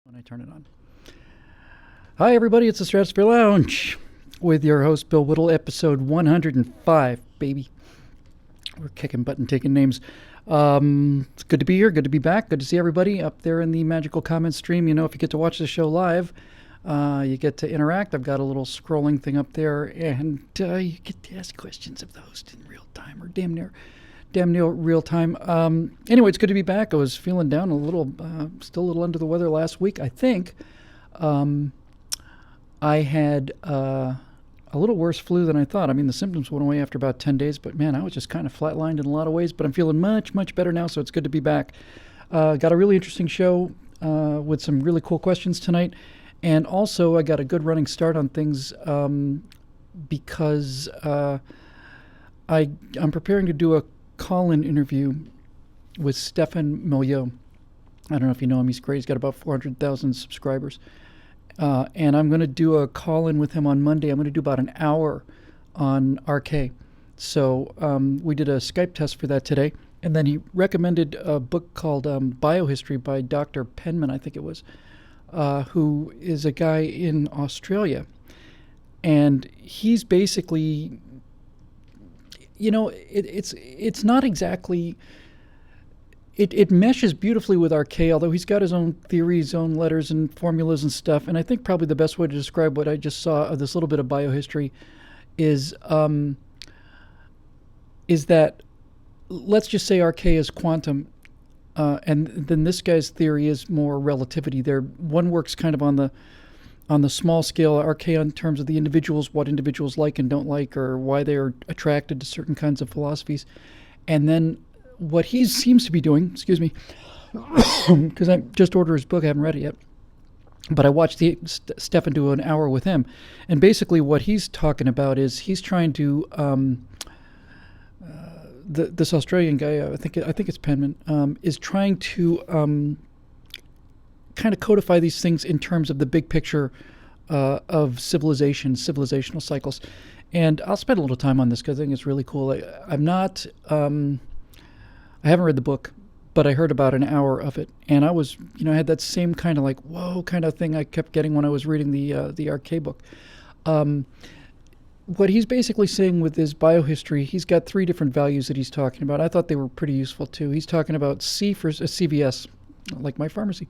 when I turn it on. Hi, everybody. It's the Stratosphere Lounge with your host, Bill Whittle, episode 105, baby. We're kicking butt and taking names. It's good to be here. Good to be back. Good to see everybody up there in the magical comments stream. You know, if you get to watch the show live, you get to interact. I've got a little scrolling thing up there, and you get to ask questions of the host in real time, or damn near real time. Anyway, it's good to be back. I was feeling down a little, still a little under the weather last week. I think I had a little worse flu than I thought. I mean, the symptoms went away after about 10 days, but man, I was just kind of flatlined in a lot of ways. But I'm feeling much, much better now, so it's good to be back. Got a really interesting show with some really cool questions tonight. And also, I got a good running start on things because I'm preparing to do a call-in interview with Stefan Milieu. I don't know if you know him. He's great. He's got about 400,000 subscribers. And I'm going to do a call-in with him on Monday. I'm going to do about an hour on RK. So we did a Skype test for that today. And then he recommended a book called Biohistory by Dr. Penman, I think it was, who is a guy in Australia. And he's basically... You know, it's not exactly... It meshes beautifully with RK, although he's got his own theories, own letters and formulas and stuff. And I think probably the best way to describe what I just saw of this little bit of biohistory is that, let's just say RK is quantum, and then this guy's theory is more relativity. One works kind of on the small scale, RK in terms of the individuals, what individuals like and don't like, or why they are attracted to certain kinds of philosophies. And then what he seems to be doing, excuse me, because I just ordered his book, I haven't read it yet, but I watched Stefan do an hour with him. And basically what he's talking about is he's trying to, this Australian guy, I think it's Penman, is trying to kind of codify these things in terms of the big picture of civilizational cycles. And I'll spend a little time on this because I think it's really cool. I haven't read the book, but I heard about an hour of it. And I was, I had that same kind of like, whoa, kind of thing I kept getting when I was reading the RK book. What he's basically saying with his biohistory, he's got 3 different values that he's talking about. I thought they were pretty useful too. He's talking about C for CVS, like my pharmacy.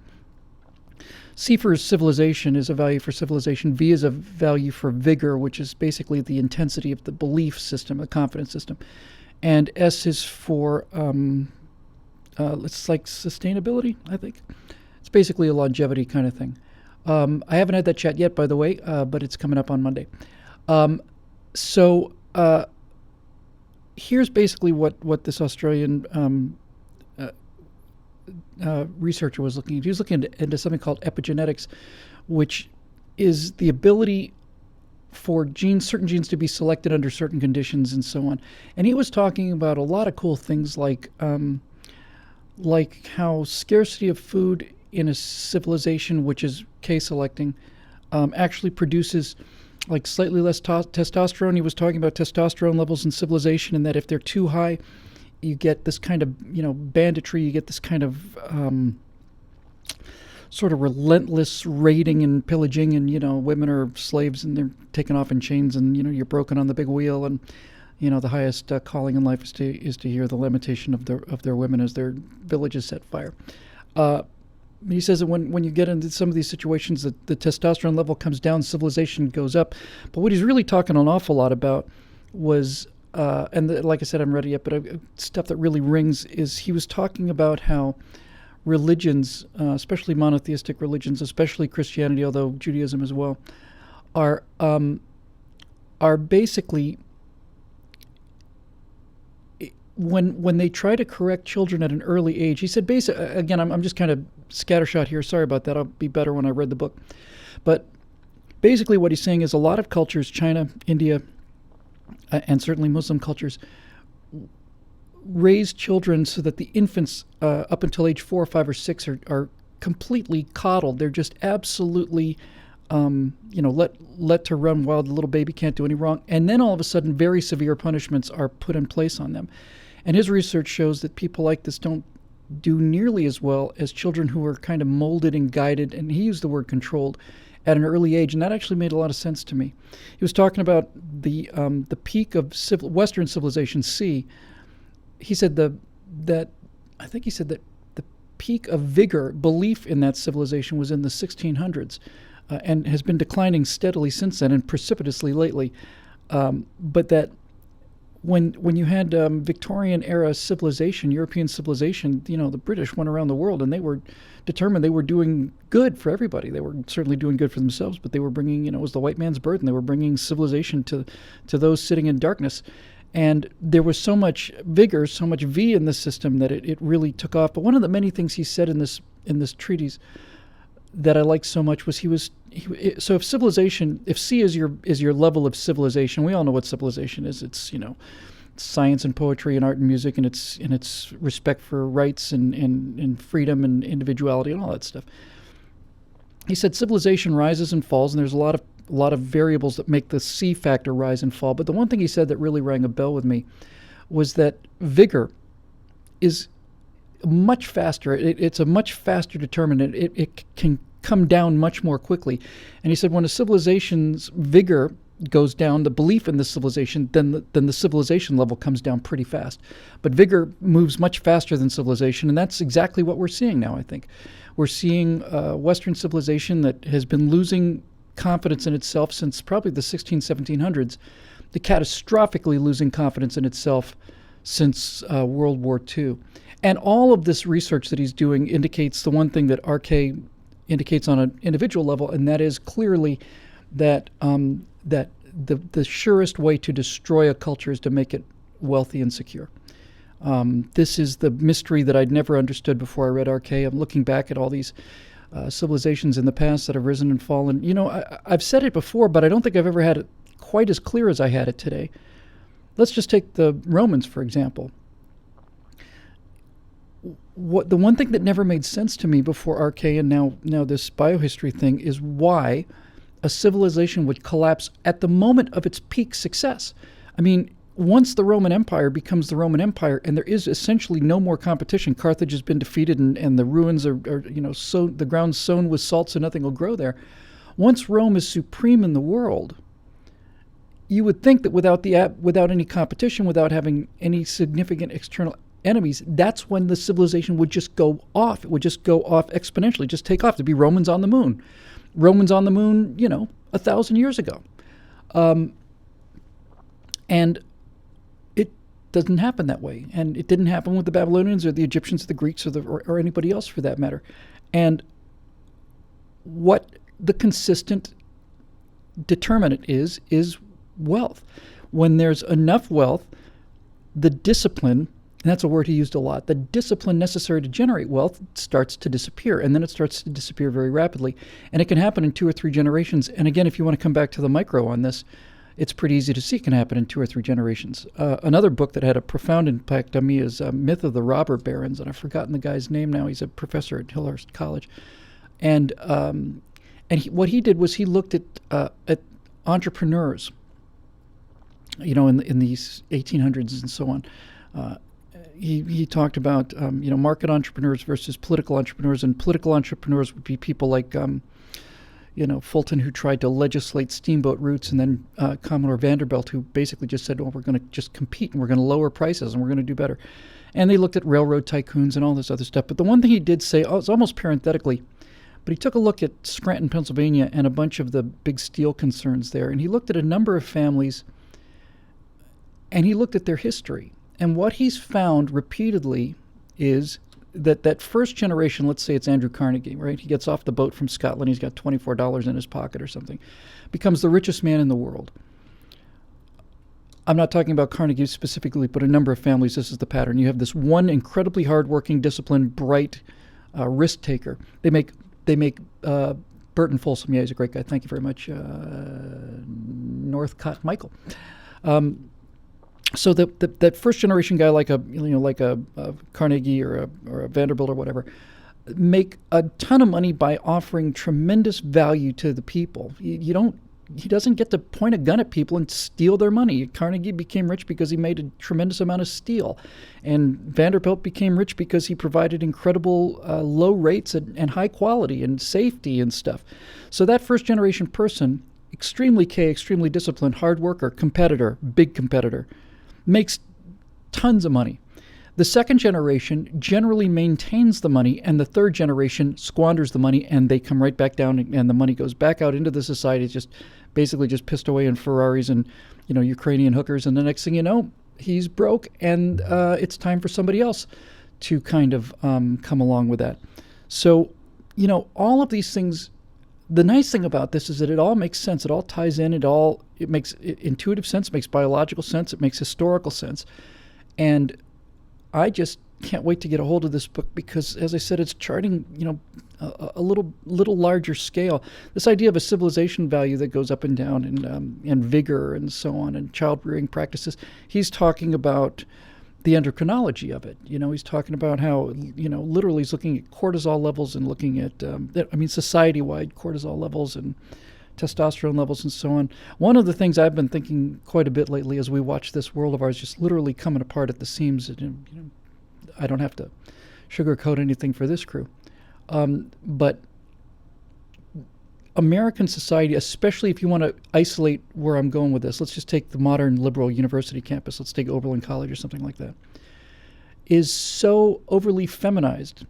C for civilization is a value for civilization. V is a value for vigor, which is basically the intensity of the belief system, the confidence system. And S is for, it's like sustainability, I think. It's basically a longevity kind of thing. I haven't had that chat yet, by the way, but it's coming up on Monday. So here's basically what this Australian researcher was looking at. He was looking into something called epigenetics, which is the ability for certain genes to be selected under certain conditions and so on. And he was talking about a lot of cool things like how scarcity of food in a civilization, which is K-selecting, actually produces like slightly less testosterone. He was talking about testosterone levels in civilization, and that if they're too high, you get this kind of, banditry, you get this kind of sort of relentless raiding and pillaging, and, women are slaves and they're taken off in chains, and, you're broken on the big wheel, and, the highest calling in life is to hear the lamentation of their women as their villages set fire. He says that when you get into some of these situations, the testosterone level comes down, civilization goes up. But what he's really talking an awful lot about was... like I said, I haven't read it yet, but stuff that really rings is he was talking about how religions, especially monotheistic religions, especially Christianity, although Judaism as well, are basically, when they try to correct children at an early age, he said, again, I'm just kind of scattershot here. Sorry about that. I'll be better when I read the book. But basically what he's saying is a lot of cultures, China, India, and certainly Muslim cultures, raise children so that the infants up until age 4 or 5 or 6 are completely coddled. They're just absolutely, let to run wild. The little baby can't do any wrong. And then all of a sudden, very severe punishments are put in place on them. And his research shows that people like this don't do nearly as well as children who are kind of molded and guided, and he used the word controlled, at an early age, and that actually made a lot of sense to me. He was talking about the peak of Western civilization C. He said that the peak of vigor, belief in that civilization was in the 1600s, and has been declining steadily since then and precipitously lately. But that when you had Victorian era civilization, European civilization, the British went around the world and they were determined they were doing good for everybody. They were certainly doing good for themselves, but they were bringing, it was the white man's burden. They were bringing civilization to those sitting in darkness. And there was so much vigor, so much V in the system that it really took off. But one of the many things he said in this treatise that I liked so much was so if civilization, if C is your level of civilization, we all know what civilization is. It's science and poetry and art and music, and it's respect for rights and freedom and individuality and all that stuff. He said civilization rises and falls, and there's a lot of variables that make the C factor rise and fall. But the one thing he said that really rang a bell with me was that vigor is much faster. It's a much faster determinant. It can come down much more quickly. And he said when a civilization's vigor goes down, the belief in the civilization, then the civilization level comes down pretty fast. But vigor moves much faster than civilization, and that's exactly what we're seeing now, I think. We're seeing Western civilization that has been losing confidence in itself since probably the 1700s, catastrophically losing confidence in itself since World War II. And all of this research that he's doing indicates the one thing that RK indicates on an individual level, and that is clearly that that the surest way to destroy a culture is to make it wealthy and secure. This is the mystery that I'd never understood before I read RK. I'm looking back at all these civilizations in the past that have risen and fallen. I've said it before, but I don't think I've ever had it quite as clear as I had it today. Let's just take the Romans, for example. The one thing that never made sense to me before RK and now this biohistory thing is why a civilization would collapse at the moment of its peak success. I mean, once the Roman Empire becomes the Roman Empire and there is essentially no more competition, Carthage has been defeated and the ruins are the ground sown with salt so nothing will grow there. Once Rome is supreme in the world, you would think that without any competition, without having any significant external enemies, that's when the civilization would just go off. It would just go off exponentially, just take off. To be Romans on the moon. Romans on the moon, 1,000 years ago. And it doesn't happen that way. And it didn't happen with the Babylonians or the Egyptians or the Greeks or anybody else for that matter. And what the consistent determinant is wealth. When there's enough wealth, the discipline, and that's a word he used a lot, the discipline necessary to generate wealth starts to disappear, and then it starts to disappear very rapidly. And it can happen in 2 or 3 generations. And again, if you want to come back to the micro on this, it's pretty easy to see it can happen in 2 or 3 generations. Another book that had a profound impact on me is Myth of the Robber Barons, and I've forgotten the guy's name now. He's a professor at Hillhurst College. And what he did was he looked at entrepreneurs, in these 1800s and so on. He talked about market entrepreneurs versus political entrepreneurs, and political entrepreneurs would be people like Fulton, who tried to legislate steamboat routes, and then Commodore Vanderbilt, who basically just said, well, we're going to just compete and we're going to lower prices and we're going to do better. And they looked at railroad tycoons and all this other stuff. But the one thing he did say, it's almost parenthetically, but he took a look at Scranton, Pennsylvania, and a bunch of the big steel concerns there, and he looked at a number of families, and he looked at their history. And what he's found repeatedly is that first generation, let's say it's Andrew Carnegie, right? He gets off the boat from Scotland, he's got $24 in his pocket or something, becomes the richest man in the world. I'm not talking about Carnegie specifically, but a number of families, this is the pattern. You have this one incredibly hardworking, disciplined, bright risk taker. They make Burton Folsom, yeah, he's a great guy. Thank you very much, Northcott Michael. So that first generation guy, like a Carnegie or a Vanderbilt or whatever, make a ton of money by offering tremendous value to the people. You don't get to point a gun at people and steal their money. Carnegie became rich because he made a tremendous amount of steel, and Vanderbilt became rich because he provided incredible low rates and high quality and safety and stuff. So that first generation person, extremely extremely disciplined, hard worker, competitor, big competitor, makes tons of money. The second generation generally maintains the money, and the third generation squanders the money, and they come right back down, and the money goes back out into the society. It's just basically just pissed away in Ferraris and, Ukrainian hookers. And the next thing you know, he's broke, and it's time for somebody else to kind of come along with that. So, all of these things. The nice thing about this is that it all makes sense. It all ties in. It makes intuitive sense. It makes biological sense. It makes historical sense, and I just can't wait to get a hold of this book because, as I said, it's charting, a little larger scale. This idea of a civilization value that goes up and down, and vigor and so on, and child rearing practices. He's talking about the endocrinology of it. He's talking about how, literally he's looking at cortisol levels and looking at, society-wide cortisol levels and testosterone levels and so on. One of the things I've been thinking quite a bit lately as we watch this world of ours just literally coming apart at the seams. I don't have to sugarcoat anything for this crew. But American society, especially if you want to isolate where I'm going with this, let's just take the modern liberal university campus. Let's take Oberlin College or something like that. Is so overly feminized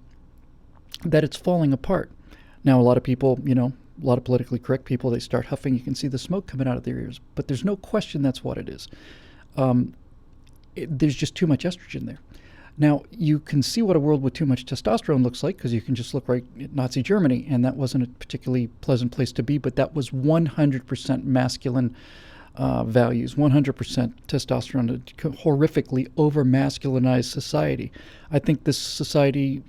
that it's falling apart. Now, a lot of people, a lot of politically correct people, they start huffing. You can see the smoke coming out of their ears. But there's no question that's what it is. There's just too much estrogen there. Now, you can see what a world with too much testosterone looks like because you can just look right at Nazi Germany, and that wasn't a particularly pleasant place to be, but that was 100% masculine values, 100% testosterone, a horrifically over-masculinized society. I think this society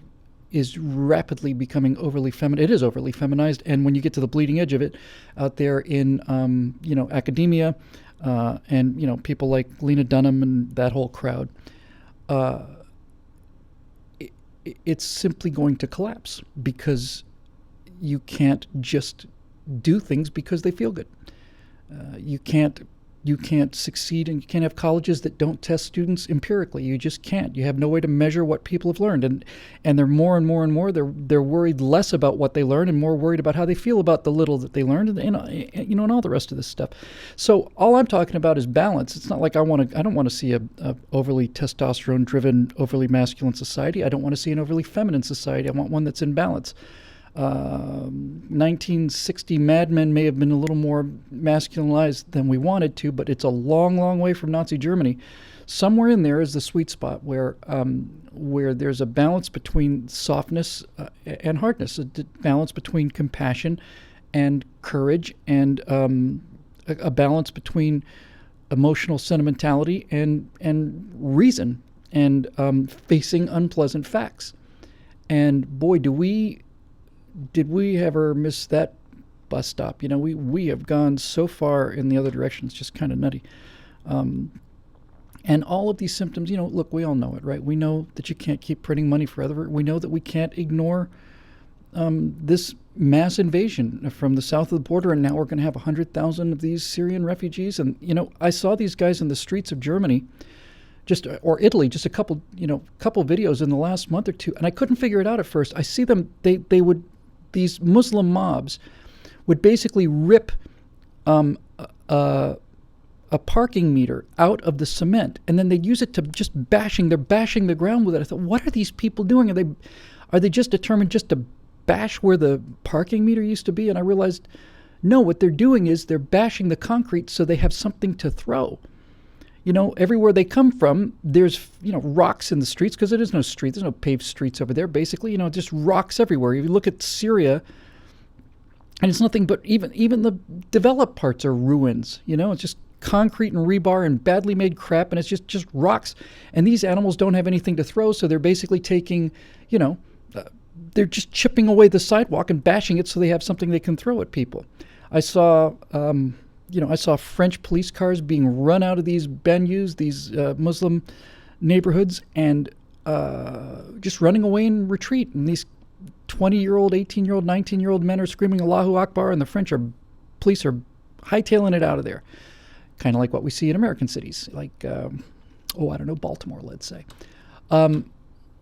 is rapidly becoming overly feminine. It is overly feminized, and when you get to the bleeding edge of it, out there in academia, and people like Lena Dunham and that whole crowd, it's simply going to collapse because you can't just do things because they feel good. You can't succeed, and you can't have colleges that don't test students empirically. You just can't. You have no way to measure what people have learned, and they're more and more and more. They're worried less about what they learn and more worried about how they feel about the little that they learned, and all the rest of this stuff. So all I'm talking about is balance. It's not like I don't want to see a overly testosterone-driven, overly masculine society. I don't want to see an overly feminine society. I want one that's in balance. 1960 Mad Men may have been a little more masculinized than we wanted to, but it's a long, long way from Nazi Germany. Somewhere in there is the sweet spot where there's a balance between softness and hardness, a balance between compassion and courage, and a balance between emotional sentimentality and reason, and facing unpleasant facts. And boy, did we ever miss that bus stop? We have gone so far in the other direction. It's just kind of nutty. And all of these symptoms, look, we all know it, right? We know that you can't keep printing money forever. We know that we can't ignore this mass invasion from the south of the border, and now we're going to have 100,000 of these Syrian refugees. And, I saw these guys in the streets of Germany, or Italy, just a couple videos in the last month or two, and I couldn't figure it out at first. I see them, these Muslim mobs would basically rip a parking meter out of the cement, and then they'd use it to just they're bashing the ground with it. I thought, what are these people doing? Are they just determined just to bash where the parking meter used to be? And I realized, no, what they're doing is they're bashing the concrete so they have something to throw. Everywhere they come from, there's, rocks in the streets, because there is no street. There's no paved streets over there, basically. Just rocks everywhere. If you look at Syria, and it's nothing but even the developed parts are ruins. It's just concrete and rebar and badly made crap, and it's just rocks. And these animals don't have anything to throw, so they're basically taking, they're just chipping away the sidewalk and bashing it so they have something they can throw at people. I saw French police cars being run out of these banlieues, these Muslim neighborhoods, and just running away in retreat. And these 20-year-old, 18-year-old, 19-year-old men are screaming Allahu Akbar, and the French police are hightailing it out of there. Kind of like what we see in American cities, like, Baltimore, let's say.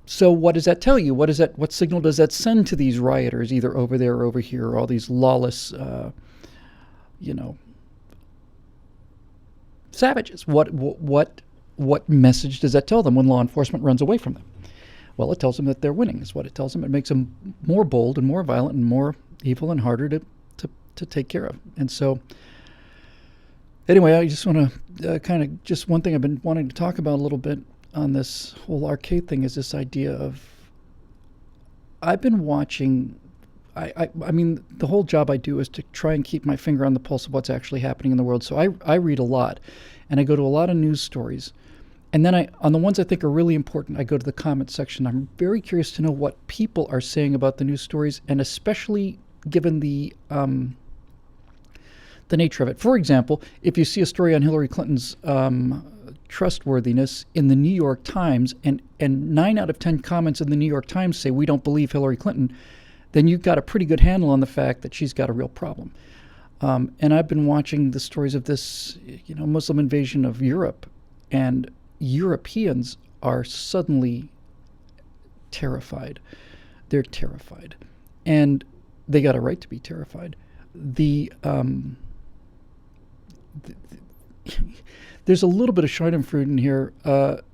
So what does that tell you? What signal does that send to these rioters, either over there or over here, all these lawless, savages? What message does that tell them when law enforcement runs away from them? Well, it tells them that they're winning, is what it tells them. It makes them more bold and more violent and more evil and harder to take care of. And so, anyway, I just want to just one thing I've been wanting to talk about a little bit on this whole arcade thing is this idea of, I've been watching, I mean, the whole job I do is to try and keep my finger on the pulse of what's actually happening in the world. So I read a lot, and I go to a lot of news stories. And then on the ones I think are really important, I go to the comment section. I'm very curious to know what people are saying about the news stories, and especially given the nature of it. For example, if you see a story on Hillary Clinton's trustworthiness in the New York Times, and 9 out of 10 comments in the New York Times say we don't believe Hillary Clinton, then you've got a pretty good handle on the fact that she's got a real problem. And I've been watching the stories of this, Muslim invasion of Europe, and Europeans are suddenly terrified. They're terrified, and they got a right to be terrified. There's a little bit of Schadenfreude here,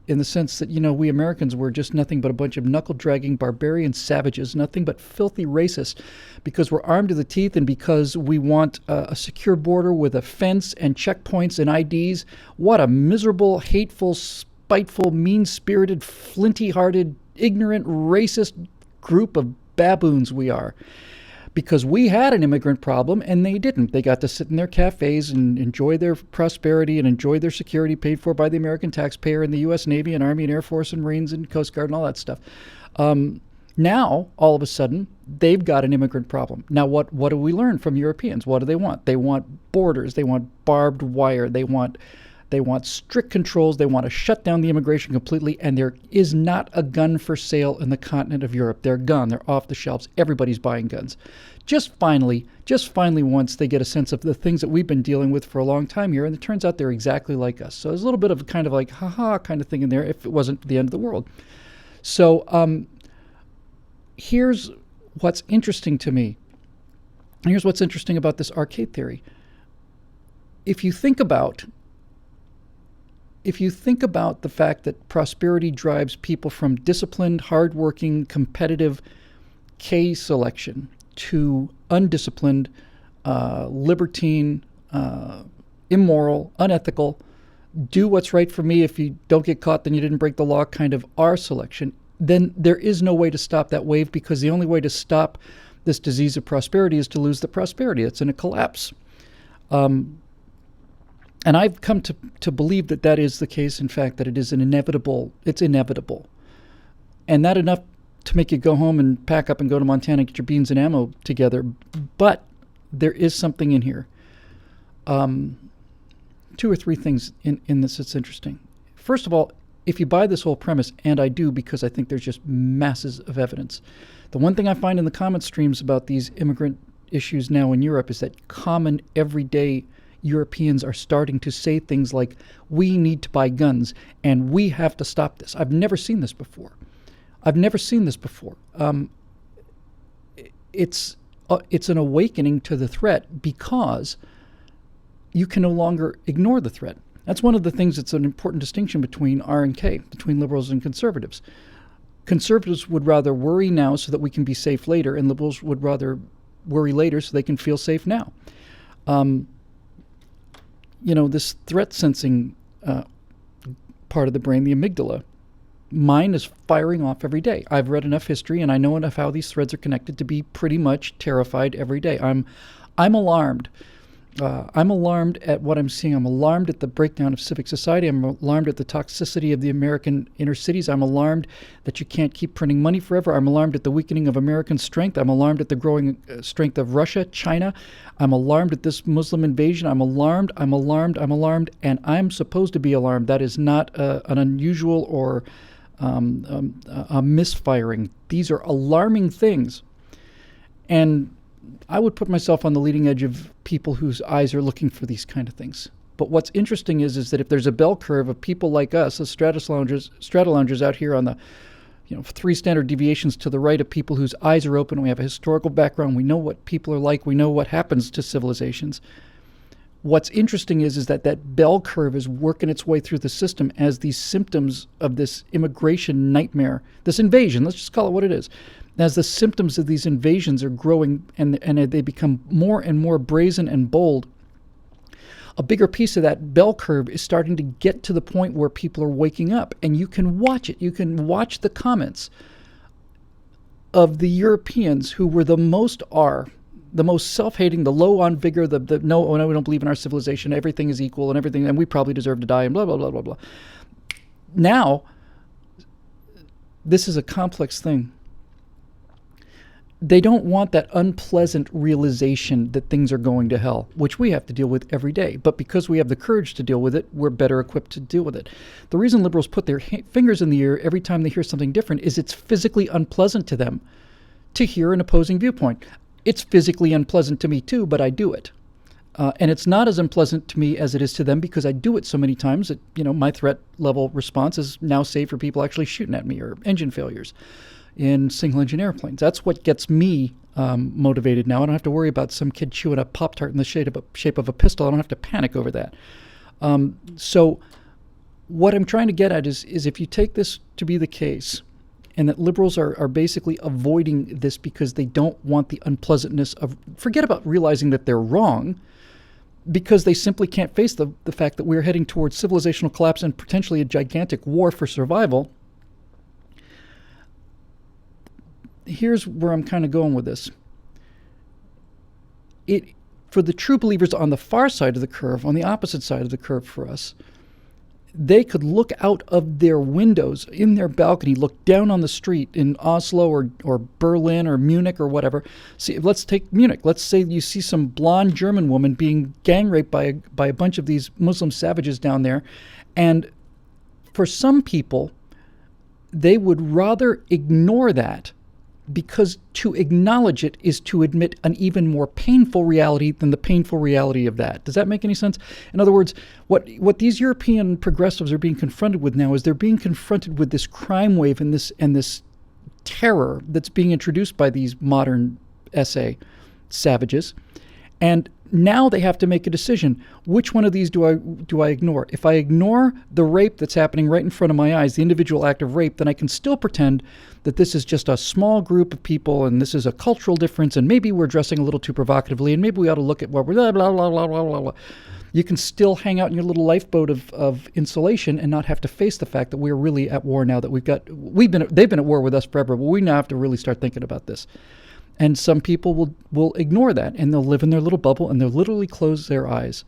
in the sense that, we Americans were just nothing but a bunch of knuckle-dragging barbarian savages, nothing but filthy racists, because we're armed to the teeth and because we want a secure border with a fence and checkpoints and IDs. What a miserable, hateful, spiteful, mean-spirited, flinty-hearted, ignorant, racist group of baboons we are. Because we had an immigrant problem and they didn't. They got to sit in their cafes and enjoy their prosperity and enjoy their security paid for by the American taxpayer and the U.S. Navy and Army and Air Force and Marines and Coast Guard and all that stuff. Now, all of a sudden, they've got an immigrant problem. Now, what do we learn from Europeans? What do they want? They want borders. They want barbed wire. They want strict controls. They want to shut down the immigration completely. And there is not a gun for sale in the continent of Europe. They're gone. They're off the shelves. Everybody's buying guns. Just finally, once they get a sense of the things that we've been dealing with for a long time here, and it turns out they're exactly like us. So there's a little bit of kind of like, ha-ha kind of thing in there if it wasn't the end of the world. So here's what's interesting to me. Here's what's interesting about this arcade theory. If you think about the fact that prosperity drives people from disciplined, hardworking, competitive K selection to undisciplined, libertine, immoral, unethical, do what's right for me, if you don't get caught then you didn't break the law kind of R selection, then there is no way to stop that wave, because the only way to stop this disease of prosperity is to lose the prosperity. It's in a collapse. And I've come to believe that is the case, in fact, that it's inevitable. And not enough to make you go home and pack up and go to Montana and get your beans and ammo together. But there is something in here. 2 or 3 things in this that's interesting. First of all, if you buy this whole premise, and I do because I think there's just masses of evidence, the one thing I find in the comment streams about these immigrant issues now in Europe is that common everyday Europeans are starting to say things like, we need to buy guns and we have to stop this. I've never seen this before. It's an awakening to the threat, because you can no longer ignore the threat. That's one of the things that's an important distinction between R and K, between liberals and conservatives. Conservatives would rather worry now so that we can be safe later, and liberals would rather worry later so they can feel safe now. This threat sensing part of the brain, the amygdala, mine is firing off every day. I've read enough history and I know enough how these threads are connected to be pretty much terrified every day. I'm alarmed. I'm alarmed at what I'm seeing. I'm alarmed at the breakdown of civic society. I'm alarmed at the toxicity of the American inner cities. I'm alarmed that you can't keep printing money forever. I'm alarmed at the weakening of American strength. I'm alarmed at the growing strength of Russia, China. I'm alarmed at this Muslim invasion. I'm alarmed, and I'm supposed to be alarmed. That is not an unusual or a misfiring. These are alarming things. And I would put myself on the leading edge of people whose eyes are looking for these kind of things. But what's interesting is that if there's a bell curve of people like us, the strata loungers out here on the 3 standard deviations to the right of people whose eyes are open, we have a historical background, we know what people are like, we know what happens to civilizations. What's interesting is that bell curve is working its way through the system as these symptoms of this immigration nightmare, this invasion, let's just call it what it is, as the symptoms of these invasions are growing and they become more and more brazen and bold, a bigger piece of that bell curve is starting to get to the point where people are waking up. And you can watch it. You can watch the comments of the Europeans who were the most self-hating, the low on vigor, the no, we don't believe in our civilization, everything is equal and everything, and we probably deserve to die, and blah, blah, blah, blah, blah. Now, this is a complex thing. They don't want that unpleasant realization that things are going to hell, which we have to deal with every day. But because we have the courage to deal with it, we're better equipped to deal with it. The reason liberals put their fingers in the air every time they hear something different is it's physically unpleasant to them to hear an opposing viewpoint. It's physically unpleasant to me too, but I do it. And it's not as unpleasant to me as it is to them because I do it so many times that, my threat level response is now saved for people actually shooting at me or engine failures in single-engine airplanes. That's what gets me motivated now. I don't have to worry about some kid chewing a Pop-Tart in the shape of a pistol. I don't have to panic over that. So what I'm trying to get at is if you take this to be the case, and that liberals are basically avoiding this because they don't want the unpleasantness of, forget about realizing that they're wrong, because they simply can't face the fact that we're heading towards civilizational collapse and potentially a gigantic war for survival. Here's where I'm kind of going with this. For the true believers on the far side of the curve, on the opposite side of the curve for us, they could look out of their windows in their balcony, look down on the street in Oslo or Berlin or Munich or whatever. See, let's take Munich. Let's say you see some blonde German woman being gang raped by a bunch of these Muslim savages down there. And for some people, they would rather ignore that, because to acknowledge it is to admit an even more painful reality than the painful reality of that. Does that make any sense? In other words, what these European progressives are being confronted with now is they're being confronted with this crime wave and this terror that's being introduced by these modern SA savages. And now they have to make a decision. Which one of these do I ignore? If I ignore the rape that's happening right in front of my eyes, the individual act of rape, then I can still pretend that this is just a small group of people and this is a cultural difference and maybe we're dressing a little too provocatively and maybe we ought to look at what we're blah, blah, blah, blah, blah, blah, blah. You can still hang out in your little lifeboat of insulation and not have to face the fact that we're really at war now, that they've been at war with us forever, but we now have to really start thinking about this. And some people will ignore that, and they'll live in their little bubble, and they'll literally close their eyes.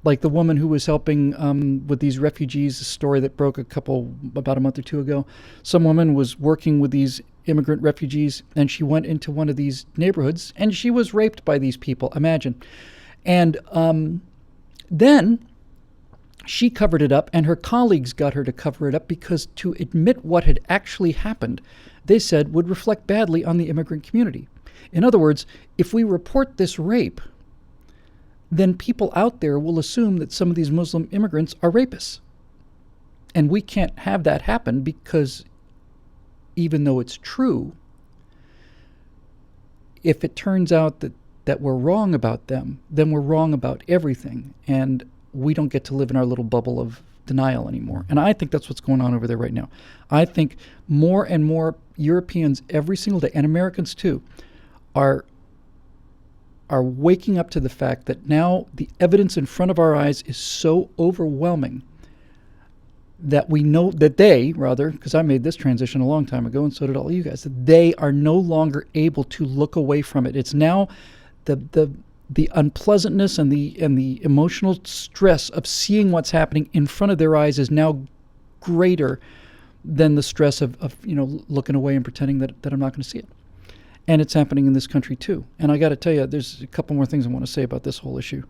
Like the woman who was helping with these refugees, a story that broke about a month or two ago. Some woman was working with these immigrant refugees, and she went into one of these neighborhoods, and she was raped by these people, imagine. And then she covered it up, and her colleagues got her to cover it up because to admit what had actually happened, they said, would reflect badly on the immigrant community. In other words, if we report this rape, then people out there will assume that some of these Muslim immigrants are rapists. And we can't have that happen because even though it's true, if it turns out that we're wrong about them, then we're wrong about everything. And we don't get to live in our little bubble of denial anymore. And I think that's what's going on over there right now. I think more and more Europeans every single day, and Americans too, are waking up to the fact that now the evidence in front of our eyes is so overwhelming that we know that because I made this transition a long time ago and so did all you guys, that they are no longer able to look away from it. It's now the unpleasantness and the emotional stress of seeing what's happening in front of their eyes is now greater than the stress of looking away and pretending that I'm not going to see it. And it's happening in this country too. And I got to tell you, there's a couple more things I want to say about this whole issue,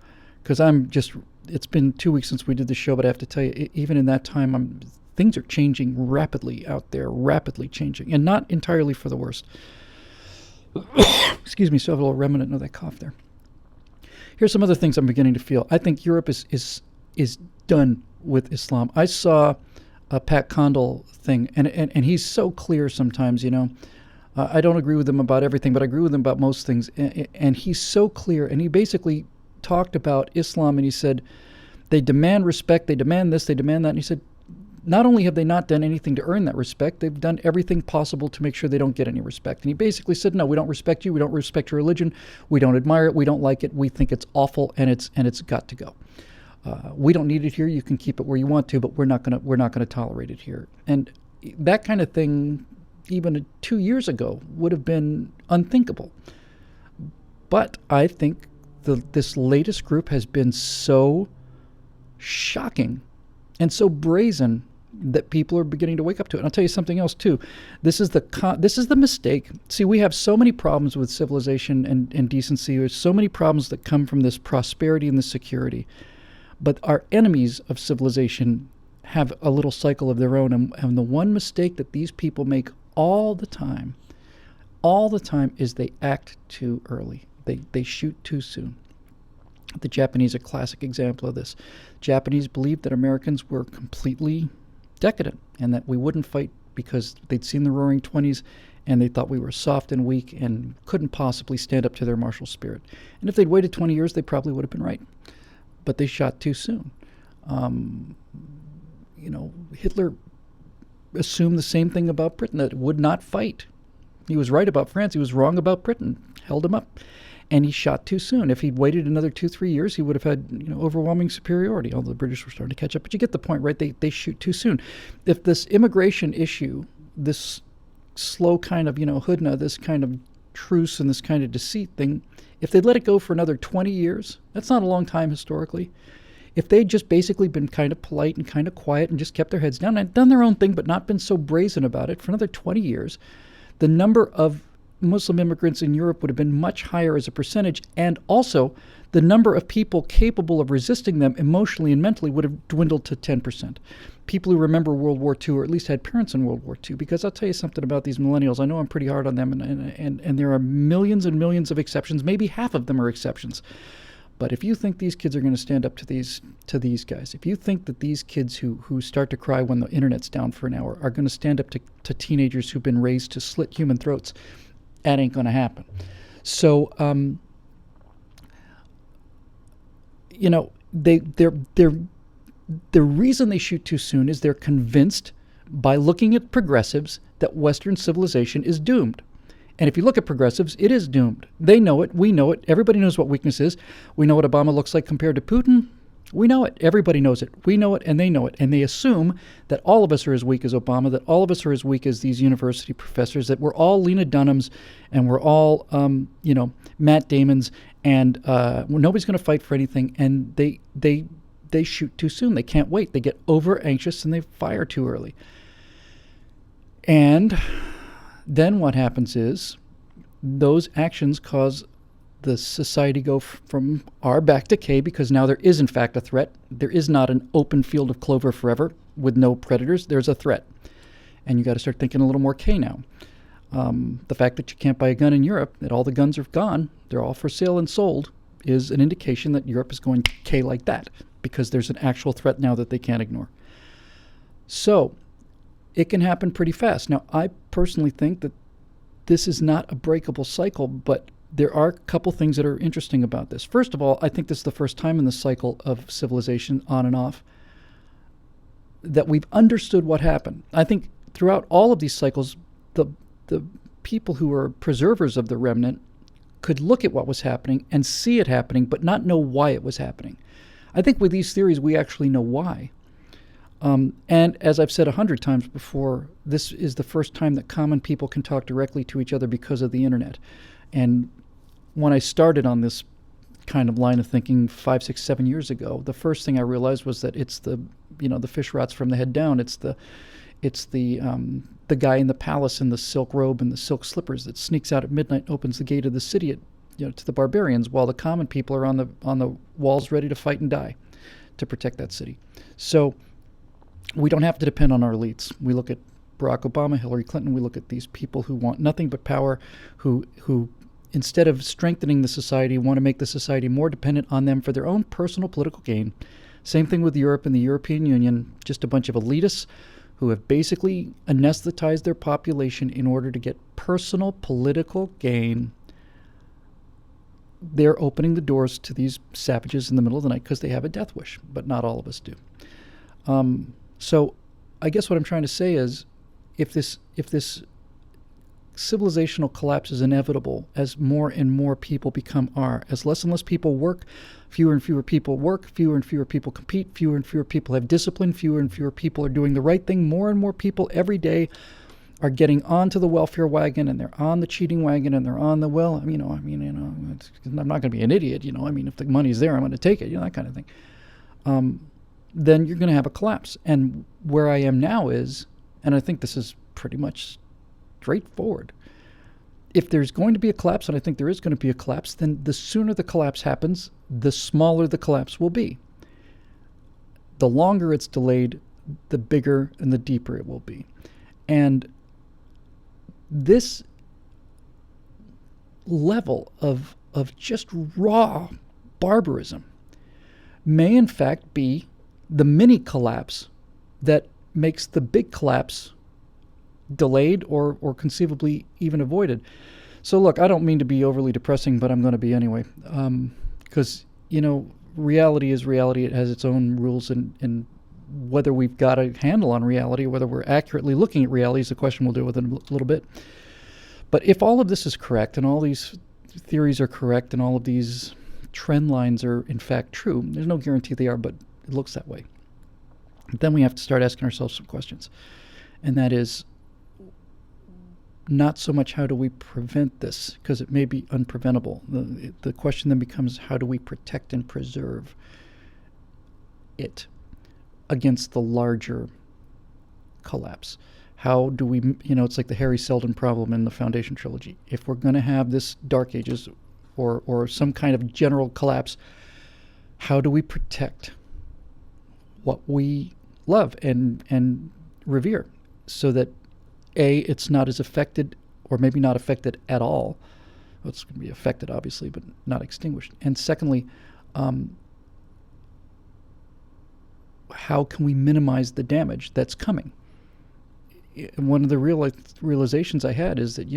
because it's been 2 weeks since we did the show, but I have to tell you, even in that time, things are changing rapidly out there, rapidly changing, and not entirely for the worst. Excuse me, so I have a little remnant of that cough there. Here's some other things I'm beginning to feel. I think Europe is done with Islam. I saw a Pat Condell thing, and he's so clear sometimes, I don't agree with him about everything, but I agree with him about most things. And he's so clear, and he basically talked about Islam, and he said, they demand respect, they demand this, they demand that. And he said, not only have they not done anything to earn that respect, they've done everything possible to make sure they don't get any respect. And he basically said, no, we don't respect you, we don't respect your religion, we don't admire it, we don't like it, we think it's awful, and it's got to go. We don't need it here. You can keep it where you want to, but we're not gonna tolerate it here. And that kind of thing, even 2 years ago, would have been unthinkable. But I think this latest group has been so shocking and so brazen that people are beginning to wake up to it. And I'll tell you something else too. This is the mistake. See, we have so many problems with civilization and decency. There's so many problems that come from this prosperity and this security. But our enemies of civilization have a little cycle of their own. And the one mistake that these people make all the time is they act too early. They shoot too soon. The Japanese are a classic example of this. Japanese believed that Americans were completely decadent and that we wouldn't fight because they'd seen the Roaring '20s and they thought we were soft and weak and couldn't possibly stand up to their martial spirit. And if they'd waited 20 years, they probably would have been right. But they shot too soon. Hitler assumed the same thing about Britain, that it would not fight. He was right about France. He was wrong about Britain. Held him up. And he shot too soon. If he'd waited another 2-3 years, he would have had overwhelming superiority, although the British were starting to catch up. But you get the point, right? They shoot too soon. If this immigration issue, this slow kind of, hudna, this kind of truce and this kind of deceit thing, if they'd let it go for another 20 years, that's not a long time historically. If they'd just basically been kind of polite and kind of quiet and just kept their heads down and done their own thing but not been so brazen about it for another 20 years, the number of Muslim immigrants in Europe would have been much higher as a percentage, and also the number of people capable of resisting them emotionally and mentally would have dwindled to 10%. People who remember World War II, or at least had parents in World War II, because I'll tell you something about these millennials. I know I'm pretty hard on them, and there are millions and millions of exceptions. Maybe half of them are exceptions. But if you think these kids are going to stand up to these guys, if you think that these kids who start to cry when the internet's down for an hour are going to stand up to teenagers who've been raised to slit human throats, that ain't going to happen. So, the reason they shoot too soon is they're convinced by looking at progressives that Western civilization is doomed. And if you look at progressives, it is doomed. They know it. We know it. Everybody knows what weakness is. We know what Obama looks like compared to Putin. We know it. Everybody knows it. We know it, and they know it. And they assume that all of us are as weak as Obama, that all of us are as weak as these university professors, that we're all Lena Dunhams, and we're all, Matt Damons, and nobody's going to fight for anything. And they shoot too soon. They can't wait. They get over anxious, and they fire too early. And then what happens is those actions cause the society go from R back to K, because now there is in fact a threat. There is not an open field of clover forever with no predators. There's a threat. And you got to start thinking a little more K now. The fact that you can't buy a gun in Europe, that all the guns are gone, they're all for sale and sold, is an indication that Europe is going K like that, because there's an actual threat now that they can't ignore. So it can happen pretty fast. Now, I personally think that this is not a breakable cycle, but there are a couple things that are interesting about this. First of all, I think this is the first time in the cycle of civilization, on and off, that we've understood what happened. I think throughout all of these cycles, the people who are preservers of the remnant could look at what was happening and see it happening, but not know why it was happening. I think with these theories, we actually know why. And as I've said 100 times before, this is the first time that common people can talk directly to each other because of the internet. And when I started on this kind of line of thinking 5, 6, 7 years ago, the first thing I realized was that it's the fish rots from the head down. It's the guy in the palace in the silk robe and the silk slippers that sneaks out at midnight and opens the gate of the city to the barbarians, while the common people are on the walls ready to fight and die to protect that city. So we don't have to depend on our elites. We look at Barack Obama, Hillary Clinton. We look at these people who want nothing but power, who instead of strengthening the society, want to make the society more dependent on them for their own personal political gain. Same thing with Europe and the European Union, just a bunch of elitists who have basically anesthetized their population in order to get personal political gain. They're opening the doors to these savages in the middle of the night because they have a death wish, but not all of us do. So I guess what I'm trying to say is, if this civilizational collapse is inevitable as more and more people become as less and less people work, fewer and fewer people work, fewer and fewer people compete, fewer and fewer people have discipline, fewer and fewer people are doing the right thing, more and more people every day are getting onto the welfare wagon, and they're on the cheating wagon, and they're on the, I'm not going to be an idiot, if the money's there, I'm going to take it, that kind of thing. Then you're going to have a collapse. And where I am now is, and I think this is pretty much straightforward, if there's going to be a collapse, and I think there is going to be a collapse, then the sooner the collapse happens, the smaller the collapse will be. The longer it's delayed, the bigger and the deeper it will be. And this level of just raw barbarism may in fact be the mini collapse that makes the big collapse delayed or conceivably even avoided. So look, I don't mean to be overly depressing, but I'm going to be anyway, because reality is reality. It has its own rules, and whether we've got a handle on reality or whether we're accurately looking at reality is a question we'll deal with in a little bit. But if all of this is correct, and all these theories are correct, and all of these trend lines are in fact true, there's no guarantee they are, but it looks that way, then we have to start asking ourselves some questions. And that is not so much how do we prevent this, because it may be unpreventable. The question then becomes, how do we protect and preserve it against the larger collapse? How do we, it's like the Harry Seldon problem in the Foundation trilogy. If we're going to have this Dark Ages or some kind of general collapse, how do we protect what we love and revere so that, A, it's not as affected, or maybe not affected at all. Well, it's going to be affected, obviously, but not extinguished. And secondly, how can we minimize the damage that's coming? One of the realizations I had is that,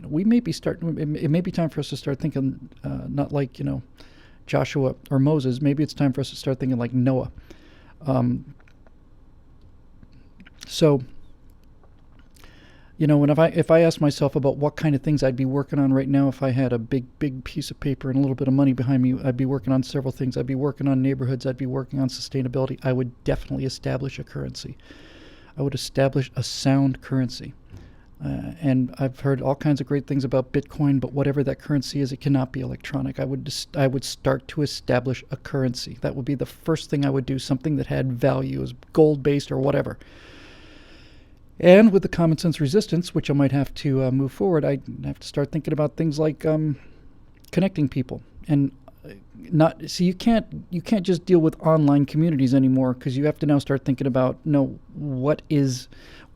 we may be it may be time for us to start thinking not like, Joshua or Moses. Maybe it's time for us to start thinking like Noah. So, if I ask myself about what kind of things I'd be working on right now, if I had a big piece of paper and a little bit of money behind me, I'd be working on several things. I'd be working on neighborhoods. I'd be working on sustainability. I would definitely establish a currency. I would establish a sound currency. And I've heard all kinds of great things about Bitcoin, but whatever that currency is, it cannot be electronic. I would start to establish a currency. That would be the first thing I would do, something that had value, as gold-based or whatever. And with the common sense resistance, which I might have to move forward, I have to start thinking about things like connecting people, and you can't just deal with online communities anymore, because you have to now start thinking about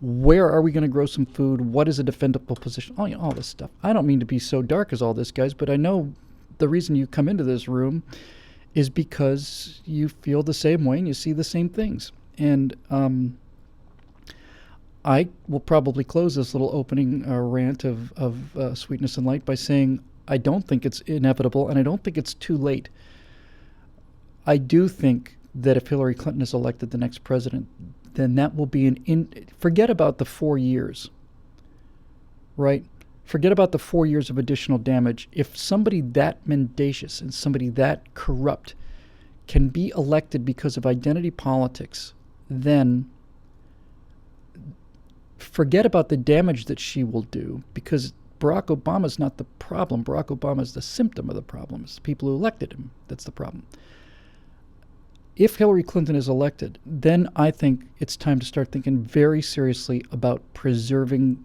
where are we going to grow some food? What is a defendable position? All this stuff. I don't mean to be so dark as all this, guys, but I know the reason you come into this room is because you feel the same way and you see the same things. And I will probably close this little opening rant of sweetness and light by saying I don't think it's inevitable, and I don't think it's too late. I do think that if Hillary Clinton is elected the next president, then that will be forget about the 4 years, right? Forget about the 4 years of additional damage. If somebody that mendacious and somebody that corrupt can be elected because of identity politics, then forget about the damage that she will do, because Barack Obama is not the problem. Barack Obama is the symptom of the problem. It's the people who elected him that's the problem. If Hillary Clinton is elected, then I think it's time to start thinking very seriously about preserving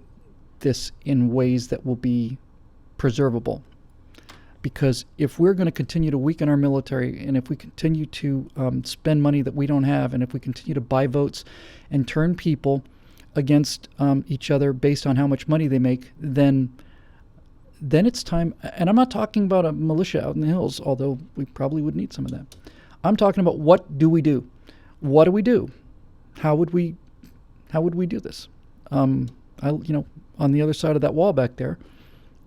this in ways that will be preservable. Because if we're going to continue to weaken our military, and if we continue to spend money that we don't have, and if we continue to buy votes and turn people against each other based on how much money they make, then then it's time. And I'm not talking about a militia out in the hills, although we probably would need some of that. I'm talking about, what do we do? What do we do? How would we do this? On the other side of that wall back there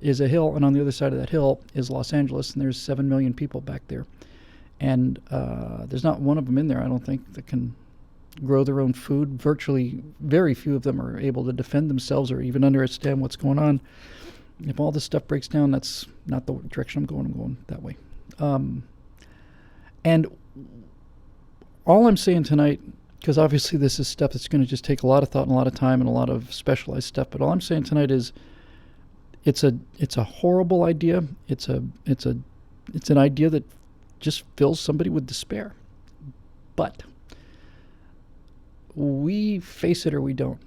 is a hill, and on the other side of that hill is Los Angeles, and there's 7 million people back there. And there's not one of them in there, I don't think, that can grow their own food. Virtually very few of them are able to defend themselves or even understand what's going on. If all this stuff breaks down, that's not the direction I'm going. I'm going that way. And all I'm saying tonight, because obviously this is stuff that's going to just take a lot of thought and a lot of time and a lot of specialized stuff, but all I'm saying tonight is it's a horrible idea. It's an idea that just fills somebody with despair. But we face it or we don't.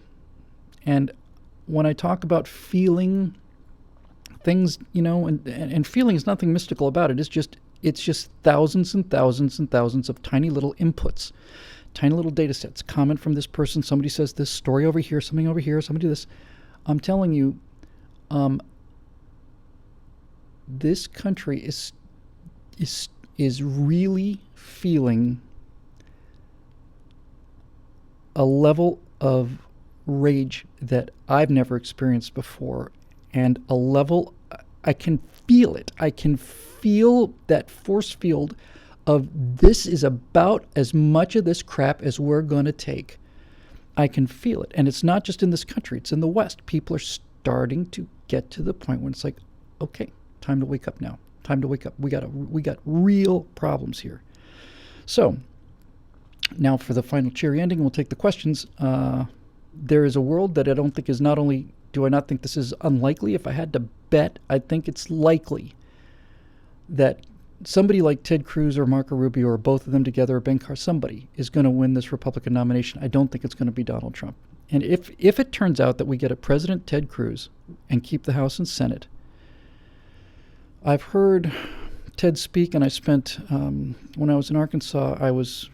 And when I talk about feeling things, and feeling is nothing mystical about it. It's just thousands and thousands and thousands of tiny little inputs, tiny little data sets. Comment from this person, somebody says this story over here, something over here, somebody do this. I'm telling you, this country is really feeling a level of rage that I've never experienced before, and a level, I can feel it. I can feel that force field of, this is about as much of this crap as we're going to take. I can feel it. And it's not just in this country, it's in the West. People are starting to get to the point when it's like, okay, time to wake up now. Time to wake up. We got real problems here. So now for the final cheery ending, we'll take the questions. There is a world that I don't think is, not only do I not think this is unlikely, if I had to bet, I think it's likely that somebody like Ted Cruz or Marco Rubio, or both of them together, or Ben Carson, somebody is going to win this Republican nomination. I don't think it's going to be Donald Trump. And if it turns out that we get a President Ted Cruz and keep the House and Senate, I've heard Ted speak, and I spent, when I was in Arkansas, I was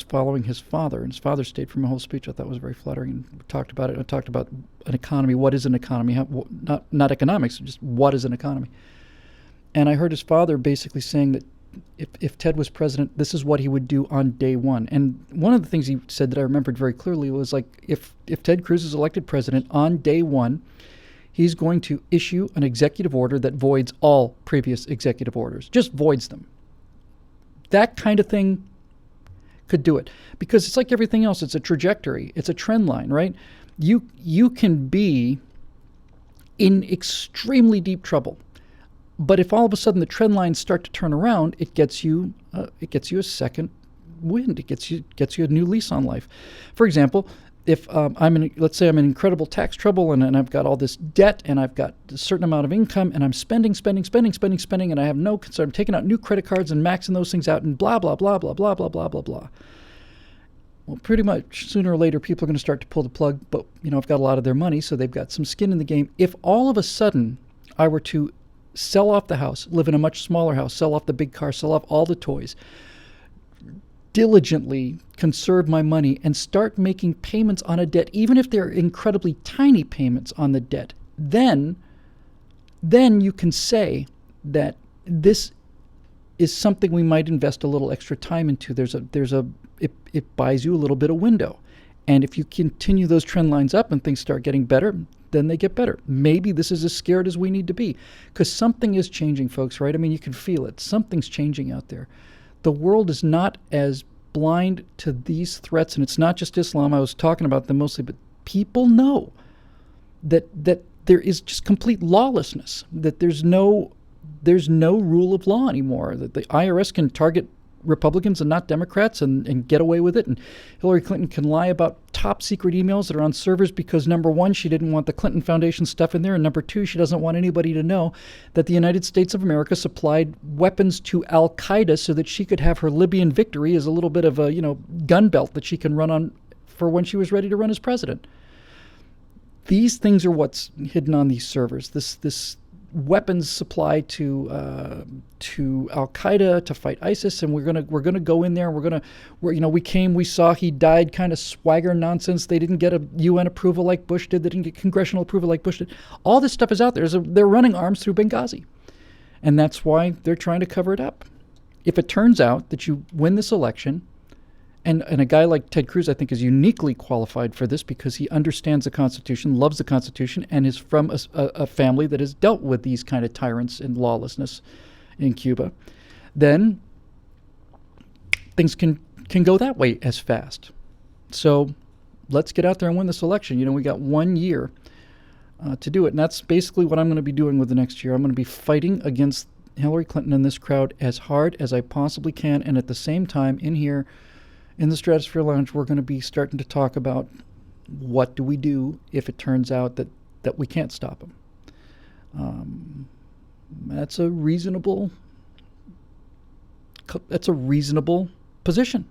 following his father, and his father stayed for my whole speech. I thought it was very flattering, and we talked about it. I talked about an economy. What is an economy? Not economics, just what is an economy? And I heard his father basically saying that if Ted was president, this is what he would do on day one. And one of the things he said that I remembered very clearly was, like, if Ted Cruz is elected president, on day one, he's going to issue an executive order that voids all previous executive orders, just voids them. That kind of thing could do it, because it's like everything else. It's a trajectory. It's a trend line, right? You can be in extremely deep trouble, but if all of a sudden the trend lines start to turn around, it gets you a second wind. It gets you a new lease on life. For example, if let's say I'm in incredible tax trouble, and I've got all this debt, and I've got a certain amount of income, and I'm spending, and I have no concern. I'm taking out new credit cards and maxing those things out, and blah, blah, blah, blah, blah, blah, blah, blah, blah. Well, pretty much sooner or later, people are going to start to pull the plug, but, I've got a lot of their money, so they've got some skin in the game. If all of a sudden I were to sell off the house, live in a much smaller house, sell off the big car, sell off all the toys, diligently conserve my money, and start making payments on a debt, even if they're incredibly tiny payments on the debt, then you can say that this is something we might invest a little extra time into. It buys you a little bit of window. And if you continue those trend lines up and things start getting better, then they get better. Maybe this is as scared as we need to be, because something is changing, folks, right? I mean, you can feel it. Something's changing out there. The world is not as blind to these threats, and it's not just Islam. I was talking about them mostly, but people know that there is just complete lawlessness, that there's no rule of law anymore, that the IRS can target Republicans and not Democrats and get away with it, and Hillary Clinton can lie about top secret emails that are on servers because, number one, she didn't want the Clinton Foundation stuff in there, and number two, she doesn't want anybody to know that the United States of America supplied weapons to Al-Qaeda so that she could have her Libyan victory as a little bit of a gun belt that she can run on for when she was ready to run as president. These things are what's hidden on these servers. This weapons supply to Al Qaeda to fight ISIS, and we're gonna go in there. We saw he died kind of swagger nonsense. They didn't get a UN approval like Bush did. They didn't get congressional approval like Bush did. All this stuff is out there. They're running arms through Benghazi, and that's why they're trying to cover it up. If it turns out that you win this election, and a guy like Ted Cruz, I think, is uniquely qualified for this because he understands the Constitution, loves the Constitution, and is from a family that has dealt with these kind of tyrants and lawlessness in Cuba, then things can go that way as fast. So let's get out there and win this election. We got 1 year to do it, and that's basically what I'm going to be doing with the next year. I'm going to be fighting against Hillary Clinton and this crowd as hard as I possibly can, and at the same time, in here, in the Stratosphere Lounge, we're going to be starting to talk about what do we do if it turns out that we can't stop them. That's a reasonable position.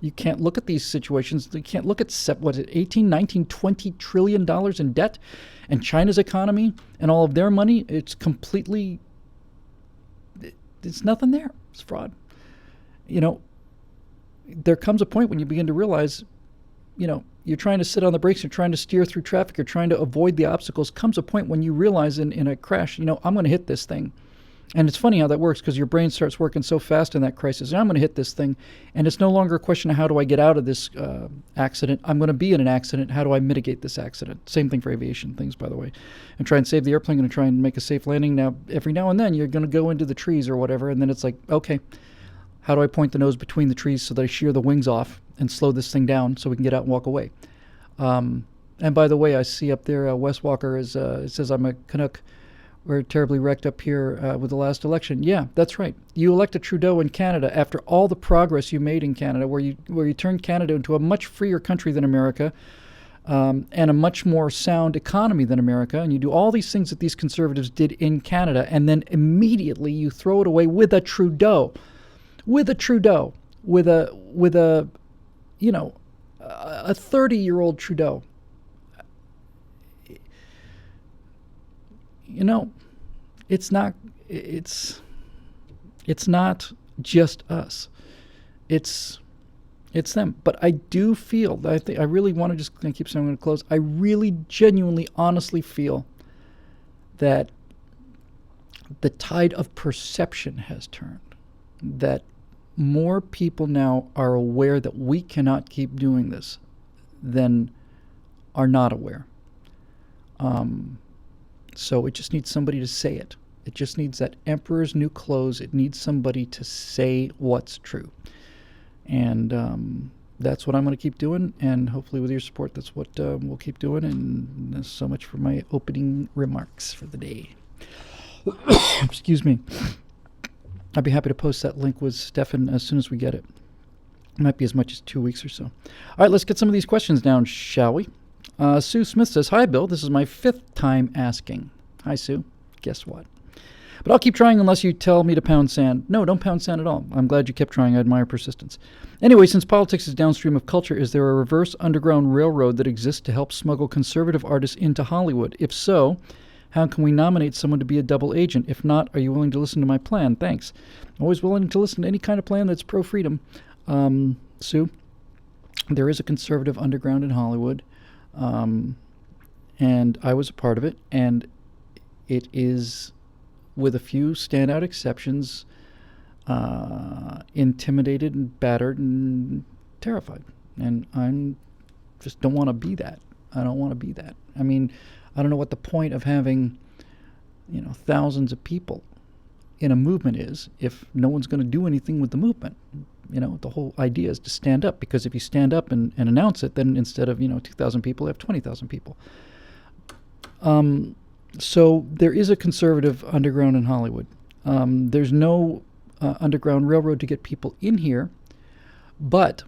You can't look at these situations. You can't look at 18, 19, 20 trillion dollars in debt, and China's economy and all of their money. It's completely. It's nothing there. It's fraud. There comes a point when you begin to realize, you're trying to sit on the brakes, you're trying to steer through traffic, you're trying to avoid the obstacles. Comes a point when you realize in a crash, I'm going to hit this thing. And it's funny how that works because your brain starts working so fast in that crisis. I'm going to hit this thing. And it's no longer a question of how do I get out of this accident. I'm going to be in an accident. How do I mitigate this accident? Same thing for aviation things, by the way. And try and save the airplane, going to try and make a safe landing. Now, every now and then, you're going to go into the trees or whatever. And then it's like, okay, how do I point the nose between the trees so that I shear the wings off and slow this thing down so we can get out and walk away? And by the way, I see up there, Wes Walker it says I'm a Canuck. We're terribly wrecked up here with the last election. Yeah, that's right. You elected Trudeau in Canada after all the progress you made in Canada, where you turned Canada into a much freer country than America, and a much more sound economy than America. And you do all these things that these conservatives did in Canada, and then immediately you throw it away with a Trudeau, with a 30-year-old Trudeau. It's not just us. It's them. But I do feel that I really want to I keep saying I'm going to close. I really genuinely, honestly feel that the tide of perception has turned. That more people now are aware that we cannot keep doing this than are not aware. So it just needs somebody to say it. It just needs that emperor's new clothes. It needs somebody to say what's true. And that's what I'm going to keep doing. And hopefully with your support, that's what we'll keep doing. And that's so much for my opening remarks for the day. Excuse me. I'd be happy to post that link with Stefan as soon as we get it. It might be as much as 2 weeks or so. All right, let's get some of these questions down, shall we? Sue Smith says, "Hi, Bill. This is my 5th time asking." Hi, Sue. Guess what? But I'll keep trying unless you tell me to pound sand. No, don't pound sand at all. I'm glad you kept trying. I admire persistence. Anyway, since politics is downstream of culture, is there a reverse underground railroad that exists to help smuggle conservative artists into Hollywood? If so, how can we nominate someone to be a double agent? If not, are you willing to listen to my plan? Thanks. Always willing to listen to any kind of plan that's pro-freedom. Sue, there is a conservative underground in Hollywood. And I was a part of it, and it is, with a few standout exceptions, intimidated and battered and terrified. And I'm just don't want to be that. I don't want to be that. I mean, I don't know what the point of having, thousands of people in a movement is if no one's going to do anything with the movement. The whole idea is to stand up, because if you stand up and announce it, then instead of, 2,000 people, you have 20,000 people. So there is a conservative underground in Hollywood. There's no underground railroad to get people in here, but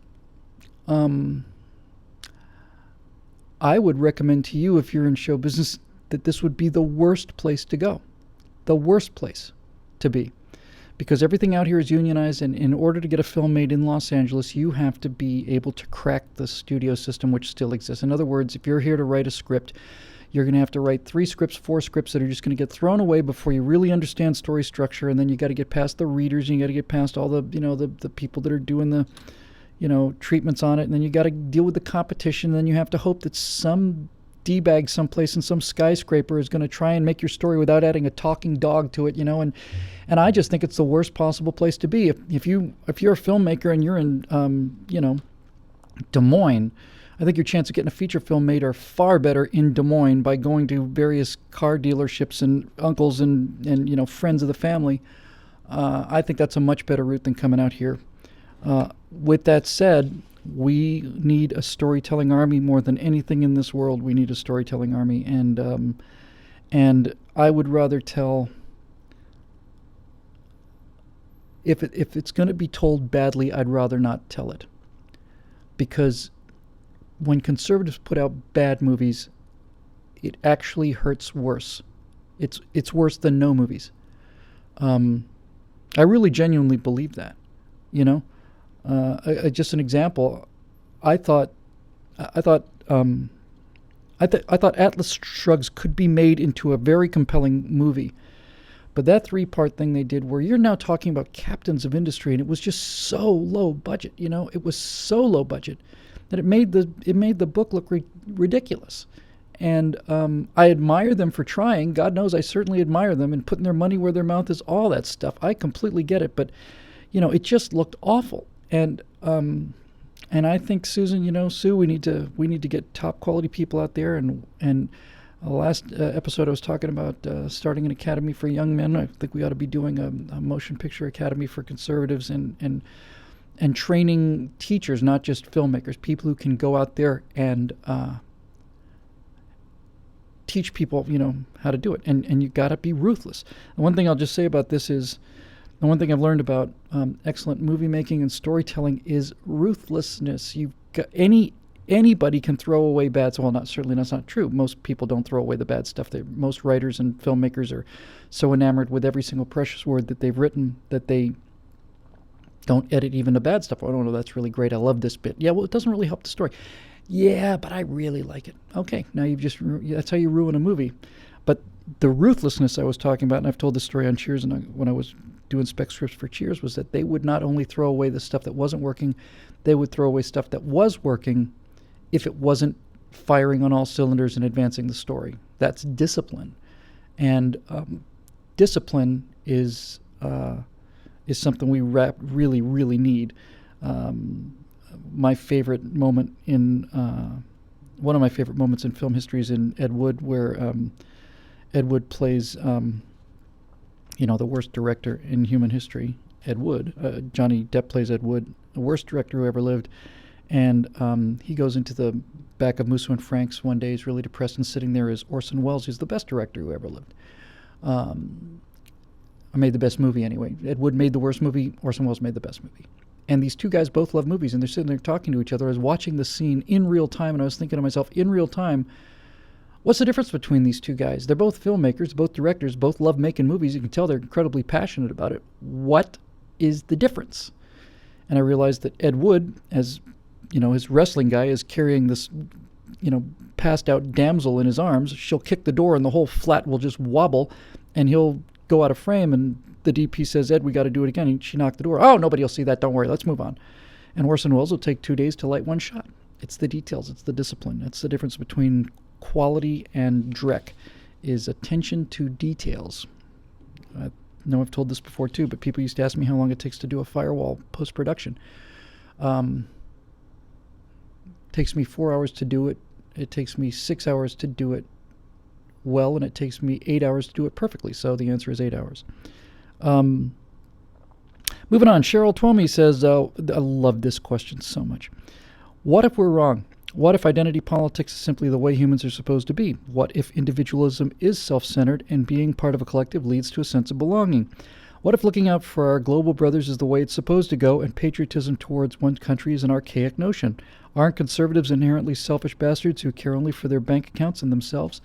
I would recommend to you, if you're in show business, that this would be the worst place to go, the worst place to be. Because everything out here is unionized, and in order to get a film made in Los Angeles, you have to be able to crack the studio system, which still exists. In other words, if you're here to write a script, You're going to have to write 3 scripts, 4 scripts that are just going to get thrown away before you really understand story structure, and then you got to get past the readers, and you got to get past all the, the people that are doing the, treatments on it, and then you got to deal with the competition, and then you have to hope that some D-bag someplace in some skyscraper is going to try and make your story without adding a talking dog to it, and I just think it's the worst possible place to be. If you're a filmmaker and you're in, Des Moines, I think your chance of getting a feature film made are far better in Des Moines by going to various car dealerships and uncles and friends of the family. I think that's a much better route than coming out here. With that said, we need a storytelling army more than anything in this world. We need a storytelling army, and I would rather tell. If it's going to be told badly, I'd rather not tell it, because when conservatives put out bad movies, it actually hurts worse. It's worse than no movies. I really genuinely believe that. Just an example. I thought Atlas Shrugs could be made into a very compelling movie, but that 3-part thing they did, where you're now talking about captains of industry, and it was just so low budget. It was so low budget that it made the book look ridiculous. And I admire them for trying. God knows I certainly admire them, and putting their money where their mouth is, all that stuff. I completely get it, but it just looked awful. And I think, Susan, Sue, we need to get top quality people out there. And last episode I was talking about starting an academy for young men. I think we ought to be doing a motion picture academy for conservatives and training teachers, not just filmmakers, people who can go out there and teach people, how to do it. And you got to be ruthless. And one thing I'll just say about this is, the one thing I've learned about excellent movie making and storytelling is ruthlessness. You've got anybody can throw away bad. Well, that's not true. Most people don't throw away the bad stuff. Most writers and filmmakers are so enamored with every single precious word that they've written that they don't edit even the bad stuff. Oh, no, that's really great. I love this bit. Yeah, well, it doesn't really help the story. Yeah, but I really like it. Okay, now that's how you ruin a movie. But the ruthlessness I was talking about, and I've told this story on Cheers, and when I was doing spec scripts for Cheers, was that they would not only throw away the stuff that wasn't working, they would throw away stuff that was working if it wasn't firing on all cylinders and advancing the story. That's discipline. And discipline is something we really, really need. My favorite moment one of my favorite moments in film history is in Ed Wood, where Ed Wood plays, the worst director in human history, Ed Wood. Johnny Depp plays Ed Wood, the worst director who ever lived. And he goes into the back of Musso and Frank's one day. He's really depressed, and sitting there is Orson Welles, who's the best director who ever lived. I made the best movie anyway. Ed Wood made the worst movie. Orson Welles made the best movie. And these two guys both love movies, and they're sitting there talking to each other. I was watching the scene in real time, and I was thinking to myself, in real time, what's the difference between these two guys? They're both filmmakers, both directors, both love making movies. You can tell they're incredibly passionate about it. What is the difference? And I realized that Ed Wood, as his wrestling guy, is carrying this, passed out damsel in his arms. She'll kick the door, and the whole flat will just wobble, and he'll go out of frame, and the DP says, Ed, we got to do it again. And she knocked the door. Oh, nobody will see that. Don't worry. Let's move on. And Orson Welles will take 2 days to light one shot. It's the details. It's the discipline. It's the difference between quality and dreck, is attention to details. I know I've told this before too, but people used to ask me how long it takes to do a firewall post-production. Takes me 4 hours to do it. It takes me 6 hours to do it well, and it takes me 8 hours to do it perfectly. So the answer is 8 hours. Moving on, Cheryl Twomey says, I love this question so much. What if we're wrong? What if identity politics is simply the way humans are supposed to be? What if individualism is self-centered and being part of a collective leads to a sense of belonging? What if looking out for our global brothers is the way it's supposed to go, and patriotism towards one country is an archaic notion? Aren't conservatives inherently selfish bastards who care only for their bank accounts and themselves?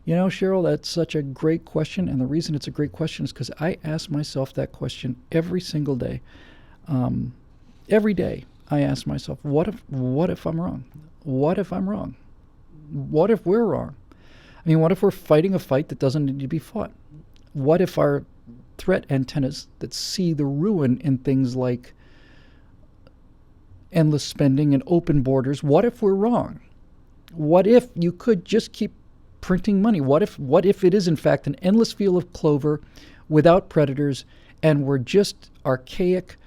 Cheryl, that's such a great question, and the reason it's a great question is because I ask myself that question every single day. Every day I ask myself, what if I'm wrong? What if I'm wrong? What if we're wrong? I mean, what if we're fighting a fight that doesn't need to be fought? What if our threat antennas that see the ruin in things like endless spending and open borders, what if we're wrong? What if you could just keep printing money? What if it is in fact an endless field of clover without predators, and we're just archaic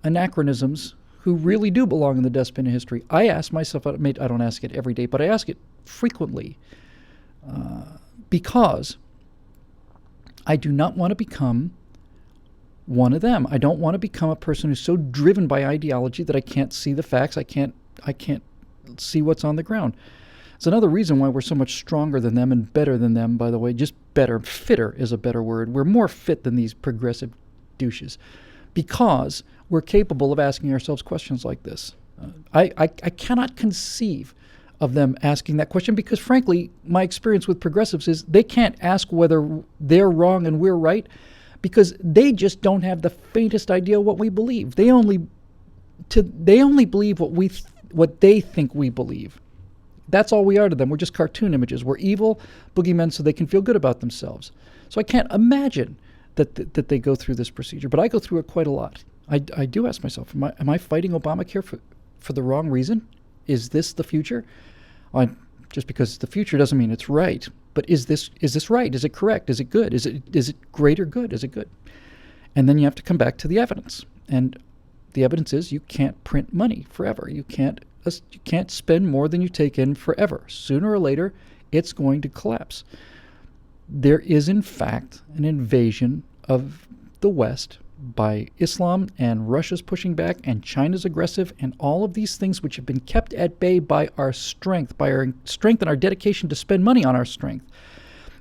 anachronisms who really do belong in the dustbin of history? I ask myself, I don't ask it every day, but I ask it frequently, because I do not want to become one of them. I don't want to become a person who's so driven by ideology that I can't see the facts. I can't see what's on the ground. It's another reason why we're so much stronger than them and better than them, by the way. Just better. Fitter is a better word. We're more fit than these progressive douches because we're capable of asking ourselves questions like this. I cannot conceive of them asking that question because, frankly, my experience with progressives is they can't ask whether they're wrong and we're right because they just don't have the faintest idea what we believe. They only believe what they think we believe. That's all we are to them. We're just cartoon images. We're evil boogeymen so they can feel good about themselves. So I can't imagine that they go through this procedure, but I go through it quite a lot. I do ask myself, am I fighting Obamacare for the wrong reason? Is this the future? Just because it's the future doesn't mean it's right. But is this right? Is it correct? Is it good? Is it greater good? Is it good? And then you have to come back to the evidence. And the evidence is you can't print money forever. You can't spend more than you take in forever. Sooner or later, it's going to collapse. There is, in fact, an invasion of the West by Islam, and Russia's pushing back, and China's aggressive, and all of these things which have been kept at bay by our strength and our dedication to spend money on our strength.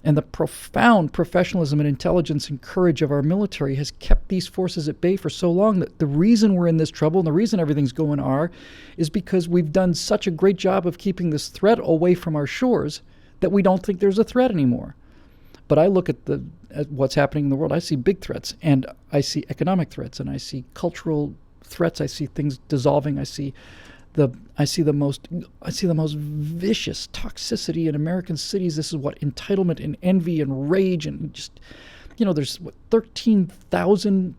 And the profound professionalism and intelligence and courage of our military has kept these forces at bay for so long that the reason we're in this trouble and the reason everything's going is because we've done such a great job of keeping this threat away from our shores that we don't think there's a threat anymore. But I look at what's happening in the world. I see big threats, and I see economic threats, and I see cultural threats. I see things dissolving. I see the most vicious toxicity in American cities. This is what entitlement and envy and rage and just, there's 13,000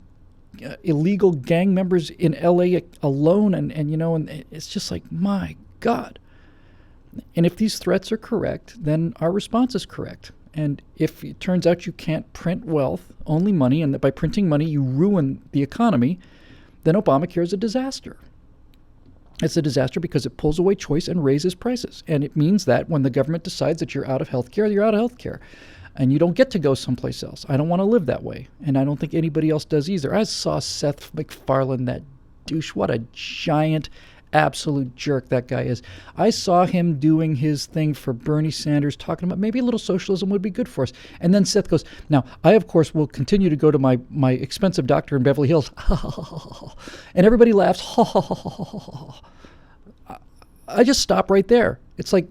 illegal gang members in LA alone, and it's just like, my God. And if these threats are correct, then our response is correct. And if it turns out you can't print wealth, only money, and that by printing money you ruin the economy, then Obamacare is a disaster. It's a disaster because it pulls away choice and raises prices. And it means that when the government decides that you're out of health care, you're out of health care. And you don't get to go someplace else. I don't want to live that way. And I don't think anybody else does either. I saw Seth MacFarlane, that douche. What a giant, absolute jerk that guy is. I saw him doing his thing for Bernie Sanders, talking about maybe a little socialism would be good for us. And then Seth goes, now, I, of course, will continue to go to my expensive doctor in Beverly Hills. And everybody laughs. I just stop right there. It's like,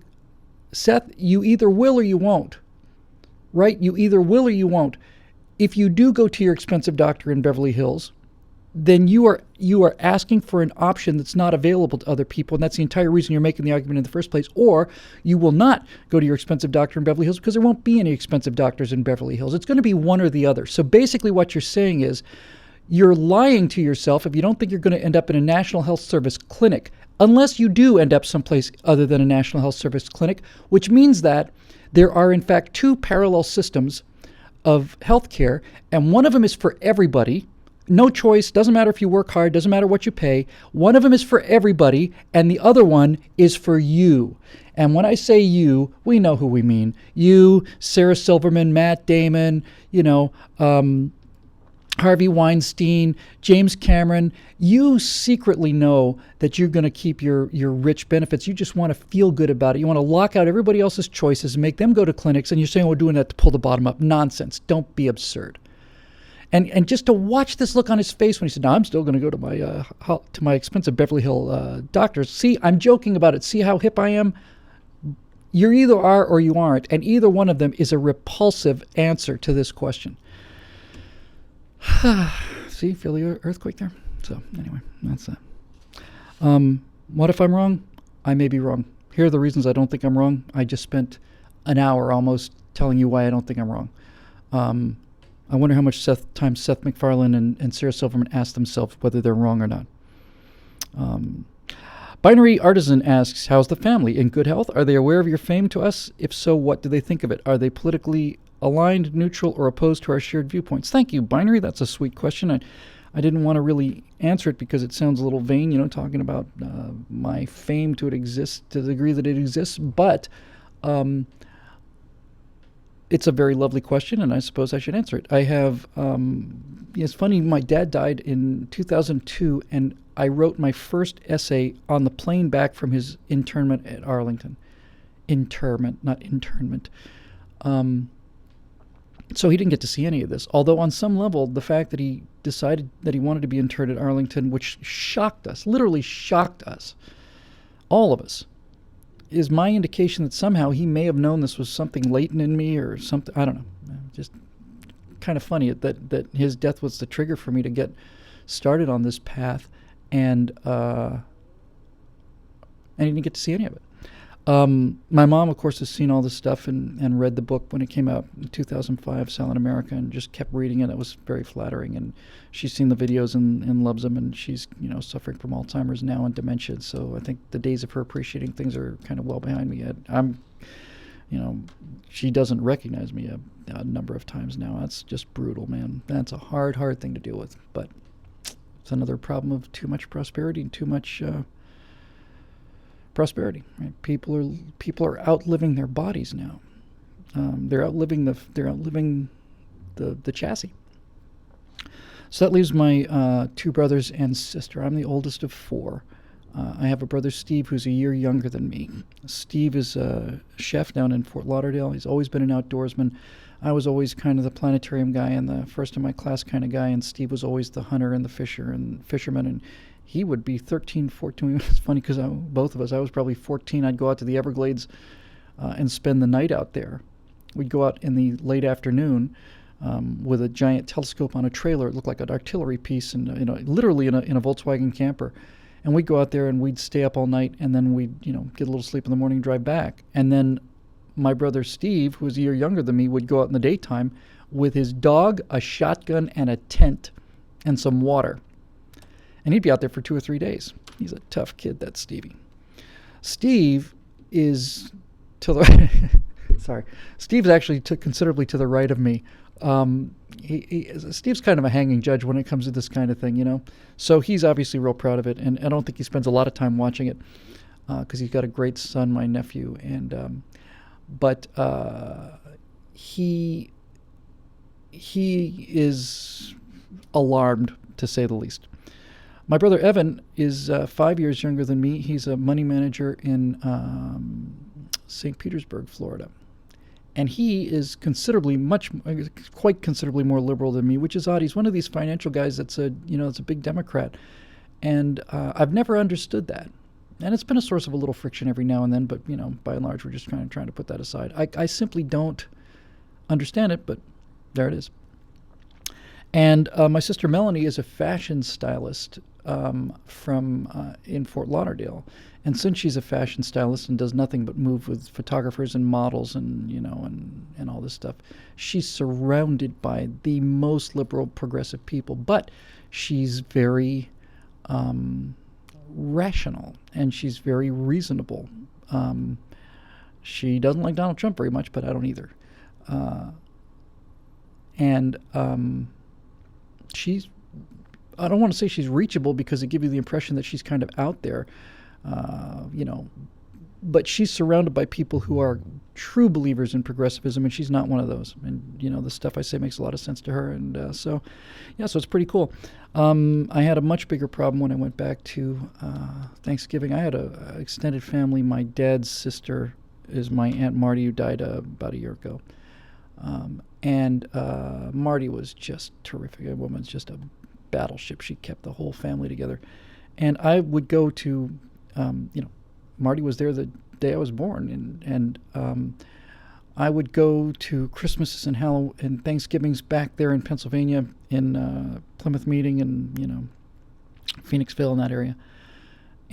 Seth, you either will or you won't. Right? You either will or you won't. If you do go to your expensive doctor in Beverly Hills, then you are asking for an option that's not available to other people, and that's the entire reason you're making the argument in the first place. Or you will not go to your expensive doctor in Beverly Hills because there won't be any expensive doctors in Beverly Hills. It's going to be one or the other. So basically what you're saying is you're lying to yourself if you don't think you're going to end up in a National Health Service clinic, unless you do end up someplace other than a National Health Service clinic, which means that there are, in fact, two parallel systems of healthcare, and one of them is for everybody. No choice, doesn't matter if you work hard, doesn't matter what you pay. One of them is for everybody, and the other one is for you. And when I say you, we know who we mean. You, Sarah Silverman, Matt Damon, Harvey Weinstein, James Cameron. You secretly know that you're going to keep your rich benefits. You just want to feel good about it. You want to lock out everybody else's choices and make them go to clinics, and you're saying we're doing that to pull the bottom up. Nonsense. Don't be absurd. And just to watch this look on his face when he said, no, I'm still going to go to my expensive Beverly Hill doctor. See, I'm joking about it. See how hip I am? You either are or you aren't. And either one of them is a repulsive answer to this question. See, feel the earthquake there? So anyway, that's that. What if I'm wrong? I may be wrong. Here are the reasons I don't think I'm wrong. I just spent an hour almost telling you why I don't think I'm wrong. I wonder how much time Seth MacFarlane and Sarah Silverman ask themselves whether they're wrong or not. Binary Artisan asks, how's the family? In good health? Are they aware of your fame to us? If so, what do they think of it? Are they politically aligned, neutral, or opposed to our shared viewpoints? Thank you, Binary. That's a sweet question. I didn't want to really answer it because it sounds a little vain, talking about my fame to the degree that it exists. But it's a very lovely question, and I suppose I should answer it. I have, it's funny, my dad died in 2002, and I wrote my first essay on the plane back from his internment at Arlington. Interment, not internment. So he didn't get to see any of this. Although on some level, the fact that he decided that he wanted to be interned at Arlington, which shocked us, literally shocked us, all of us, is my indication that somehow he may have known this was something latent in me or something. I don't know. Just kind of funny that his death was the trigger for me to get started on this path, and he didn't get to see any of it. My mom, of course, has seen all this stuff and read the book when it came out in 2005, Silent America, and just kept reading it. It was very flattering, and she's seen the videos and loves them, and she's suffering from Alzheimer's now and dementia. So I think the days of her appreciating things are kind of well behind me. She doesn't recognize me a number of times now. That's just brutal, man. That's a hard thing to deal with. But it's another problem of too much prosperity and too much prosperity. Right? People are outliving their bodies now. They're outliving the chassis. So that leaves my two brothers and sister. I'm the oldest of four. I have a brother, Steve, who's a year younger than me. Steve is a chef down in Fort Lauderdale. He's always been an outdoorsman. I was always kind of the planetarium guy and the first in my class kind of guy, and Steve was always the hunter and the fisherman, and he would be 13, 14. It's funny because both of us, I was probably 14. I'd go out to the Everglades and spend the night out there. We'd go out in the late afternoon with a giant telescope on a trailer. It looked like an artillery piece, and literally in a Volkswagen camper. And we'd go out there and we'd stay up all night, and then we'd get a little sleep in the morning, drive back. And then my brother Steve, who was a year younger than me, would go out in the daytime with his dog, a shotgun, and a tent, and some water. And he'd be out there for 2 or 3 days. He's a tough kid, that Stevie. Steve is to the sorry. Steve's actually considerably to the right of me. Steve's kind of a hanging judge when it comes to this kind of thing, So he's obviously real proud of it, and I don't think he spends a lot of time watching it because he's got a great son, my nephew, and but he is alarmed, to say the least. My brother Evan is 5 years younger than me. He's a money manager in St. Petersburg, Florida. And he is quite considerably more liberal than me, which is odd. He's one of these financial guys that's a big Democrat. And I've never understood that. And it's been a source of a little friction every now and then, but, by and large, we're just kind of trying to put that aside. I simply don't understand it, but there it is. And my sister Melanie is a fashion stylist from in Fort Lauderdale. And since she's a fashion stylist and does nothing but move with photographers and models and and all this stuff, she's surrounded by the most liberal, progressive people. But she's very rational, and she's very reasonable. She doesn't like Donald Trump very much, but I don't either. I don't want to say she's reachable because it gives you the impression that she's kind of out there, but she's surrounded by people who are true believers in progressivism, and she's not one of those. And, the stuff I say makes a lot of sense to her. And so it's pretty cool. I had a much bigger problem when I went back to Thanksgiving. I had a extended family. My dad's sister is my Aunt Marty, who died about a year ago. And Marty was just terrific. A woman's just a battleship. She kept the whole family together. And I would go to, Marty was there the day I was born, and I would go to Christmases and Thanksgivings back there in Pennsylvania, in Plymouth Meeting and Phoenixville, in that area.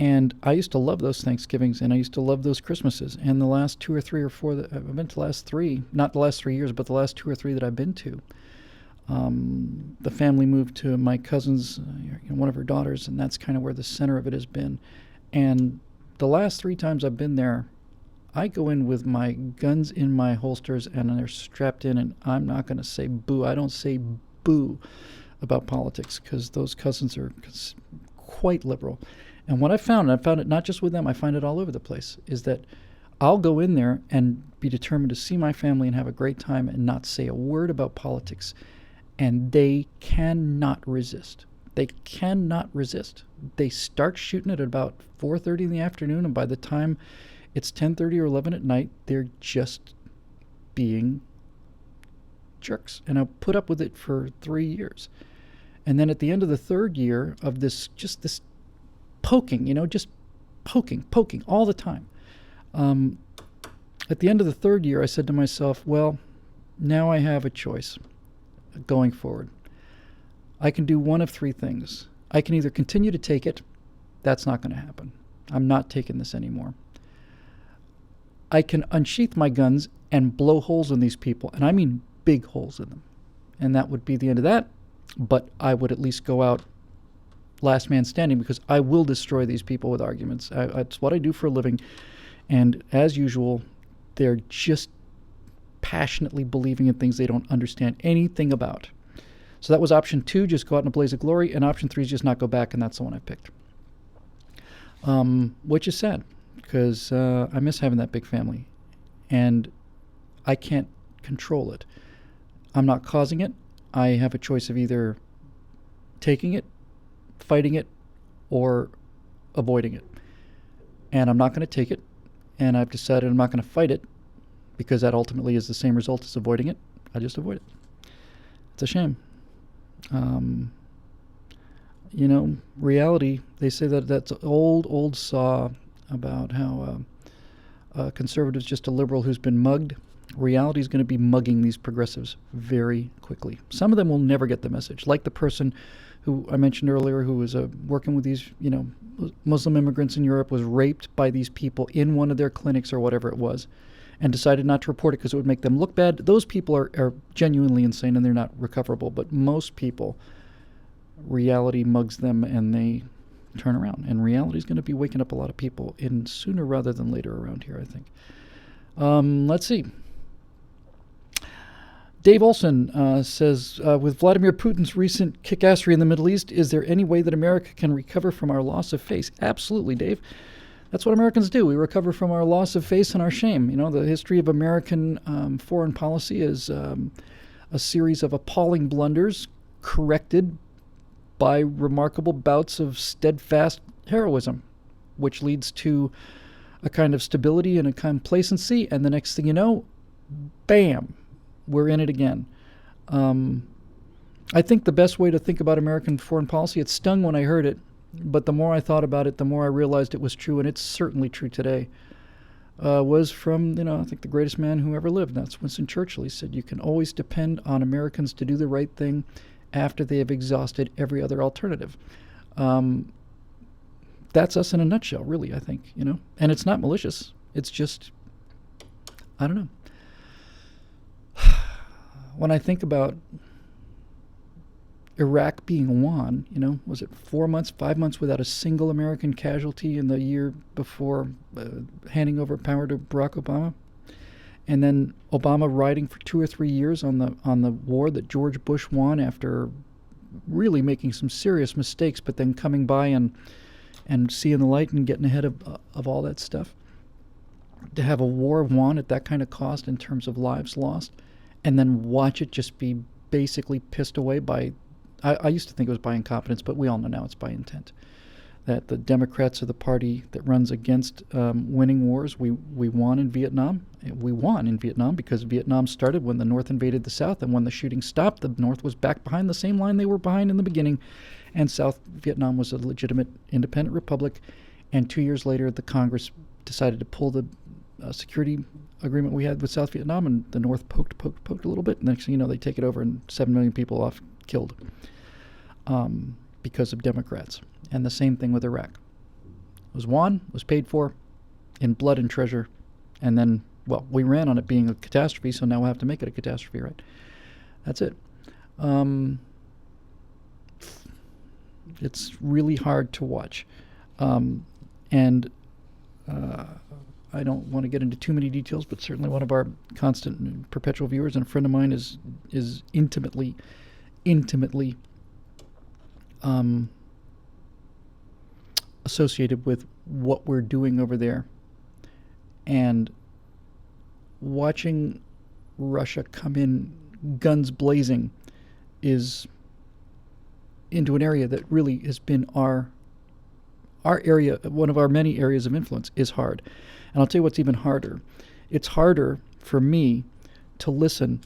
And I used to love those Thanksgivings, and I used to love those Christmases. And the last 2 or 3 or 4 that I've been to, the last 3, not the last 3 years, but the last 2 or 3 that I've been to, the family moved to my cousin's, one of her daughters, and that's kind of where the center of it has been. And the last 3 times I've been there, I go in with my guns in my holsters, and they're strapped in, and I'm not going to say boo. I don't say boo about politics, because those cousins are quite liberal. And what I found it not just with them, I find it all over the place, is that I'll go in there and be determined to see my family and have a great time and not say a word about politics. And they cannot resist. They cannot resist. They start shooting it at about 4:30 in the afternoon, and by the time it's 10:30 or 11 at night, they're just being jerks. And I'll put up with it for 3 years. And then at the end of the 3rd year of this poking, just poking all the time. At the end of the 3rd year, I said to myself, well, now I have a choice going forward. I can do one of 3 things. I can either continue to take it. That's not going to happen. I'm not taking this anymore. I can unsheath my guns and blow holes in these people, and I mean big holes in them. And that would be the end of that, but I would at least go out last man standing, because I will destroy these people with arguments. It's what I do for a living. And as usual, they're just passionately believing in things they don't understand anything about. So that was option 2, just go out in a blaze of glory. And option 3 is just not go back, and that's the one I picked. Which is sad, because I miss having that big family. And I can't control it. I'm not causing it. I have a choice of either taking it, fighting it, or avoiding it. And I'm not going to take it, and I've decided I'm not going to fight it, because that ultimately is the same result as avoiding it. I just avoid it. It's a shame. Reality, they say that's old saw about how a conservative's just a liberal who's been mugged. Reality is going to be mugging these progressives very quickly. Some of them will never get the message, like the person who I mentioned earlier, who was working with these, Muslim immigrants in Europe, was raped by these people in one of their clinics or whatever it was, and decided not to report it because it would make them look bad. Those people are genuinely insane, and they're not recoverable. But most people, reality mugs them, and they turn around. And reality is going to be waking up a lot of people in sooner rather than later around here, I think. Let's see. Dave Olson says, with Vladimir Putin's recent kickassery in the Middle East, is there any way that America can recover from our loss of face? Absolutely, Dave. That's what Americans do. We recover from our loss of face and our shame. The history of American foreign policy is a series of appalling blunders corrected by remarkable bouts of steadfast heroism, which leads to a kind of stability and a complacency, and the next thing you know, bam, we're in it again. I think the best way to think about American foreign policy, it stung when I heard it, but the more I thought about it, the more I realized it was true, and it's certainly true today, was from, I think the greatest man who ever lived. That's Winston Churchill. He said, you can always depend on Americans to do the right thing after they have exhausted every other alternative. That's us in a nutshell, really, I think, And it's not malicious. It's just, I don't know. When I think about Iraq being won, was it 4 months, 5 months without a single American casualty in the year before handing over power to Barack Obama? And then Obama riding for 2 or 3 years on the war that George Bush won after really making some serious mistakes, but then coming by and seeing the light and getting ahead of all that stuff. To have a war won at that kind of cost in terms of lives lost, and then watch it just be basically pissed away by, I used to think it was by incompetence, but we all know now it's by intent. That the Democrats are the party that runs against winning wars. We won in Vietnam. We won in Vietnam because Vietnam started when the North invaded the South, and when the shooting stopped, the North was back behind the same line they were behind in the beginning, and South Vietnam was a legitimate independent republic. And 2 years later, the Congress decided to pull the security agreement we had with South Vietnam, and the North poked a little bit. Next thing you know, they take it over, and 7 million people off killed because of Democrats. And the same thing with Iraq. was won, was paid for in blood and treasure, and then, well, we ran on it being a catastrophe, so now we'll have to make it a catastrophe, right? That's it. It's really hard to watch. And I don't want to get into too many details, but certainly one of our constant and perpetual viewers and a friend of mine is intimately associated with what we're doing over there. And watching Russia come in guns blazing is into an area that really has been our area, one of our many areas of influence, is hard. And I'll tell you what's even harder. It's harder for me to listen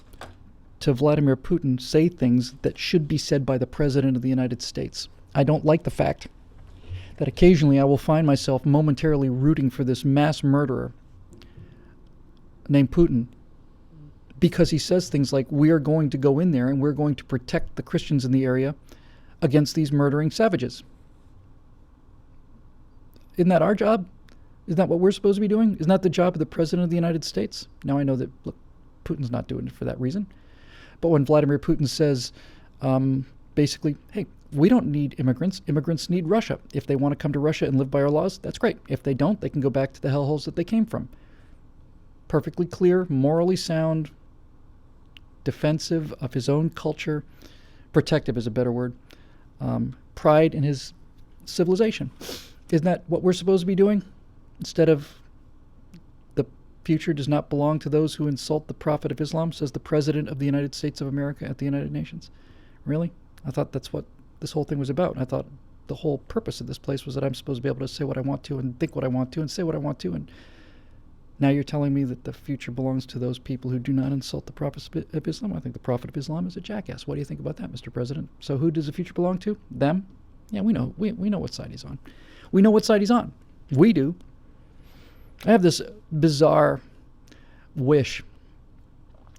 to Vladimir Putin say things that should be said by the President of the United States. I don't like the fact that occasionally I will find myself momentarily rooting for this mass murderer named Putin because he says things like, we are going to go in there and we're going to protect the Christians in the area against these murdering savages. Isn't that our job? Isn't that what we're supposed to be doing? Isn't that the job of the President of the United States? Now I know that, look, Putin's not doing it for that reason. But when Vladimir Putin says, basically, hey, we don't need immigrants. Immigrants need Russia. If they want to come to Russia and live by our laws, that's great. If they don't, they can go back to the hellholes that they came from. Perfectly clear, morally sound, defensive of his own culture, protective is a better word, pride in his civilization. Isn't that what we're supposed to be doing? Instead of the future does not belong to those who insult the Prophet of Islam, says the President of the United States of America at the United Nations. Really? I thought that's what this whole thing was about. I thought the whole purpose of this place was that I'm supposed to be able to say what I want to and think what I want to and say what I want to. And now you're telling me that the future belongs to those people who do not insult the Prophet of Islam. I think the Prophet of Islam is a jackass. What do you think about that, Mr. President? So who does the future belong to? Them? Yeah, we know. We know what side he's on. We know what side he's on. We do. I have this bizarre wish,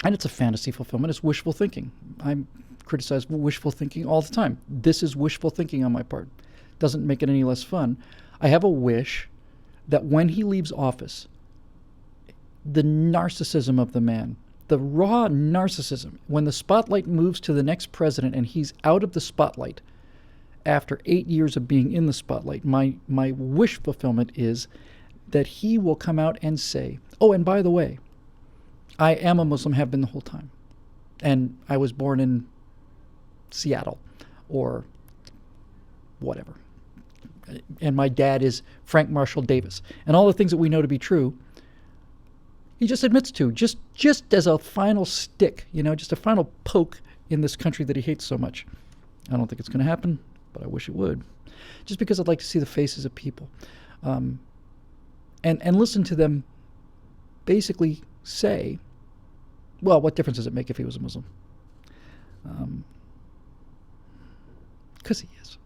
and it's a fantasy fulfillment. It's wishful thinking. I criticize wishful thinking all the time. This is wishful thinking on my part. Doesn't make it any less fun. I have a wish that when he leaves office, the narcissism of the man, the raw narcissism, when the spotlight moves to the next president and he's out of the spotlight after 8 years of being in the spotlight, my wish fulfillment is that he will come out and say, oh, and by the way, I am a Muslim, have been the whole time. And I was born in Seattle or whatever. And my dad is Frank Marshall Davis. And all the things that we know to be true, he just admits to, just as a final stick, just a final poke in this country that he hates so much. I don't think it's going to happen, but I wish it would. Just because I'd like to see the faces of people. And listen to them basically say, well, what difference does it make if he was a Muslim? Because he is.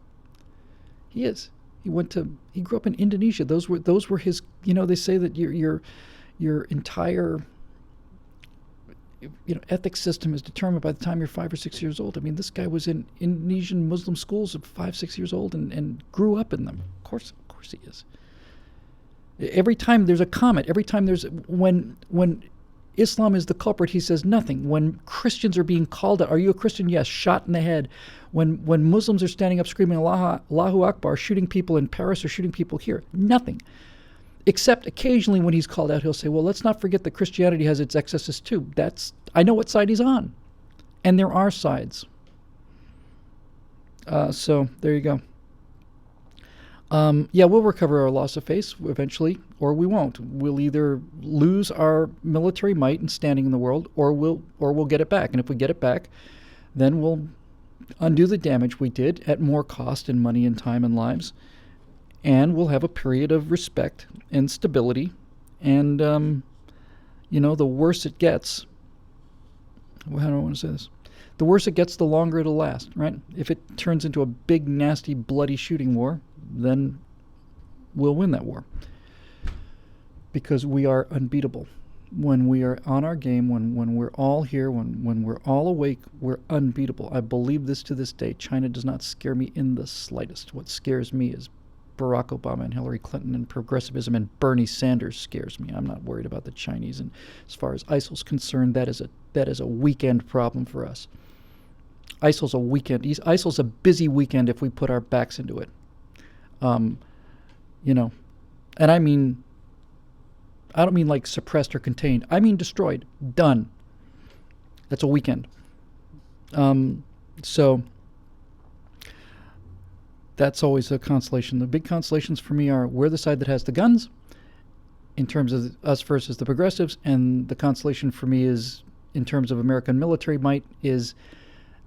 He is. He grew up in Indonesia. Those were his, they say that your entire ethics system is determined by the time you're 5 or 6 years old. I mean, this guy was in Indonesian Muslim schools at 5, 6 years old and grew up in them. Of course he is. Every time there's a comment, every time when Islam is the culprit, he says nothing. When Christians are being called out, are you a Christian? Yes, shot in the head. When Muslims are standing up screaming Allahu Akbar, shooting people in Paris or shooting people here, nothing. Except occasionally when he's called out, he'll say, well, let's not forget that Christianity has its excesses too. I know what side he's on. And there are sides. So there you go. We'll recover our loss of faith eventually, or we won't. We'll either lose our military might and standing in the world, or we'll get it back. And if we get it back, then we'll undo the damage we did at more cost in money and time and lives. And we'll have a period of respect and stability. And, the worse it gets, how do I want to say this? The worse it gets, the longer it'll last, right? If it turns into a big, nasty, bloody shooting war, then we'll win that war. Because we are unbeatable. When we are on our game, when we're all here, when we're all awake, we're unbeatable. I believe this to this day. China does not scare me in the slightest. What scares me is Barack Obama and Hillary Clinton and progressivism and Bernie Sanders scares me. I'm not worried about the Chinese. And as far as ISIL's concerned, that is a weekend problem for us. ISIL's a weekend. ISIL's a busy weekend if we put our backs into it. And I don't mean like suppressed or contained. I mean destroyed. Done. That's a weekend. So that's always a consolation. The big consolations for me are we're the side that has the guns in terms of us versus the progressives, and the consolation for me is in terms of American military might is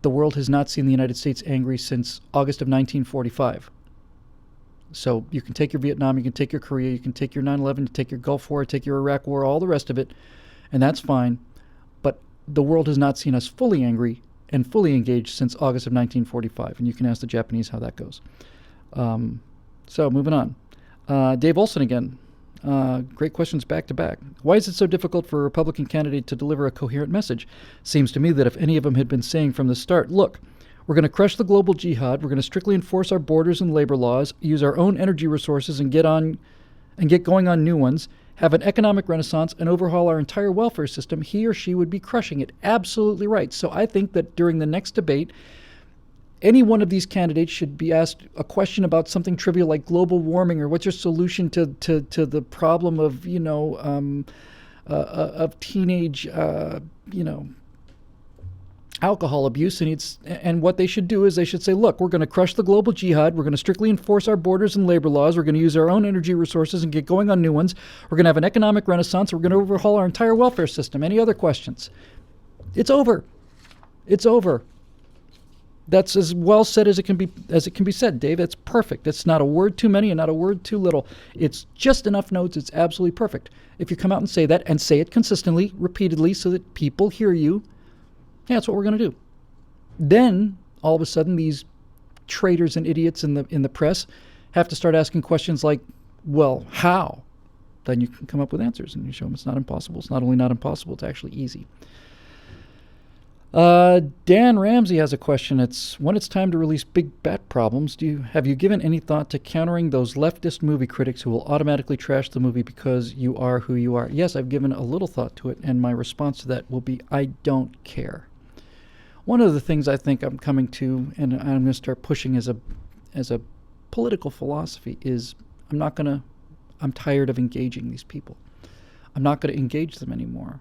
the world has not seen the United States angry since August of 1945. So you can take your Vietnam, you can take your Korea, you can take your 9/11, you take your Gulf War, take your Iraq War, all the rest of it, and that's fine. But the world has not seen us fully angry and fully engaged since August of 1945, and you can ask the Japanese how that goes. So moving on. Dave Olson again. Great questions back to back. Why is it so difficult for a Republican candidate to deliver a coherent message? Seems to me that if any of them had been saying from the start, look, we're going to crush the global jihad, we're going to strictly enforce our borders and labor laws, use our own energy resources and get going on new ones, have an economic renaissance, and overhaul our entire welfare system, he or she would be crushing it. Absolutely right. So I think that during the next debate, any one of these candidates should be asked a question about something trivial like global warming or what's your solution to the problem of, of teenage, alcohol abuse, and what they should do is they should say, look, we're going to crush the global jihad, we're going to strictly enforce our borders and labor laws, we're going to use our own energy resources and get going on new ones, we're going to have an economic renaissance, we're going to overhaul our entire welfare system. Any other questions? It's over. It's over. That's as well said as it can be said, Dave. It's perfect. It's not a word too many and not a word too little. It's just enough notes. It's absolutely perfect. If you come out and say that and say it consistently, repeatedly, so that people hear you, yeah, that's what we're going to do. Then, all of a sudden, these traitors and idiots in the press have to start asking questions like, well, how? Then you can come up with answers, and you show them it's not impossible. It's not only not impossible, it's actually easy. Dan Ramsey has a question. It's when it's time to release big bat problems, have you given any thought to countering those leftist movie critics who will automatically trash the movie because you are who you are? Yes, I've given a little thought to it, and my response to that will be, I don't care. One of the things I think I'm coming to, and I'm going to start pushing as a political philosophy, is I'm tired of engaging these people. I'm not going to engage them anymore.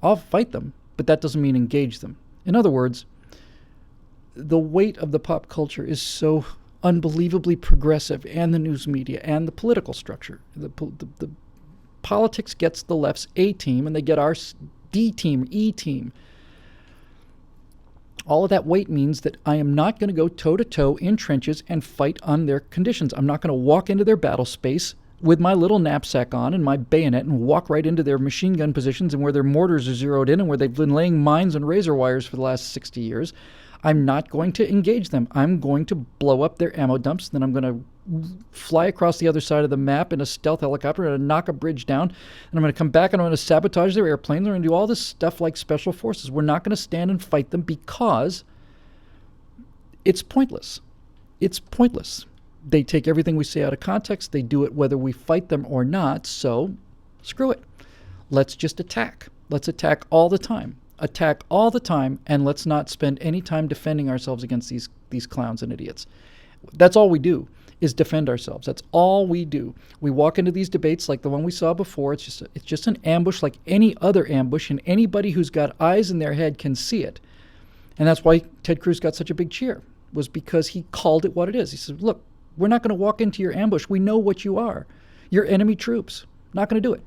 I'll fight them, but that doesn't mean engage them. In other words, the weight of the pop culture is so unbelievably progressive, and the news media and the political structure. The politics gets the left's A team, and they get our D team, E team. All of that weight means that I am not going to go toe-to-toe in trenches and fight on their conditions. I'm not going to walk into their battle space with my little knapsack on and my bayonet and walk right into their machine gun positions and where their mortars are zeroed in and where they've been laying mines and razor wires for the last 60 years. I'm not going to engage them. I'm going to blow up their ammo dumps. Then I'm going to fly across the other side of the map in a stealth helicopter and knock a bridge down. And I'm going to come back and I'm going to sabotage their airplanes. I'm going to do all this stuff like special forces. We're not going to stand and fight them because it's pointless. It's pointless. They take everything we say out of context. They do it whether we fight them or not. So screw it. Let's just attack. Let's attack all the time. Attack all the time, and let's not spend any time defending ourselves against these clowns and idiots. That's all we do, is defend ourselves. That's all we do. We walk into these debates like the one we saw before. It's just an ambush like any other ambush, and anybody who's got eyes in their head can see it. And that's why Ted Cruz got such a big cheer, was because he called it what it is. He said, look, we're not going to walk into your ambush. We know what you are. You're enemy troops. Not going to do it.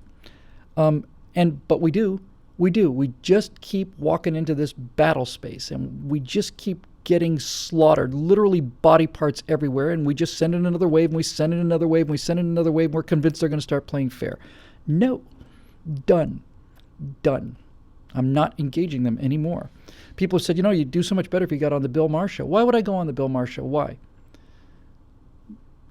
But we do. We do. We just keep walking into this battle space, and we just keep getting slaughtered, literally body parts everywhere, and we just send in another wave, and we send in another wave, and we send in another wave, and we're convinced they're going to start playing fair. No. Done. Done. I'm not engaging them anymore. People have said, you'd do so much better if you got on the Bill Maher show. Why would I go on the Bill Maher show? Why?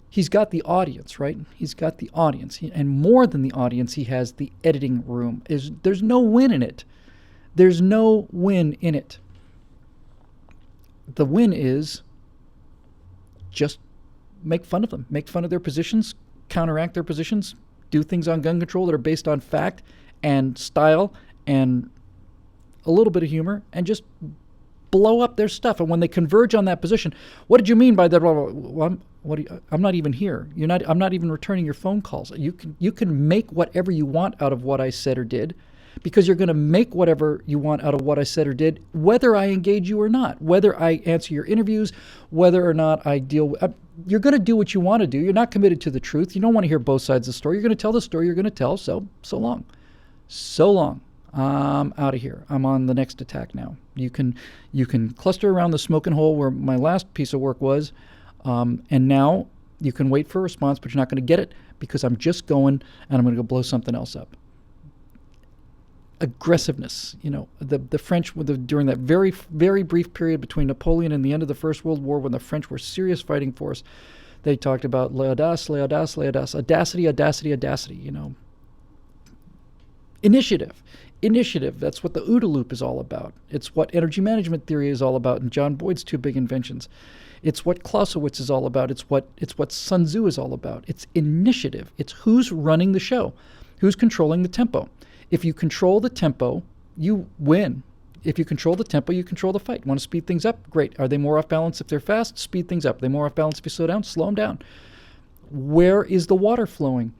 He's got the audience, right? He's got the audience. And more than the audience, he has the editing room. There's no win in it. There's no win in it. The win is just make fun of them, make fun of their positions, counteract their positions, do things on gun control that are based on fact and style and a little bit of humor, and just blow up their stuff. And when they converge on that position, what did you mean by that? Well, I'm not even here. I'm not even returning your phone calls. You can make whatever you want out of what I said or did, because you're going to make whatever you want out of what I said or did, whether I engage you or not, whether I answer your interviews, whether or not I deal with. You're going to do what you want to do. You're not committed to the truth. You don't want to hear both sides of the story. You're going to tell the story you're going to tell. So long. So long. I'm out of here. I'm on the next attack now. You can cluster around the smoking hole where my last piece of work was, and now you can wait for a response, but you're not going to get it, because I'm just going and I'm going to go blow something else up. Aggressiveness. The French, during that very, very brief period between Napoleon and the end of the First World War, when the French were a serious fighting force, they talked about l'audace, l'audace, l'audace, audacity, audacity, audacity. Initiative. That's what the OODA loop is all about. It's what energy management theory is all about, and John Boyd's two big inventions. It's what Clausewitz is all about. It's what Sun Tzu is all about. It's initiative. It's who's running the show, who's controlling the tempo. If you control the tempo, you win. If you control the tempo, you control the fight. Want to speed things up? Great. Are they more off balance if they're fast? Speed things up. Are they more off balance if you slow down? Slow them down. Where is the water flowing?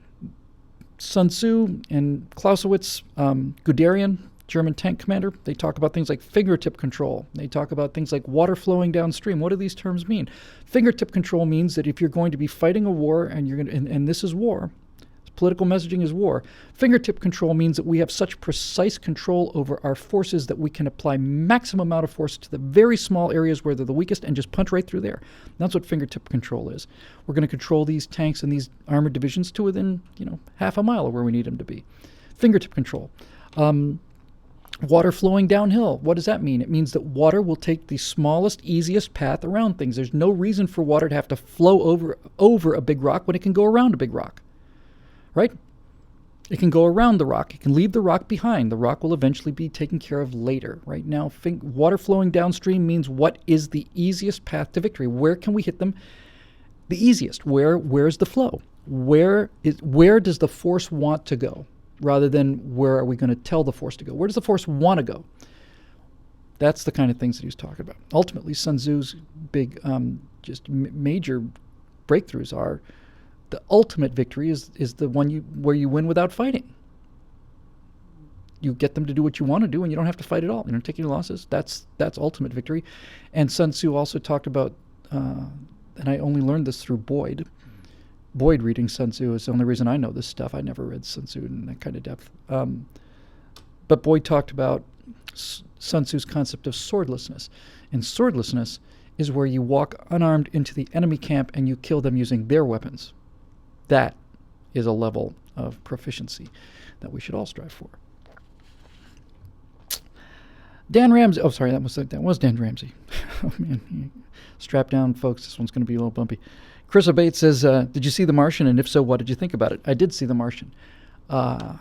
Sun Tzu and Clausewitz, Guderian, German tank commander, they talk about things like fingertip control. They talk about things like water flowing downstream. What do these terms mean? Fingertip control means that if you're going to be fighting a war, and this is war, political messaging is war. Fingertip control means that we have such precise control over our forces that we can apply maximum amount of force to the very small areas where they're the weakest and just punch right through there. That's what fingertip control is. We're going to control these tanks and these armored divisions to within, half a mile of where we need them to be. Fingertip control. Water flowing downhill. What does that mean? It means that water will take the smallest, easiest path around things. There's no reason for water to have to flow over a big rock when it can go around a big rock. Right? It can go around the rock. It can leave the rock behind. The rock will eventually be taken care of later. Right now, water flowing downstream means what is the easiest path to victory? Where can we hit them the easiest? Where's the flow? Where does the force want to go? Rather than where are we going to tell the force to go? Where does the force want to go? That's the kind of things that he's talking about. Ultimately, Sun Tzu's big, major breakthroughs are the ultimate victory is the one where you win without fighting. You get them to do what you want to do, and you don't have to fight at all. You don't take any losses. That's ultimate victory. And Sun Tzu also talked about, and I only learned this through Boyd. Boyd reading Sun Tzu is the only reason I know this stuff. I never read Sun Tzu in that kind of depth. But Boyd talked about Sun Tzu's concept of swordlessness. And swordlessness is where you walk unarmed into the enemy camp and you kill them using their weapons. That is a level of proficiency that we should all strive for. Dan Ramsey. Oh, sorry, that was Dan Ramsey. Oh, man. Strap down, folks. This one's going to be a little bumpy. Chris Abate says, did you see The Martian? And if so, what did you think about it? I did see The Martian. I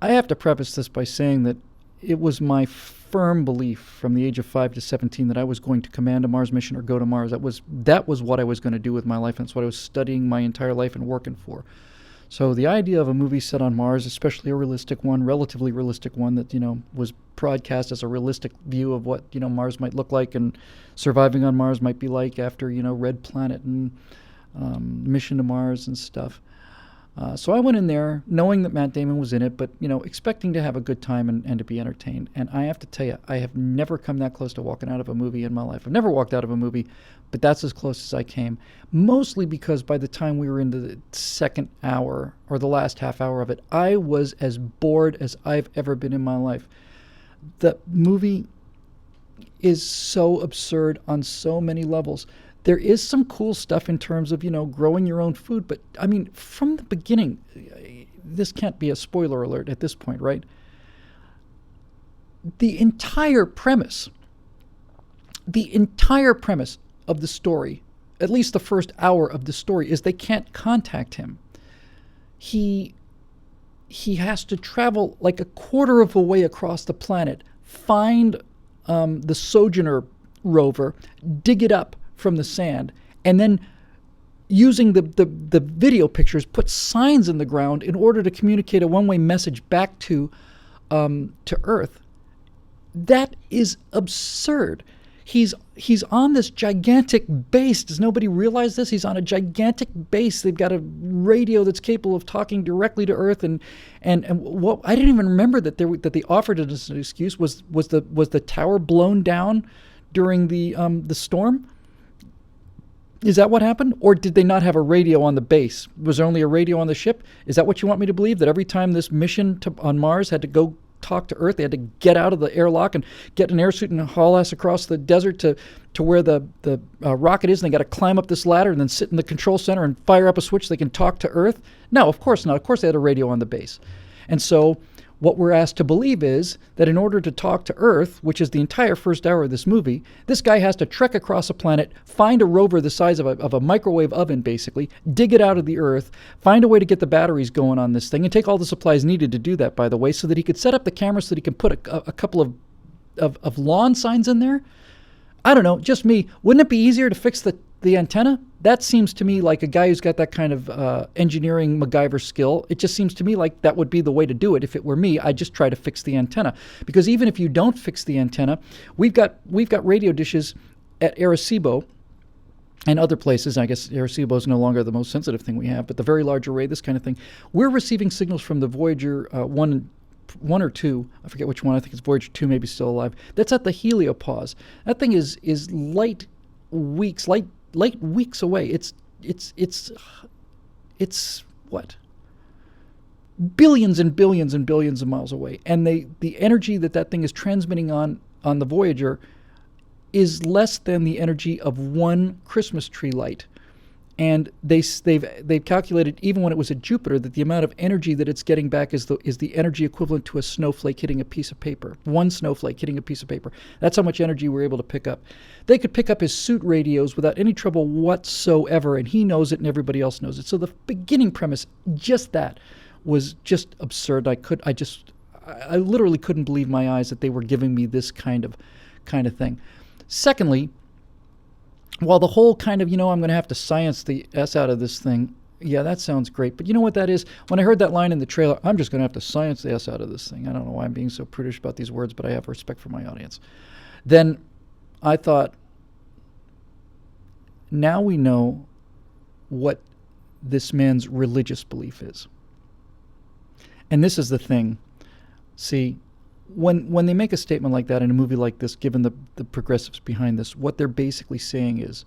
have to preface this by saying that it was my firm belief from the age of 5 to 17 that I was going to command a Mars mission or go to Mars. That was what I was going to do with my life, and that's what I was studying my entire life and working for. So the idea of a movie set on Mars, especially a realistic one, relatively realistic one that, was broadcast as a realistic view of what, Mars might look like and surviving on Mars might be like after, Red Planet and Mission to Mars and stuff. So I went in there knowing that Matt Damon was in it, but, expecting to have a good time and to be entertained. And I have to tell you, I have never come that close to walking out of a movie in my life. I've never walked out of a movie, but that's as close as I came. Mostly because by the time we were into the second hour or the last half hour of it, I was as bored as I've ever been in my life. The movie is so absurd on so many levels. There is some cool stuff in terms of, growing your own food. But, from the beginning, this can't be a spoiler alert at this point, right? The entire premise of the story, at least the first hour of the story, is they can't contact him. He has to travel like a quarter of a way across the planet, find the Sojourner rover, dig it up, from the sand, and then using the video pictures, put signs in the ground in order to communicate a one-way message back to Earth. That is absurd. He's on this gigantic base. Does nobody realize this? He's on a gigantic base. They've got a radio that's capable of talking directly to Earth, and what I didn't even remember that they offered it as an excuse was the tower blown down during the storm. Is that what happened? Or did they not have a radio on the base? Was there only a radio on the ship? Is that what you want me to believe? That every time this mission on Mars had to go talk to Earth, they had to get out of the airlock and get an airsuit and haul ass across the desert to where the rocket is, and they got to climb up this ladder and then sit in the control center and fire up a switch so they can talk to Earth? No, of course not. Of course they had a radio on the base. And so what we're asked to believe is that in order to talk to Earth, which is the entire first hour of this movie, this guy has to trek across a planet, find a rover the size of a microwave oven, basically, dig it out of the Earth, find a way to get the batteries going on this thing, and take all the supplies needed to do that, by the way, so that he could set up the camera so that he can put a couple of lawn signs in there. I don't know, just me. Wouldn't it be easier to fix the antenna? That seems to me like a guy who's got that kind of engineering MacGyver skill. It just seems to me like that would be the way to do it. If it were me, I'd just try to fix the antenna. Because even if you don't fix the antenna, we've got radio dishes at Arecibo and other places. I guess Arecibo is no longer the most sensitive thing we have, but the Very Large Array, this kind of thing. We're receiving signals from the Voyager 1 or 2, I forget which one, I think it's Voyager 2, maybe still alive. That's at the heliopause. That thing is light weeks away. It's what? Billions and billions and billions of miles away. And the energy that thing is transmitting on the Voyager is less than the energy of one Christmas tree light. And they've calculated, even when it was at Jupiter, that the amount of energy that it's getting back is the energy equivalent to a snowflake hitting a piece of paper. One snowflake hitting a piece of paper. That's how much energy we're able to pick up. They could pick up his suit radios without any trouble whatsoever, and he knows it and everybody else knows it. So the beginning premise, just that, was just absurd. I literally couldn't believe my eyes that they were giving me this kind of thing. Secondly, while the whole kind of, I'm going to have to science the S out of this thing, yeah, that sounds great. But you know what that is? When I heard that line in the trailer, I'm just going to have to science the S out of this thing. I don't know why I'm being so prudish about these words, but I have respect for my audience. Then I thought, now we know what this man's religious belief is. And this is the thing. See, when they make a statement like that in a movie like this, given the progressives behind this, what they're basically saying is,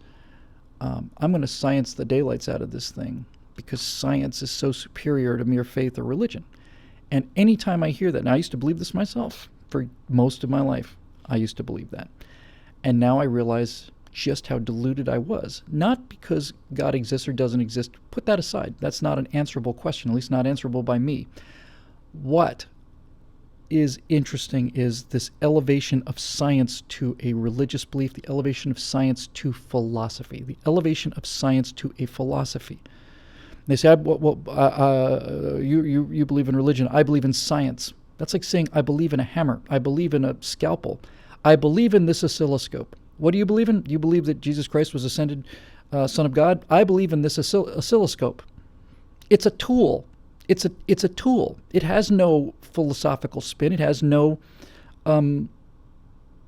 I'm going to science the daylights out of this thing because science is so superior to mere faith or religion. And anytime I hear that, and I used to believe this myself for most of my life, I used to believe that. And now I realize just how deluded I was. Not because God exists or doesn't exist. Put that aside. That's not an answerable question, at least not answerable by me. What is interesting is this elevation of science to a religious belief, the elevation of science to philosophy, the elevation of science to a philosophy. They say, you believe in religion, I believe in science. That's like saying, I believe in a hammer, I believe in a scalpel, I believe in this oscilloscope. What do you believe in? You believe that Jesus Christ was ascended Son of God? I believe in this oscilloscope. It's a tool. It's a tool. It has no philosophical spin. It has no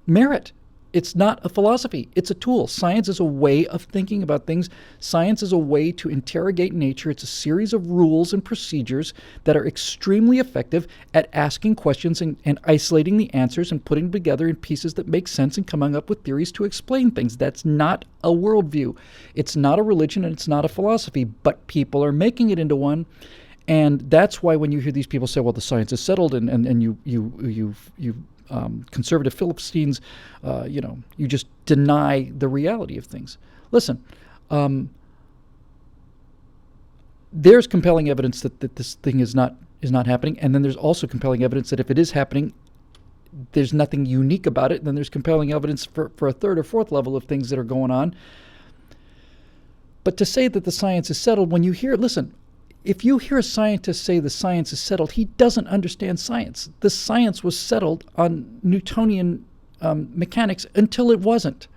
merit. It's not a philosophy. It's a tool. Science is a way of thinking about things. Science is a way to interrogate nature. It's a series of rules and procedures that are extremely effective at asking questions and isolating the answers and putting together in pieces that make sense and coming up with theories to explain things. That's not a worldview. It's not a religion and it's not a philosophy, but people are making it into one. And that's why when you hear these people say, well, the science is settled and you conservative Philistines, you just deny the reality of things. Listen, there's compelling evidence that this thing is not happening, and then there's also compelling evidence that if it is happening, there's nothing unique about it. And then there's compelling evidence for a third or fourth level of things that are going on. But to say that the science is settled, when you hear, listen, if you hear a scientist say the science is settled, he doesn't understand science. The science was settled on Newtonian mechanics until it wasn't.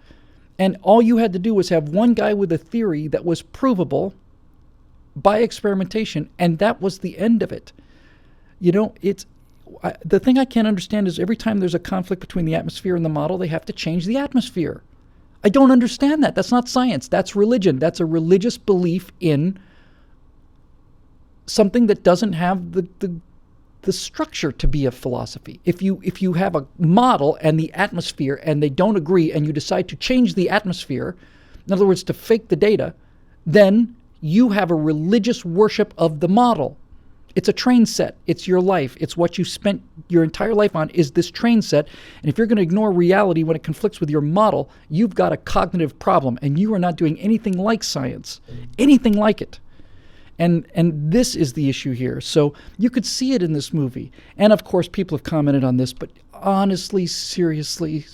And all you had to do was have one guy with a theory that was provable by experimentation, and that was the end of it. The thing I can't understand is every time there's a conflict between the atmosphere and the model, they have to change the atmosphere. I don't understand that. That's not science. That's religion. That's a religious belief in something that doesn't have the structure to be a philosophy. If you have a model and the atmosphere and they don't agree and you decide to change the atmosphere, in other words, to fake the data, then you have a religious worship of the model. It's a train set. It's your life. It's what you spent your entire life on is this train set. And if you're going to ignore reality when it conflicts with your model, you've got a cognitive problem and you are not doing anything like science, anything like it. And this is the issue here. So you could see it in this movie. And of course, people have commented on this, but honestly, seriously,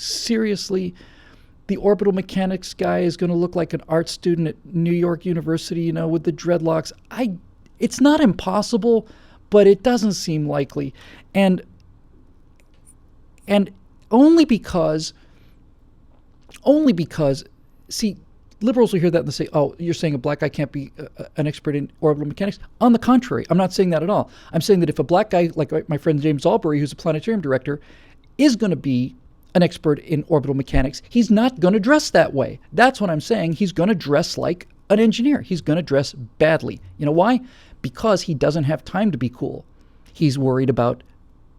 the orbital mechanics guy is going to look like an art student at New York University, with the dreadlocks. It's not impossible, but it doesn't seem likely. And only because, see, liberals will hear that and they say, oh, you're saying a black guy can't be an expert in orbital mechanics? On the contrary, I'm not saying that at all. I'm saying that if a black guy, like my friend James Albury, who's a planetarium director, is going to be an expert in orbital mechanics, he's not going to dress that way. That's what I'm saying. He's going to dress like an engineer. He's going to dress badly. You know why? Because he doesn't have time to be cool. He's worried about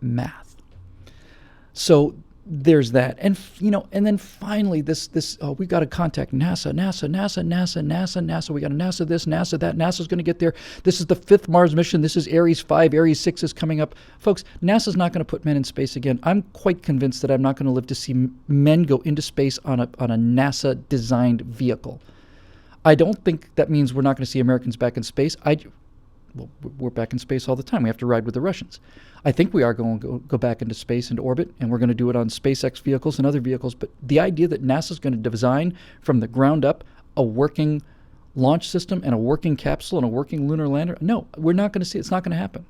math. So there's that. And then finally we've got to contact NASA. We got to NASA this, NASA that. NASA's going to get there. This is the 5th Mars mission. This is Ares 5. Ares 6 is coming up. Folks, NASA's not going to put men in space again. I'm quite convinced that I'm not going to live to see men go into space on a NASA-designed vehicle. I don't think that means we're not going to see Americans back in space. We're back in space all the time. We have to ride with the Russians. I think we are going to go back into space, into orbit, and we're going to do it on SpaceX vehicles and other vehicles. But the idea that NASA's going to design from the ground up a working launch system and a working capsule and a working lunar lander, no, we're not going to see it. It's not going to happen.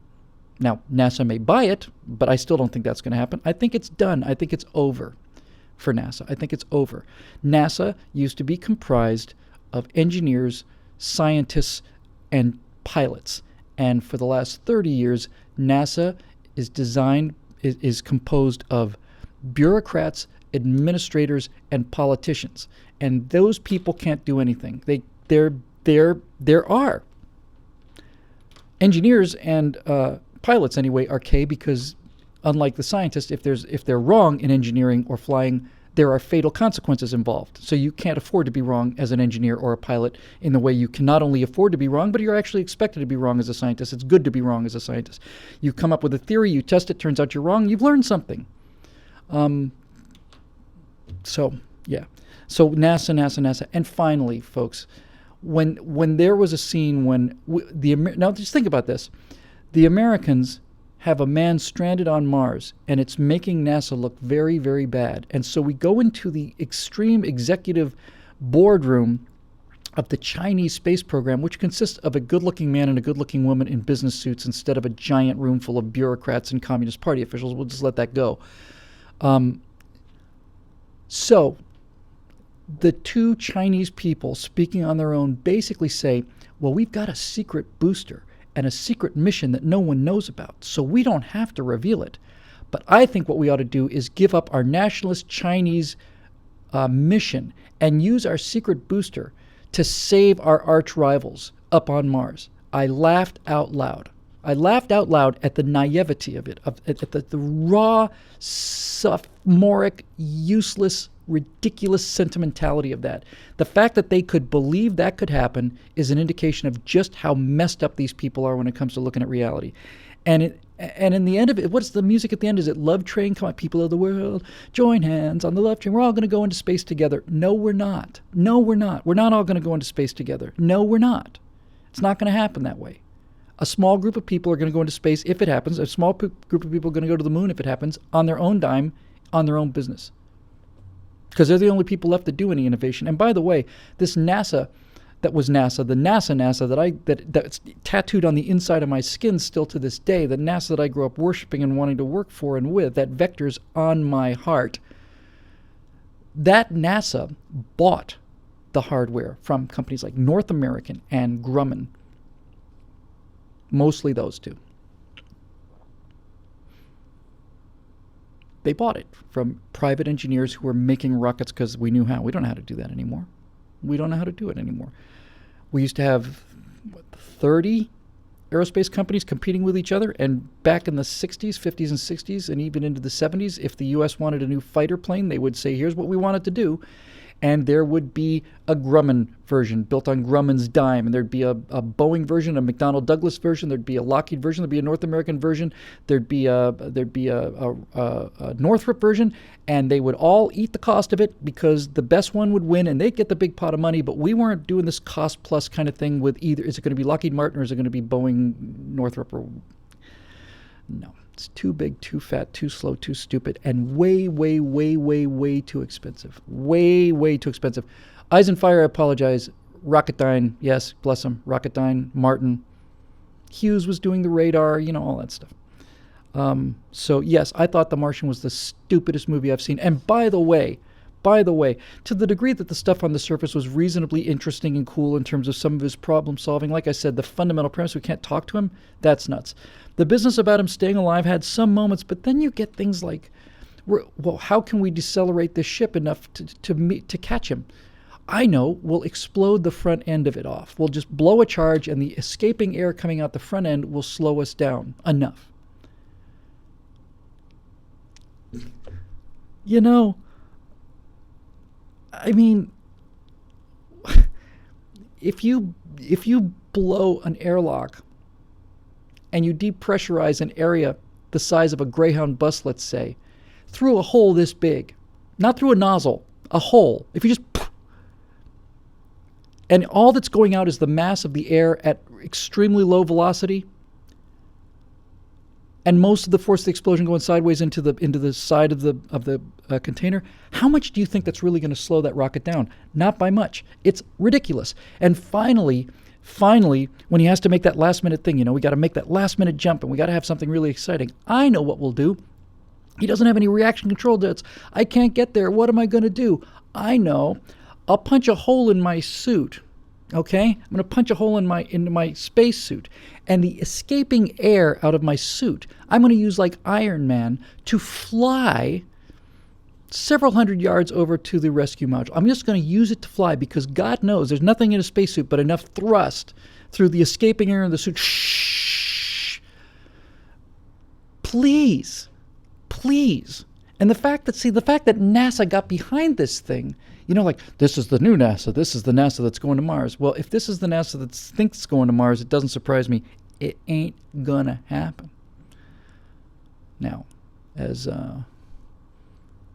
Now, NASA may buy it, but I still don't think that's going to happen. I think it's done. I think it's over for NASA. I think it's over. NASA used to be comprised of engineers, scientists, and pilots. And for the last 30 years, NASA is composed of bureaucrats, administrators, and politicians. And those people can't do anything. There are engineers and pilots anyway are K, because unlike the scientists, if they're wrong in engineering or flying, there are fatal consequences involved. So you can't afford to be wrong as an engineer or a pilot in the way you can not only afford to be wrong, but you're actually expected to be wrong as a scientist. It's good to be wrong as a scientist. You come up with a theory, you test it, turns out you're wrong, you've learned something. So NASA. And finally, folks, when there was a scene now just think about this. The Americans have a man stranded on Mars, and it's making NASA look very, very bad. And so we go into the extreme executive boardroom of the Chinese space program, which consists of a good-looking man and a good-looking woman in business suits instead of a giant room full of bureaucrats and Communist Party officials. We'll just let that go. So the two Chinese people speaking on their own basically say, well, we've got a secret booster and a secret mission that no one knows about, so we don't have to reveal it. But I think what we ought to do is give up our nationalist Chinese mission and use our secret booster to save our arch rivals up on Mars. I laughed out loud. At the naivety of it, at the raw, sophomoric, useless, ridiculous sentimentality of that. The fact that they could believe that could happen is an indication of just how messed up these people are when it comes to looking at reality. And in the end of it, what's the music at the end? Is it Love Train? Come on, people of the world, join hands on the love train. We're all going to go into space together. No, we're not. We're not all going to go into space together. No, we're not. It's not going to happen that way. A small group of people are going to go into space if it happens. A small group of people are going to go to the moon if it happens, on their own dime, on their own business. Because they're the only people left to do any innovation. And by the way, this NASA that was NASA, the NASA that's tattooed on the inside of my skin still to this day, the NASA that I grew up worshiping and wanting to work for and with, that vector's on my heart. that NASA bought the hardware from companies like North American and Grumman. Mostly those two. They bought it from private engineers who were making rockets because we knew how. We don't know how to do that anymore. We don't know how to do it anymore. We used to have 30 aerospace companies competing with each other, and back in the 60s, 50s, and 60s, and even into the 70s, if the U.S. wanted a new fighter plane, they would say, here's what we want it to do. And there would be a Grumman version built on Grumman's dime, and there'd be a Boeing version, a McDonnell Douglas version, there'd be a Lockheed version, there'd be a North American version, there'd be a Northrop version, and they would all eat the cost of it because the best one would win, and they'd get the big pot of money. But we weren't doing this cost plus kind of thing with either. Is it going to be Lockheed Martin or is it going to be Boeing, Northrop, or no? It's too big, too fat, too slow, too stupid, and way, way, way, way, way too expensive. Way, way too expensive. Eisenhower, I apologize. Rocketdyne, yes, bless him. Rocketdyne, Martin. Hughes was doing the radar, all that stuff. So, yes, I thought The Martian was the stupidest movie I've seen. And by the way, to the degree that the stuff on the surface was reasonably interesting and cool in terms of some of his problem solving, like I said, the fundamental premise, we can't talk to him, that's nuts. The business about him staying alive had some moments, but then you get things like, well, how can we decelerate this ship enough to catch him? I know, we'll explode the front end of it off. We'll just blow a charge, and the escaping air coming out the front end will slow us down enough. I mean, if you blow an airlock and you depressurize an area the size of a Greyhound bus, let's say, through a hole this big, not through a nozzle, a hole, if you just, and all that's going out is the mass of the air at extremely low velocity, and most of the force of the explosion going sideways into the side of the container, how much do you think that's really going to slow that rocket down? Not by much. It's ridiculous. And finally, when he has to make that last minute thing, we got to make that last minute jump, and we got to have something really exciting. I know what we'll do. He doesn't have any reaction control jets. I can't get there. What am I going to do? I know. I'll punch a hole in my suit. Okay? I'm going to punch a hole into my space suit. And the escaping air out of my suit, I'm going to use like Iron Man to fly several hundred yards over to the rescue module. I'm just going to use it to fly because God knows there's nothing in a spacesuit but enough thrust through the escaping air in the suit. Shh. Please. And the fact that NASA got behind this thing, like, this is the new NASA. This is the NASA that's going to Mars. Well, if this is the NASA that thinks it's going to Mars, it doesn't surprise me. It ain't gonna happen. Now, as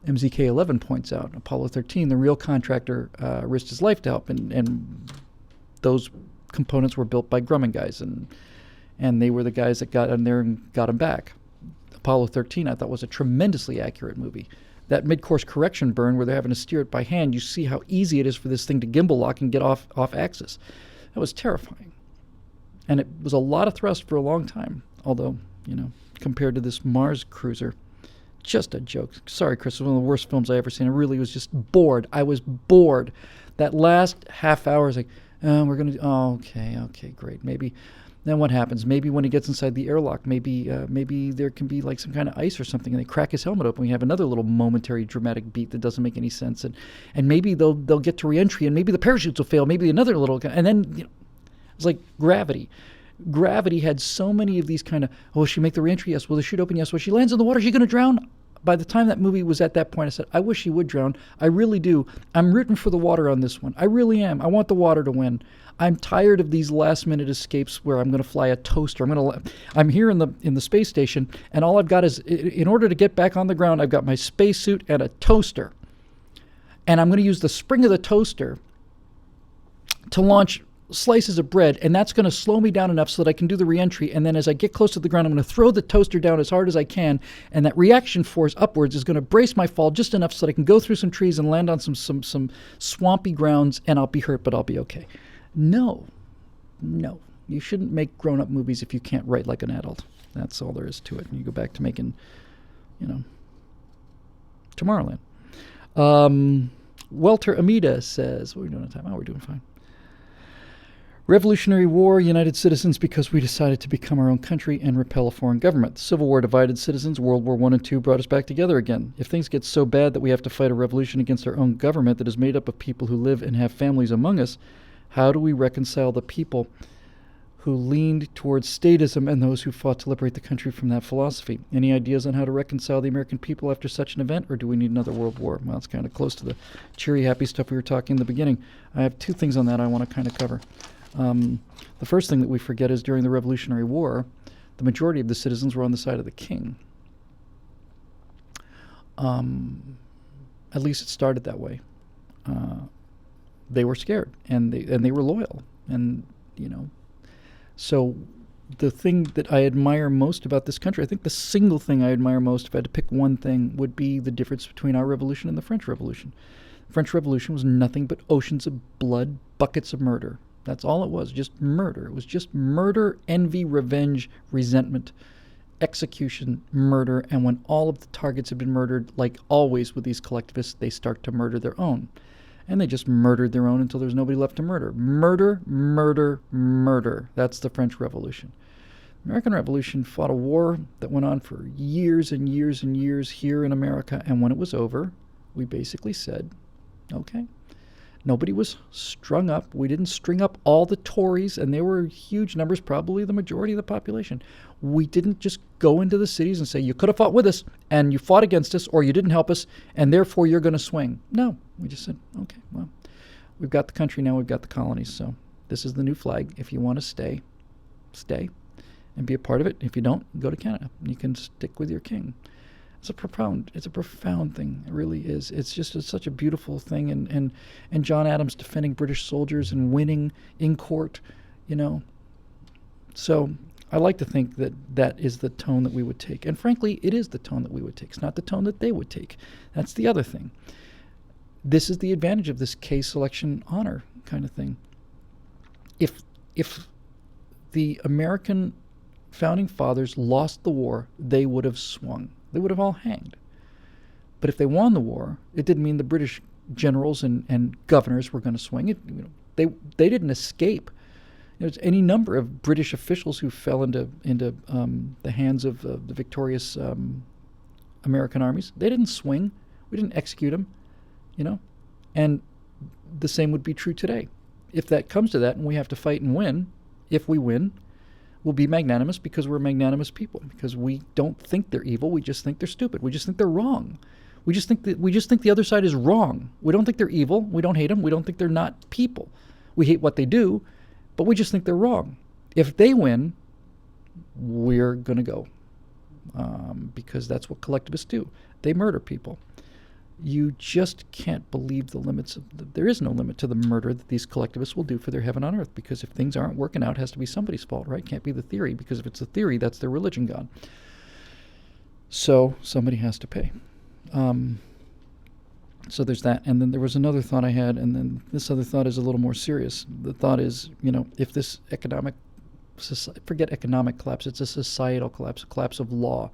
MZK11 points out, Apollo 13, the real contractor risked his life to help, and those components were built by Grumman guys, and they were the guys that got in there and got him back. Apollo 13, I thought, was a tremendously accurate movie. That mid-course correction burn where they're having to steer it by hand, you see how easy it is for this thing to gimbal lock and get off axis. That was terrifying. And it was a lot of thrust for a long time, although, compared to this Mars cruiser, just a joke. Sorry, Chris, it was one of the worst films I ever seen. I really was just bored. I was bored. That last half hour is like, we're going to, okay, great. Maybe, then what happens? Maybe when he gets inside the airlock, maybe there can be like some kind of ice or something, and they crack his helmet open. We have another little momentary dramatic beat that doesn't make any sense, and maybe they'll get to reentry, and maybe the parachutes will fail, maybe another little, and then, it's like Gravity. Gravity had so many of these kind of, will she make the reentry? Yes. Will the chute open? Yes. When she lands in the water, is she going to drown? By the time that movie was at that point, I said, I wish she would drown. I really do. I'm rooting for the water on this one. I really am. I want the water to win. I'm tired of these last-minute escapes where I'm going to fly a toaster. I'm here in the space station, and all I've got is, in order to get back on the ground, I've got my spacesuit and a toaster. And I'm going to use the spring of the toaster to launch slices of bread, and that's going to slow me down enough so that I can do the reentry, and then as I get close to the ground, I'm going to throw the toaster down as hard as I can, and that reaction force upwards is going to brace my fall just enough so that I can go through some trees and land on some swampy grounds, and I'll be hurt, but I'll be okay. No. You shouldn't make grown-up movies if you can't write like an adult. That's all there is to it. And you go back to making, Tomorrowland. Welter Amida says, what are we doing on time? Oh, we're doing fine. Revolutionary War united citizens because we decided to become our own country and repel a foreign government. Civil War divided citizens. World War I and II brought us back together again. If things get so bad that we have to fight a revolution against our own government that is made up of people who live and have families among us, how do we reconcile the people who leaned towards statism and those who fought to liberate the country from that philosophy? Any ideas on how to reconcile the American people after such an event, or do we need another world war? Well, it's kind of close to the cheery, happy stuff we were talking in the beginning. I have two things on that I want to kind of cover. The first thing that we forget is during the Revolutionary War, the majority of the citizens were on the side of the king. At least it started that way. They were scared, and they were loyal, and so the thing that I admire most about this country, I think the single thing I admire most, if I had to pick one thing, would be the difference between our revolution and the French Revolution. The French Revolution was nothing but oceans of blood, buckets of murder. That's all it was, just murder. It was just murder, envy, revenge, resentment, execution, murder, and when all of the targets have been murdered, like always with these collectivists, they start to murder their own. And they just murdered their own until there's nobody left to murder. Murder, murder, murder. That's the French Revolution. The American Revolution fought a war that went on for years and years and years here in America, and when it was over, we basically said, okay. Nobody was strung up. We didn't string up all the Tories, and they were huge numbers, probably the majority of the population. We didn't just go into the cities and say, you could have fought with us, and you fought against us, or you didn't help us, and therefore you're going to swing. No, we just said, okay, well, we've got the country now, we've got the colonies, so this is the new flag. If you want to stay, stay, and be a part of it. If you don't, go to Canada. You can stick with your king. It's a profound thing. It really is. It's such a beautiful thing. And John Adams defending British soldiers and winning in court, So I like to think that that is the tone that we would take. And frankly, it is the tone that we would take. It's not the tone that they would take. That's the other thing. This is the advantage of this case selection honor kind of thing. If the American founding fathers lost the war, they would have swung. They would have all hanged. But if they won the war, it didn't mean the British generals and governors were going to swing. They didn't escape. There's any number of British officials who fell into the hands of the victorious American armies. They didn't swing. We didn't execute them, And the same would be true today. If that comes to that and we have to fight and win, if we win, we'll be magnanimous because we're magnanimous people, because we don't think they're evil. We just think they're stupid. We just think they're wrong. We just think the other side is wrong. We don't think they're evil. We don't hate them. We don't think they're not people. We hate what they do, but we just think they're wrong. If they win, we're going to go because that's what collectivists do. They murder people. You just can't believe the limits there is no limit to the murder that these collectivists will do for their heaven on earth, because if things aren't working out, it has to be somebody's fault, right? Can't be the theory, because if it's the theory, that's their religion gone. So somebody has to pay. So there's that. And then there was another thought I had, and then this other thought is a little more serious. The thought is, if this forget economic collapse, it's a societal collapse, a collapse of law.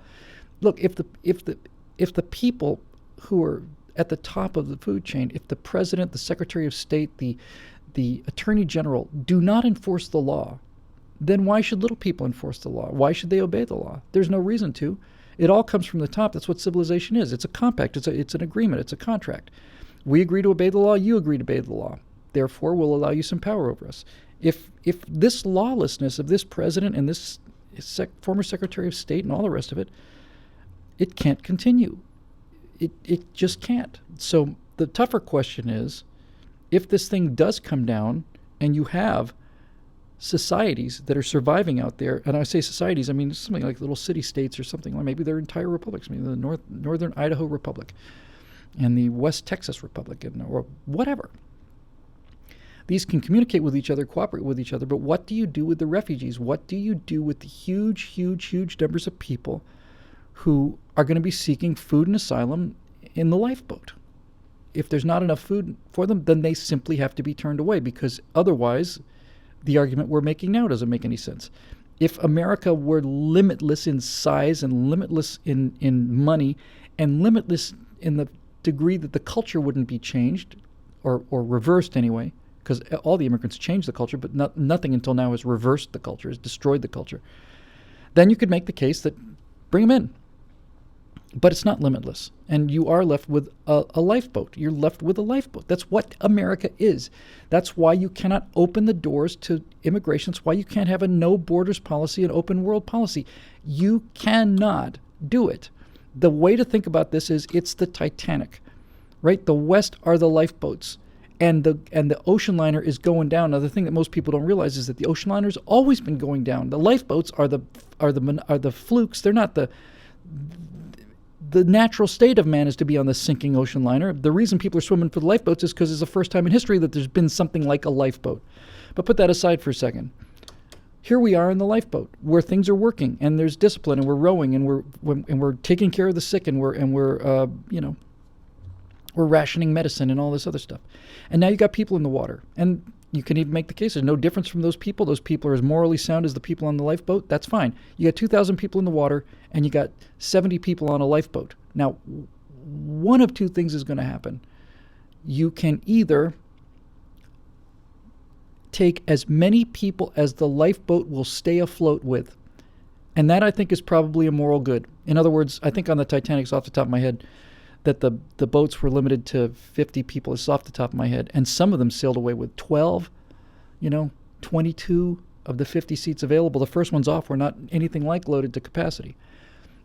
Look, if the people who are at the top of the food chain, if the president, the secretary of state, the attorney general do not enforce the law, then why should little people enforce the law? Why should they obey the law? There's no reason to. It all comes from the top. That's what civilization is. It's a compact. It's an agreement. It's a contract. We agree to obey the law. You agree to obey the law. Therefore, we'll allow you some power over us. If this lawlessness of this president and this former secretary of state and all the rest of it, it can't continue. It just can't. So the tougher question is, if this thing does come down and you have societies that are surviving out there, and I say societies, I mean something like little city-states or something, like maybe they're entire republics, maybe the Northern Idaho Republic and the West Texas Republic, or whatever. These can communicate with each other, cooperate with each other, but what do you do with the refugees? What do you do with the huge, huge, huge numbers of people who are going to be seeking food and asylum in the lifeboat? If there's not enough food for them, then they simply have to be turned away, because otherwise the argument we're making now doesn't make any sense. If America were limitless in size and limitless in money and limitless in the degree that the culture wouldn't be changed or reversed anyway, because all the immigrants changed the culture, but nothing until now has reversed the culture, has destroyed the culture, then you could make the case that bring them in. But it's not limitless, and you are left with a lifeboat. You're left with a lifeboat. That's what America is. That's why you cannot open the doors to immigration. That's why you can't have a no borders policy, an open world policy. You cannot do it. The way to think about this is it's the Titanic, right? The West are the lifeboats, and the ocean liner is going down. Now, the thing that most people don't realize is that the ocean liner's always been going down. The lifeboats are the flukes. They're not the natural state of man is to be on the sinking ocean liner. The reason people are swimming for the lifeboats is because it's the first time in history that there's been something like a lifeboat. But put that aside for a second. Here we are in the lifeboat where things are working and there's discipline and we're rowing and we're taking care of the sick and we're rationing medicine and all this other stuff. And now you got people in the water, and you can even make the case there's no difference from those people. Those people are as morally sound as the people on the lifeboat. That's fine. You got 2,000 people in the water, and you got 70 people on a lifeboat. Now, one of two things is going to happen. You can either take as many people as the lifeboat will stay afloat with, and that, I think, is probably a moral good. In other words, I think on the Titanic, off the top of my head, that the boats were limited to 50 people. It's off the top of my head. And some of them sailed away with 12, 22 of the 50 seats available. The first ones off were not anything like loaded to capacity.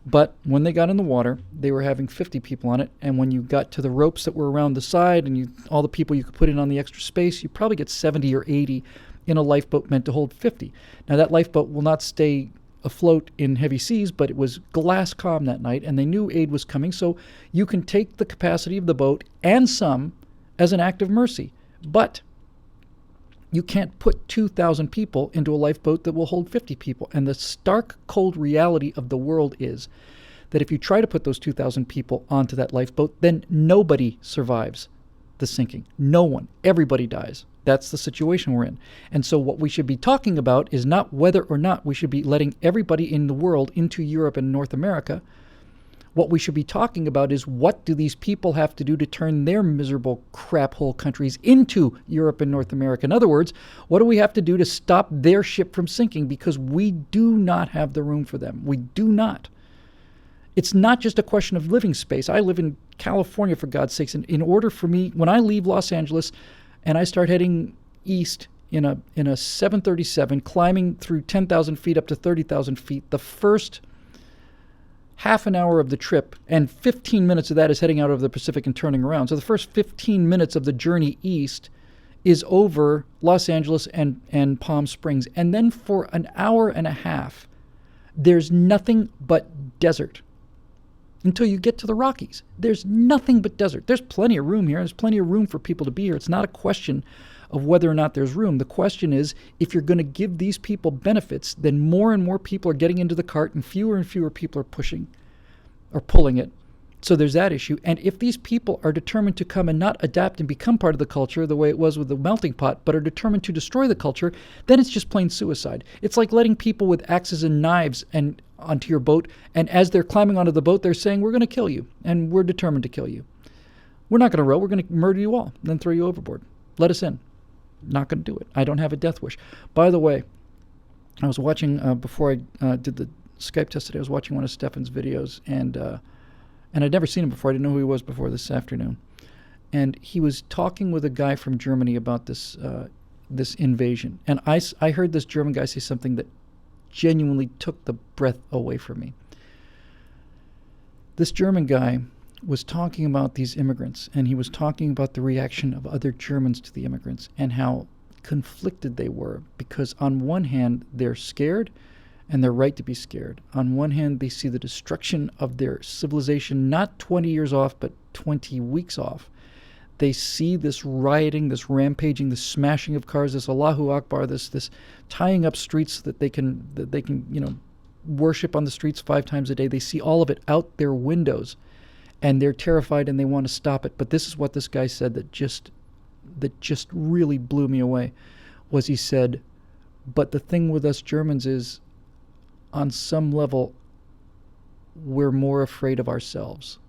But when they got in the water, they were having 50 people on it. And when you got to the ropes that were around the side and all the people you could put in on the extra space, you probably get 70 or 80 in a lifeboat meant to hold 50. Now, that lifeboat will not stay afloat in heavy seas, but it was glass calm that night, and they knew aid was coming, so you can take the capacity of the boat and some as an act of mercy. But you can't put 2,000 people into a lifeboat that will hold 50 people. And the stark, cold reality of the world is that if you try to put those 2,000 people onto that lifeboat, then nobody survives the sinking. No one. Everybody dies. That's the situation we're in. And so what we should be talking about is not whether or not we should be letting everybody in the world into Europe and North America. What we should be talking about is what do these people have to do to turn their miserable crap hole countries into Europe and North America? In other words, what do we have to do to stop their ship from sinking? Because we do not have the room for them. We do not. It's not just a question of living space. I live in California, for God's sakes. And in order for me, when I leave Los Angeles and I start heading east in a 737, climbing through 10,000 feet up to 30,000 feet, the first half an hour of the trip, and 15 minutes of that is heading out over the Pacific and turning around. So the first 15 minutes of the journey east is over Los Angeles and Palm Springs. And then for an hour and a half, there's nothing but desert. Until you get to the Rockies. There's nothing but desert. There's plenty of room here. There's plenty of room for people to be here. It's not a question of whether or not there's room. The question is, if you're going to give these people benefits, then more and more people are getting into the cart and fewer people are pushing or pulling it. So there's that issue. And if these people are determined to come and not adapt and become part of the culture the way it was with the melting pot, but are determined to destroy the culture, then it's just plain suicide. It's like letting people with axes and knives and onto your boat, and as they're climbing onto the boat, they're saying, we're going to kill you, and we're determined to kill you. We're not going to row. We're going to murder you all, then throw you overboard. Let us in. Not going to do it. I don't have a death wish. By the way, I was watching, before I did the Skype test today, I was watching one of Stefan's videos, and I'd never seen him before. I didn't know who he was before this afternoon. And he was talking with a guy from Germany about this invasion. And I heard this German guy say something that genuinely took the breath away from me. This German guy was talking about these immigrants, and he was talking about the reaction of other Germans to the immigrants and how conflicted they were, because on one hand, they're scared, and they're right to be scared. On one hand, they see the destruction of their civilization, not 20 years off, but 20 weeks off. They see this rioting, this rampaging, this smashing of cars, this Allahu Akbar, this tying up streets that they can worship on the streets 5 times a day. They see all of it out their windows, and they're terrified and they want to stop it. But this is what this guy said that just really blew me away. Was he said, but the thing with us Germans is, on some level, we're more afraid of ourselves.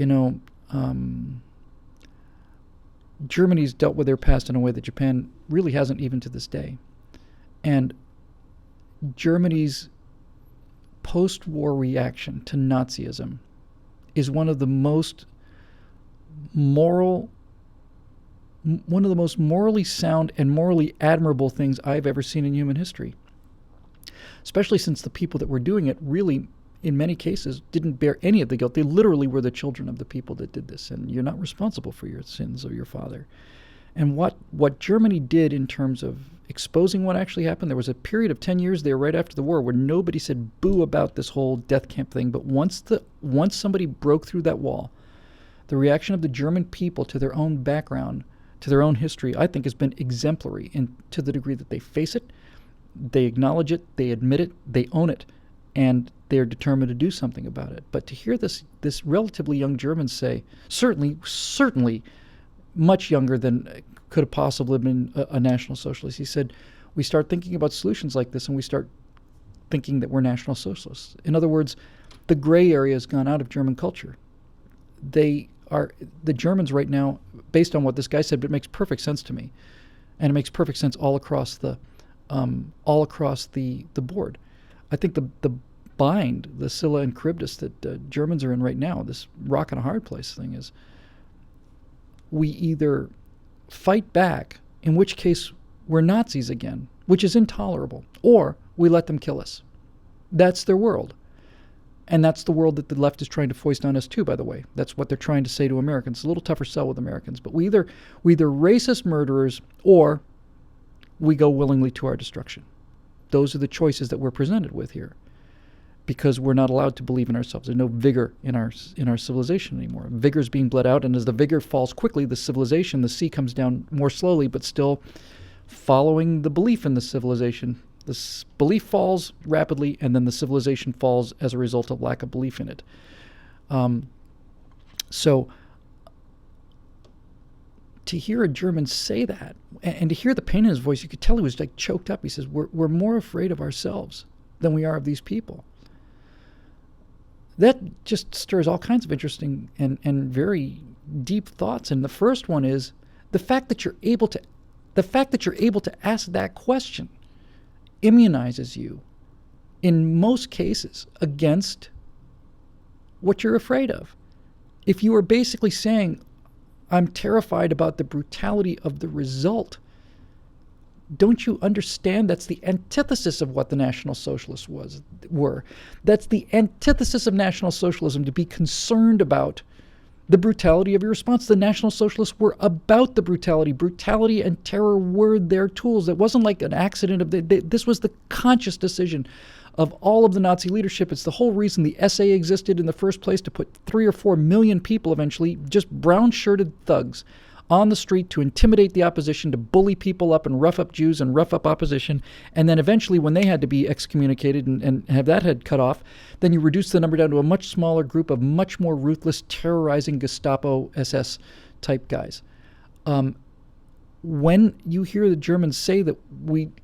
You know, Germany's dealt with their past in a way that Japan really hasn't, even to this day. And Germany's post-war reaction to Nazism is one of the most morally sound and morally admirable things I've ever seen in human history. Especially since the people that were doing it really, in many cases, didn't bear any of the guilt. They literally were the children of the people that did this, and you're not responsible for your sins of your father. And what Germany did in terms of exposing what actually happened, there was a period of 10 years there right after the war where nobody said boo about this whole death camp thing. But once somebody broke through that wall, the reaction of the German people to their own background, to their own history, I think has been exemplary, in to the degree that they face it, they acknowledge it, they admit it, they own it, and they're determined to do something about it. But to hear this relatively young German say, certainly much younger than could have possibly been a National Socialist, he said, we start thinking about solutions like this and we start thinking that we're National Socialists. In other words, the gray area has gone out of German culture. The Germans right now, based on what this guy said, but it makes perfect sense to me, and it makes perfect sense all across the board. I think the bind, the Scylla and Charybdis that Germans are in right now, this rock and a hard place thing, is we either fight back, in which case we're Nazis again, which is intolerable, or we let them kill us. That's their world. And that's the world that the left is trying to foist on us too, by the way. That's what they're trying to say to Americans. It's a little tougher sell with Americans. But we either racist murderers, or we go willingly to our destruction. Those are the choices that we're presented with here, because we're not allowed to believe in ourselves. There's no vigor in our civilization anymore. Vigor is being bled out, and as the vigor falls quickly, the civilization, the sea comes down more slowly, but still following the belief in the civilization. The belief falls rapidly, and then the civilization falls as a result of lack of belief in it. So to hear a German say that, and to hear the pain in his voice, you could tell he was like choked up. He says, we're more afraid of ourselves than we are of these people. That just stirs all kinds of interesting and very deep thoughts. And the first one is the fact that you're able to ask that question immunizes you, in most cases, against what you're afraid of. If you are basically saying, I'm terrified about the brutality of the result, don't you understand that's the antithesis of what the National Socialists were? That's the antithesis of National Socialism, to be concerned about the brutality of your response. The National Socialists were about the brutality. Brutality and terror were their tools. It wasn't like an accident of this was the conscious decision of all of the Nazi leadership. It's the whole reason the SA existed in the first place, to put 3 or 4 million people eventually, just brown-shirted thugs, on the street to intimidate the opposition, to bully people up and rough up Jews and rough up opposition. And then eventually, when they had to be excommunicated and have that head cut off, then you reduce the number down to a much smaller group of much more ruthless, terrorizing Gestapo SS type guys. When you hear the Germans say that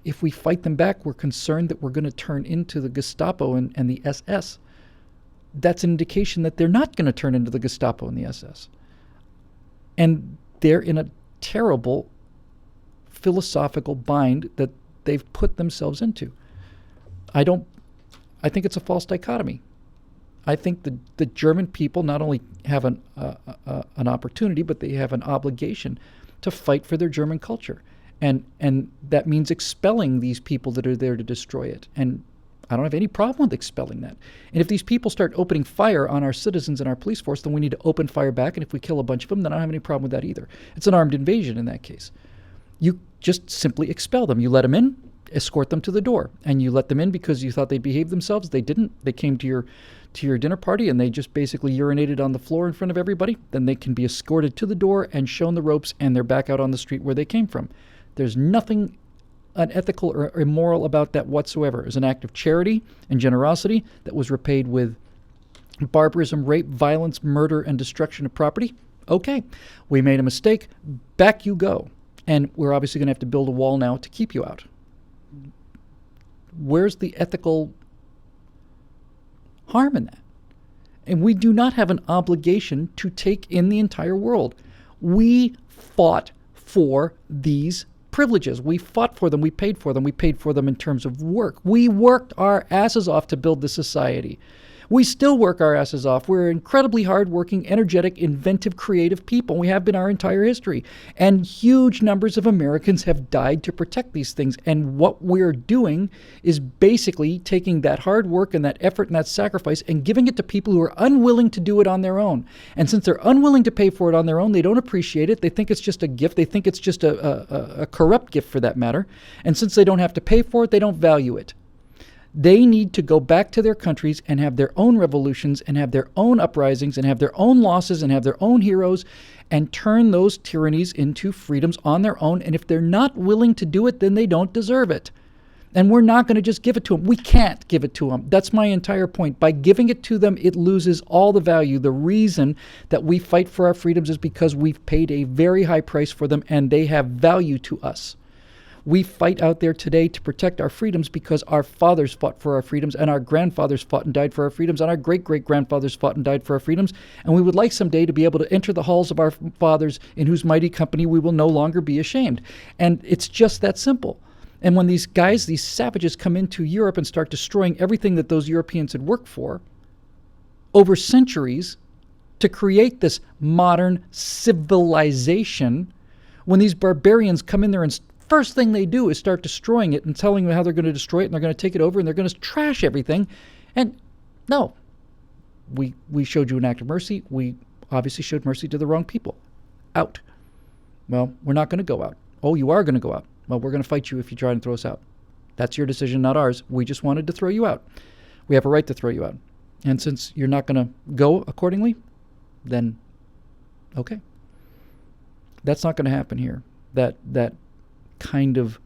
if we fight them back, we're concerned that we're going to turn into the Gestapo and the SS, that's an indication that they're not going to turn into the Gestapo and the SS. And they're in a terrible philosophical bind that they've put themselves into. I think it's a false dichotomy. I think the German people not only have an opportunity, but they have an obligation to fight for their German culture. And that means expelling these people that are there to destroy it. And I don't have any problem with expelling that. And if these people start opening fire on our citizens and our police force, then we need to open fire back. And if we kill a bunch of them, then I don't have any problem with that either. It's an armed invasion in that case. You just simply expel them. You let them in, escort them to the door. And you let them in because you thought they'd behave themselves. They didn't. They came to your dinner party and they just basically urinated on the floor in front of everybody. Then they can be escorted to the door and shown the ropes, and they're back out on the street where they came from. There's nothing unethical or immoral about that whatsoever. It was an act of charity and generosity that was repaid with barbarism, rape, violence, murder, and destruction of property. Okay, we made a mistake. Back you go. And we're obviously going to have to build a wall now to keep you out. Where's the ethical harm in that? And we do not have an obligation to take in the entire world. We fought for these privileges. We fought for them. We paid for them. We paid for them in terms of work. We worked our asses off to build the society. We still work our asses off. We're incredibly hardworking, energetic, inventive, creative people. We have been our entire history. And huge numbers of Americans have died to protect these things. And what we're doing is basically taking that hard work and that effort and that sacrifice and giving it to people who are unwilling to do it on their own. And since they're unwilling to pay for it on their own, they don't appreciate it. They think it's just a gift. They think it's just a corrupt gift for that matter. And since they don't have to pay for it, they don't value it. They need to go back to their countries and have their own revolutions and have their own uprisings and have their own losses and have their own heroes and turn those tyrannies into freedoms on their own. And if they're not willing to do it, then they don't deserve it. And we're not going to just give it to them. We can't give it to them. That's my entire point. By giving it to them, it loses all the value. The reason that we fight for our freedoms is because we've paid a very high price for them and they have value to us. We fight out there today to protect our freedoms because our fathers fought for our freedoms and our grandfathers fought and died for our freedoms and our great-great-grandfathers fought and died for our freedoms. And we would like someday to be able to enter the halls of our fathers in whose mighty company we will no longer be ashamed. And it's just that simple. And when these guys, these savages come into Europe and start destroying everything that those Europeans had worked for over centuries to create this modern civilization, when these barbarians come in there and first thing they do is start destroying it and telling them how they're going to destroy it and they're going to take it over and they're going to trash everything. And no, we showed you an act of mercy. We obviously showed mercy to the wrong people. Out. Well, we're not going to go out. Oh, you are going to go out. Well, we're going to fight you if you try and throw us out. That's your decision, not ours. We just wanted to throw you out. We have a right to throw you out. And since you're not going to go accordingly, then okay. That's not going to happen here. That kind of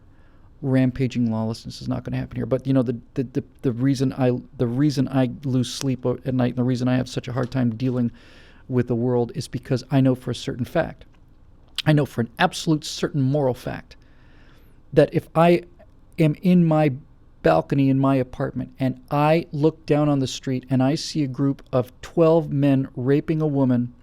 rampaging lawlessness is not going to happen here. But you know, the reason I lose sleep at night and the reason I have such a hard time dealing with the world is because I know for a certain fact, I know for an absolute certain moral fact, that if I am in my balcony in my apartment and I look down on the street and I see a group of 12 men raping a woman,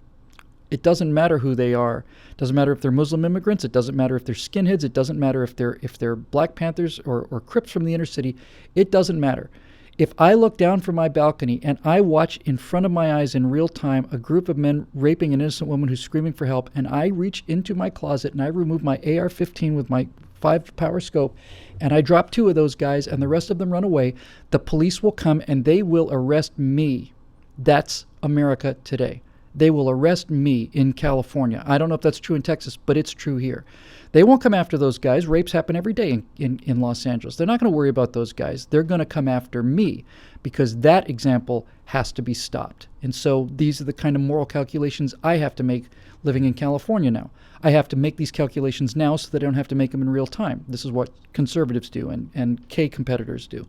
it doesn't matter who they are. It doesn't matter if they're Muslim immigrants. It doesn't matter if they're skinheads. It doesn't matter if they're Black Panthers or Crips from the inner city. It doesn't matter. If I look down from my balcony and I watch in front of my eyes in real time a group of men raping an innocent woman who's screaming for help, and I reach into my closet and I remove my AR-15 with my 5-power scope, and I drop 2 of those guys and the rest of them run away, the police will come and they will arrest me. That's America today. They will arrest me in California. I don't know if that's true in Texas, but it's true here. They won't come after those guys. Rapes happen every day in Los Angeles. They're not going to worry about those guys. They're going to come after me because that example has to be stopped. And so these are the kind of moral calculations I have to make living in California now. I have to make these calculations now so that I don't have to make them in real time. This is what conservatives do and K competitors do.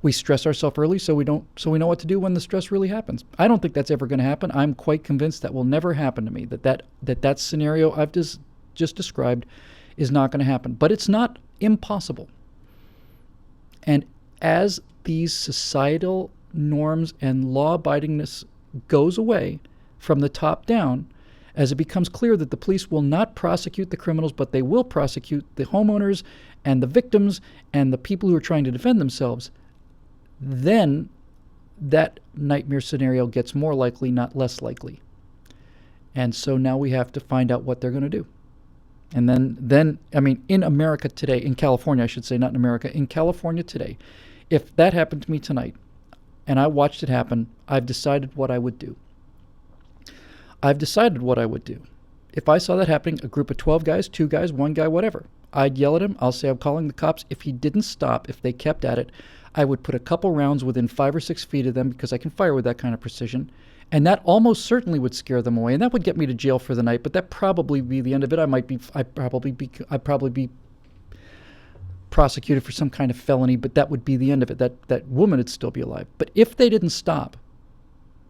We stress ourselves early so we know what to do when the stress really happens. I don't think that's ever going to happen. I'm quite convinced that will never happen to me, that scenario I've just described is not going to happen. But it's not impossible. And as these societal norms and law-abidingness goes away from the top down, as it becomes clear that the police will not prosecute the criminals, but they will prosecute the homeowners and the victims and the people who are trying to defend themselves, then that nightmare scenario gets more likely, not less likely. And so now we have to find out what they're going to do. And then, I mean, in America today, in California, I should say, not in America, in California today, if that happened to me tonight and I watched it happen, I've decided what I would do. I've decided what I would do. If I saw that happening, a group of 12 guys, 2 guys, 1 guy, whatever, I'd yell at him. I'll say I'm calling the cops. If he didn't stop, if they kept at it, I would put a couple rounds within 5 or 6 feet of them because I can fire with that kind of precision. And that almost certainly would scare them away. And that would get me to jail for the night, but that'd probably be the end of it. I'd probably be prosecuted for some kind of felony, but that would be the end of it. That woman would still be alive. But if they didn't stop,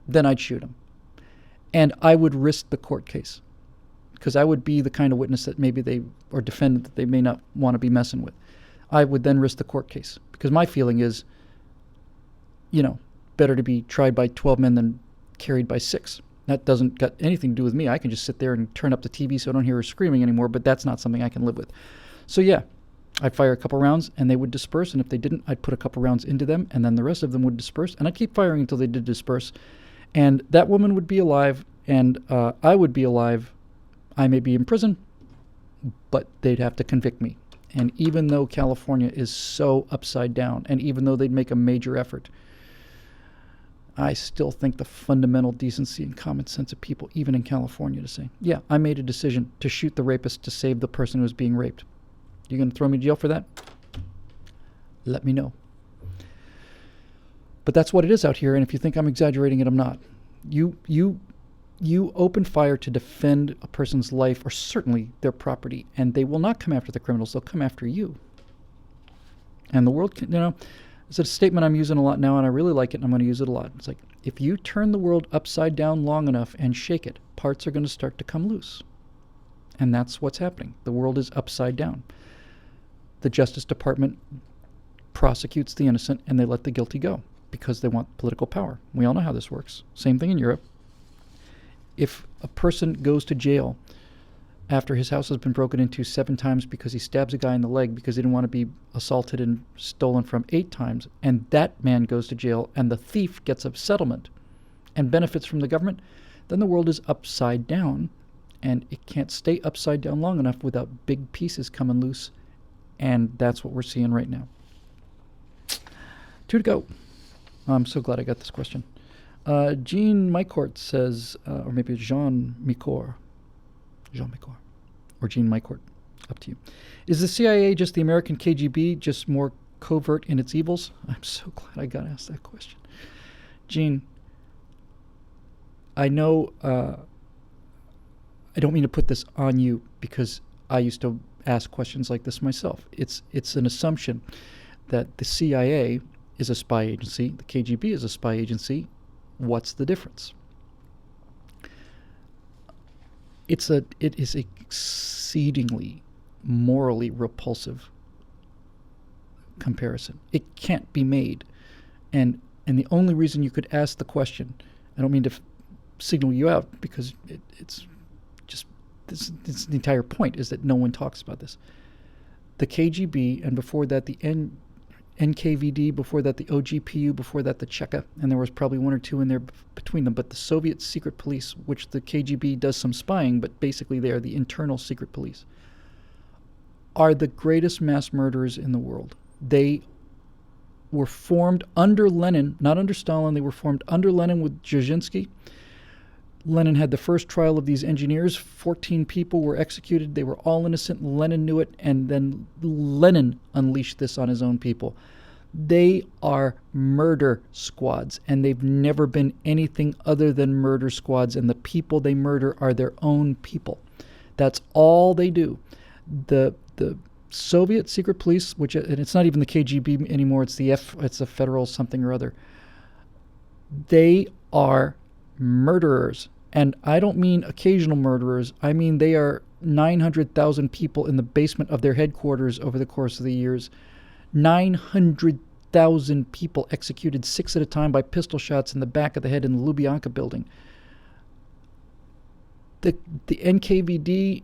then I'd shoot them. And I would risk the court case because I would be the kind of witness that maybe or defendant that they may not want to be messing with. I would then risk the court case because my feeling is, better to be tried by 12 men than carried by 6. That doesn't got anything to do with me. I can just sit there and turn up the TV so I don't hear her screaming anymore, but that's not something I can live with. So yeah, I'd fire a couple rounds and they would disperse, and if they didn't, I'd put a couple rounds into them, and then the rest of them would disperse, and I'd keep firing until they did disperse. And that woman would be alive, and I would be alive. I may be in prison, but they'd have to convict me. And even though California is so upside down, and even though they'd make a major effort, I still think the fundamental decency and common sense of people, even in California, to say, yeah, I made a decision to shoot the rapist to save the person who was being raped. You going to throw me to jail for that? Let me know. But that's what it is out here, and if you think I'm exaggerating it, I'm not. You open fire to defend a person's life, or certainly their property, and they will not come after the criminals. They'll come after you. And the world can, it's a statement I'm using a lot now, and I really like it, and I'm going to use it a lot. It's like, if you turn the world upside down long enough and shake it, parts are going to start to come loose. And that's what's happening. The world is upside down. The Justice Department prosecutes the innocent, and they let the guilty go because they want political power. We all know how this works. Same thing in Europe. If a person goes to jail after his house has been broken into 7 times because he stabs a guy in the leg because he didn't want to be assaulted and stolen from 8 times, and that man goes to jail and the thief gets a settlement and benefits from the government, then the world is upside down, and it can't stay upside down long enough without big pieces coming loose, and that's what we're seeing right now. 2 to go. I'm so glad I got this question. Jean Micourt says, or maybe Jean Micourt, or Jean Micourt, up to you. Is the CIA just the American KGB, just more covert in its evils? I'm so glad I got asked that question. Jean, I know, I don't mean to put this on you because I used to ask questions like this myself. It's an assumption that the CIA is a spy agency, the KGB is a spy agency. What's the difference? It is exceedingly morally repulsive comparison. It can't be made. And the only reason you could ask the question, I don't mean to signal you out, because it's just, this the entire point is that no one talks about this. The KGB, and before that the NKVD, before that the OGPU, before that the Cheka, and there was probably 1 or 2 in there between them, but the Soviet secret police, which the KGB does some spying, but basically they are the internal secret police, are the greatest mass murderers in the world. They were formed under Lenin, not under Stalin. They were formed under Lenin with Dzerzhinsky. Lenin had the first trial of these engineers. 14 people were executed. They were all innocent. Lenin knew it, and then Lenin unleashed this on his own people. They are murder squads, and they've never been anything other than murder squads, and the people they murder are their own people. That's all they do. The Soviet secret police, which, and it's not even the KGB anymore, it's the federal something or other. They are murderers. And I don't mean occasional murderers. I mean they are 900,000 people in the basement of their headquarters over the course of the years. 900,000 people executed 6 at a time by pistol shots in the back of the head in the Lubyanka building. The NKVD,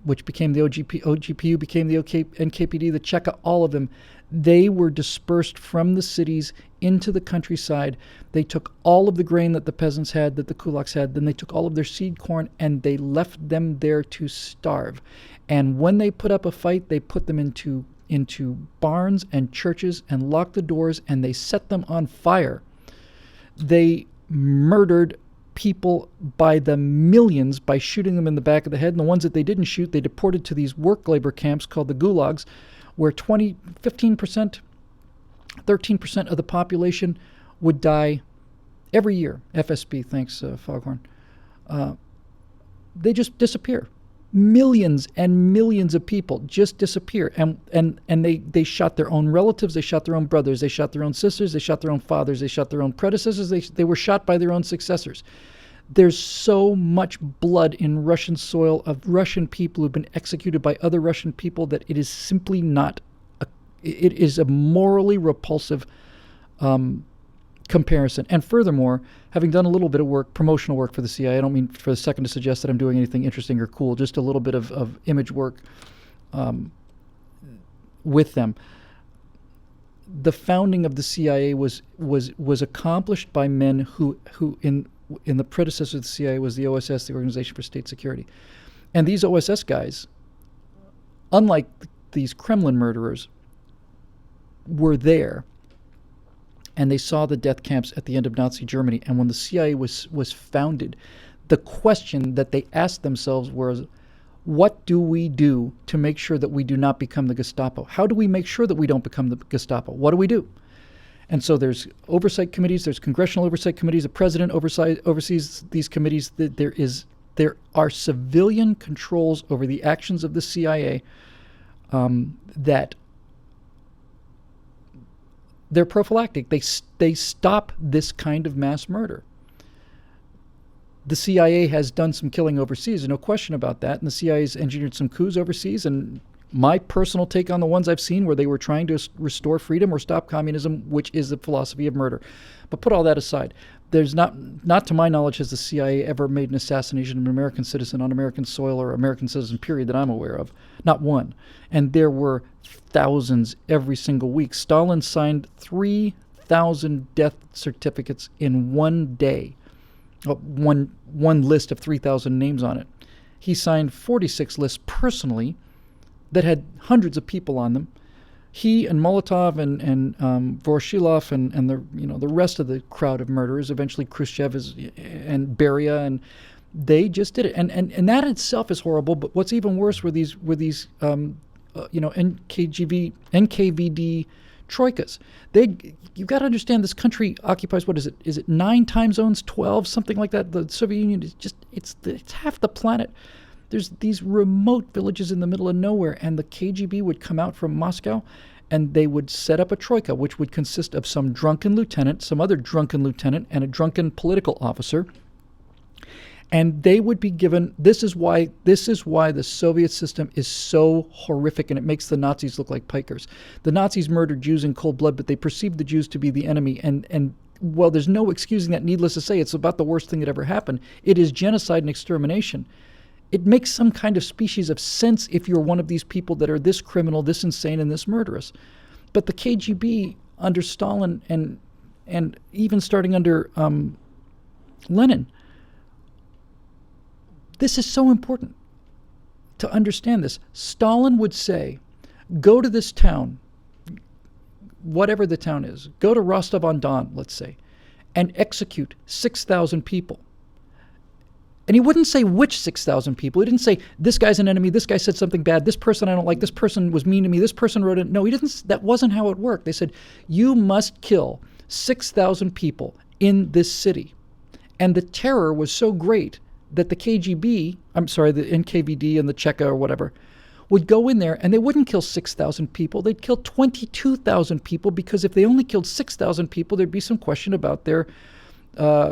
which became the OGPU, became the NKPD, the Cheka, all of them, they were dispersed from the cities into the countryside. They took all of the grain that the peasants had, that the kulaks had, then they took all of their seed corn, and they left them there to starve. And when they put up a fight, they put them into barns and churches and locked the doors, and they set them on fire. They murdered people by the millions by shooting them in the back of the head, and the ones that they didn't shoot, they deported to these work labor camps called the gulags, where 15%, 13% of the population would die every year. FSB, thanks, Foghorn. They just disappear. Millions and millions of people just disappear. And they shot their own relatives, they shot their own brothers, they shot their own sisters, they shot their own fathers, they shot their own predecessors, they were shot by their own successors. There's so much blood in Russian soil of Russian people who've been executed by other Russian people that it is simply not, it is a morally repulsive comparison. And furthermore, having done a little bit of work, promotional work for the CIA, I don't mean for a second to suggest that I'm doing anything interesting or cool, just a little bit of image work with them. The founding of the CIA was accomplished by men who in the predecessor of the CIA was the OSS, the Organization for State Security. And these OSS guys, unlike these Kremlin murderers, were there, and they saw the death camps at the end of Nazi Germany. And when the CIA was founded, the question that they asked themselves was, what do we do to make sure that we do not become the Gestapo? How do we make sure that we don't become the Gestapo? What do we do? And so there's oversight committees, there's congressional oversight committees, the president oversees these committees. There are civilian controls over the actions of the CIA that they're prophylactic. They stop this kind of mass murder. The CIA has done some killing overseas, no question about that, and the CIA has engineered some coups overseas, and my personal take on the ones I've seen where they were trying to restore freedom or stop communism, which is the philosophy of murder. But put all that aside, there's not to my knowledge has the CIA ever made an assassination of an American citizen on American soil or American citizen period that I'm aware of. Not one. And there were thousands every single week. Stalin signed 3,000 death certificates in one day. One list of 3,000 names on it. He signed 46 lists personally that had hundreds of people on them. He and Molotov and Voroshilov and the rest of the crowd of murderers, eventually Khrushchev and Beria, and they just did it. And that itself is horrible. But what's even worse were these NKVD troikas. You've got to understand, this country occupies, what is it? Is it 9 time zones, 12, something like that? The Soviet Union is it's half the planet. There's these remote villages in the middle of nowhere, and the KGB would come out from Moscow, and they would set up a troika, which would consist of some drunken lieutenant, some other drunken lieutenant, and a drunken political officer. And they would be given, this is why the Soviet system is so horrific, and it makes the Nazis look like pikers. The Nazis murdered Jews in cold blood, but they perceived the Jews to be the enemy. And well, there's no excusing that. Needless to say, it's about the worst thing that ever happened. It is genocide and extermination. It makes some kind of species of sense if you're one of these people that are this criminal, this insane, and this murderous. But the KGB under Stalin and even starting under Lenin, this is so important to understand this. Stalin would say, go to this town, whatever the town is, go to Rostov-on-Don, let's say, and execute 6,000 people. And he wouldn't say which 6,000 people. He didn't say, this guy's an enemy, this guy said something bad, this person I don't like, this person was mean to me, this person wrote it. No, he didn't. That wasn't how it worked. They said, you must kill 6,000 people in this city. And the terror was so great that the KGB, the NKVD and the Cheka or whatever, would go in there and they wouldn't kill 6,000 people. They'd kill 22,000 people, because if they only killed 6,000 people, there'd be some question about their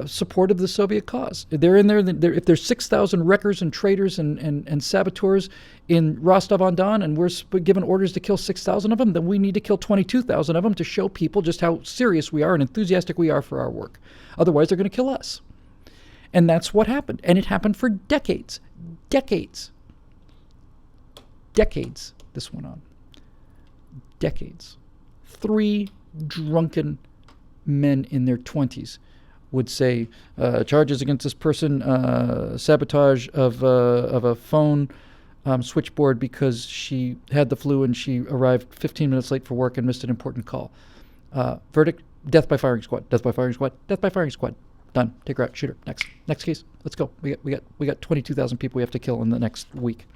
support of the Soviet cause. They're in there. If there's 6,000 wreckers and traitors and saboteurs in Rostov-on-Don, and we're given orders to kill 6,000 of them, then we need to kill 22,000 of them to show people just how serious we are and enthusiastic we are for our work. Otherwise, they're going to kill us. And that's what happened. And it happened for decades. Decades, this went on. Decades. 3 drunken men in their 20s would say, charges against this person, sabotage of a phone switchboard because she had the flu and she arrived 15 minutes late for work and missed an important call. Verdict, death by firing squad, death by firing squad, death by firing squad. Done. Take her out. Shoot her. Next case. Let's go. We got 22,000 people we have to kill in the next week.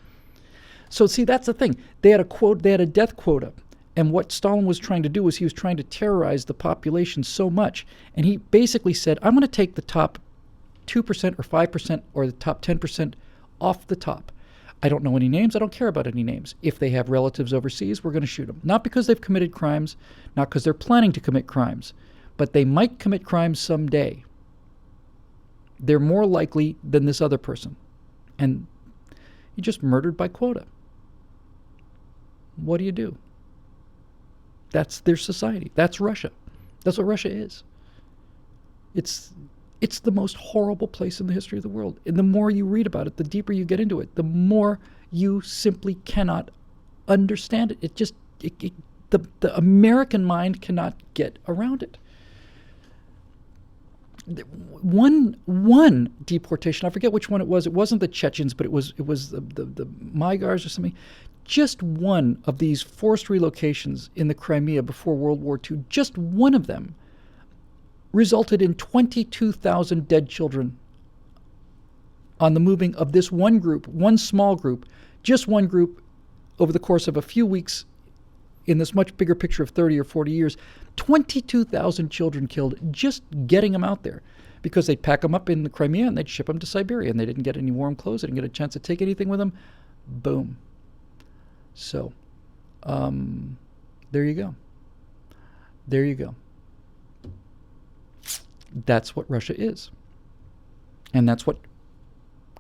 So see, that's the thing. They had a death quota. And what Stalin was trying to do was he was trying to terrorize the population so much. And he basically said, I'm going to take the top 2% or 5% or the top 10% off the top. I don't know any names. I don't care about any names. If they have relatives overseas, we're going to shoot them. Not because they've committed crimes, not because they're planning to commit crimes, but they might commit crimes someday. They're more likely than this other person. And you just murdered by quota. What do you do? That's their society. That's Russia. That's what Russia is. It's it's the most horrible place in the history of the world. And the more you read about it, the deeper you get into it, the more you simply cannot understand it. The American mind cannot get around it. One deportation, I forget which one it was. It wasn't the Chechens, but it was the Magyars or something. Just one of these forced relocations in the Crimea before World War II, just one of them resulted in 22,000 dead children on the moving of this one group, one small group, just one group over the course of a few weeks in this much bigger picture of 30 or 40 years. 22,000 children killed just getting them out there because they'd pack them up in the Crimea and they'd ship them to Siberia, and they didn't get any warm clothes. They didn't get a chance to take anything with them. Boom. So, there you go. There you go. That's what Russia is. And that's what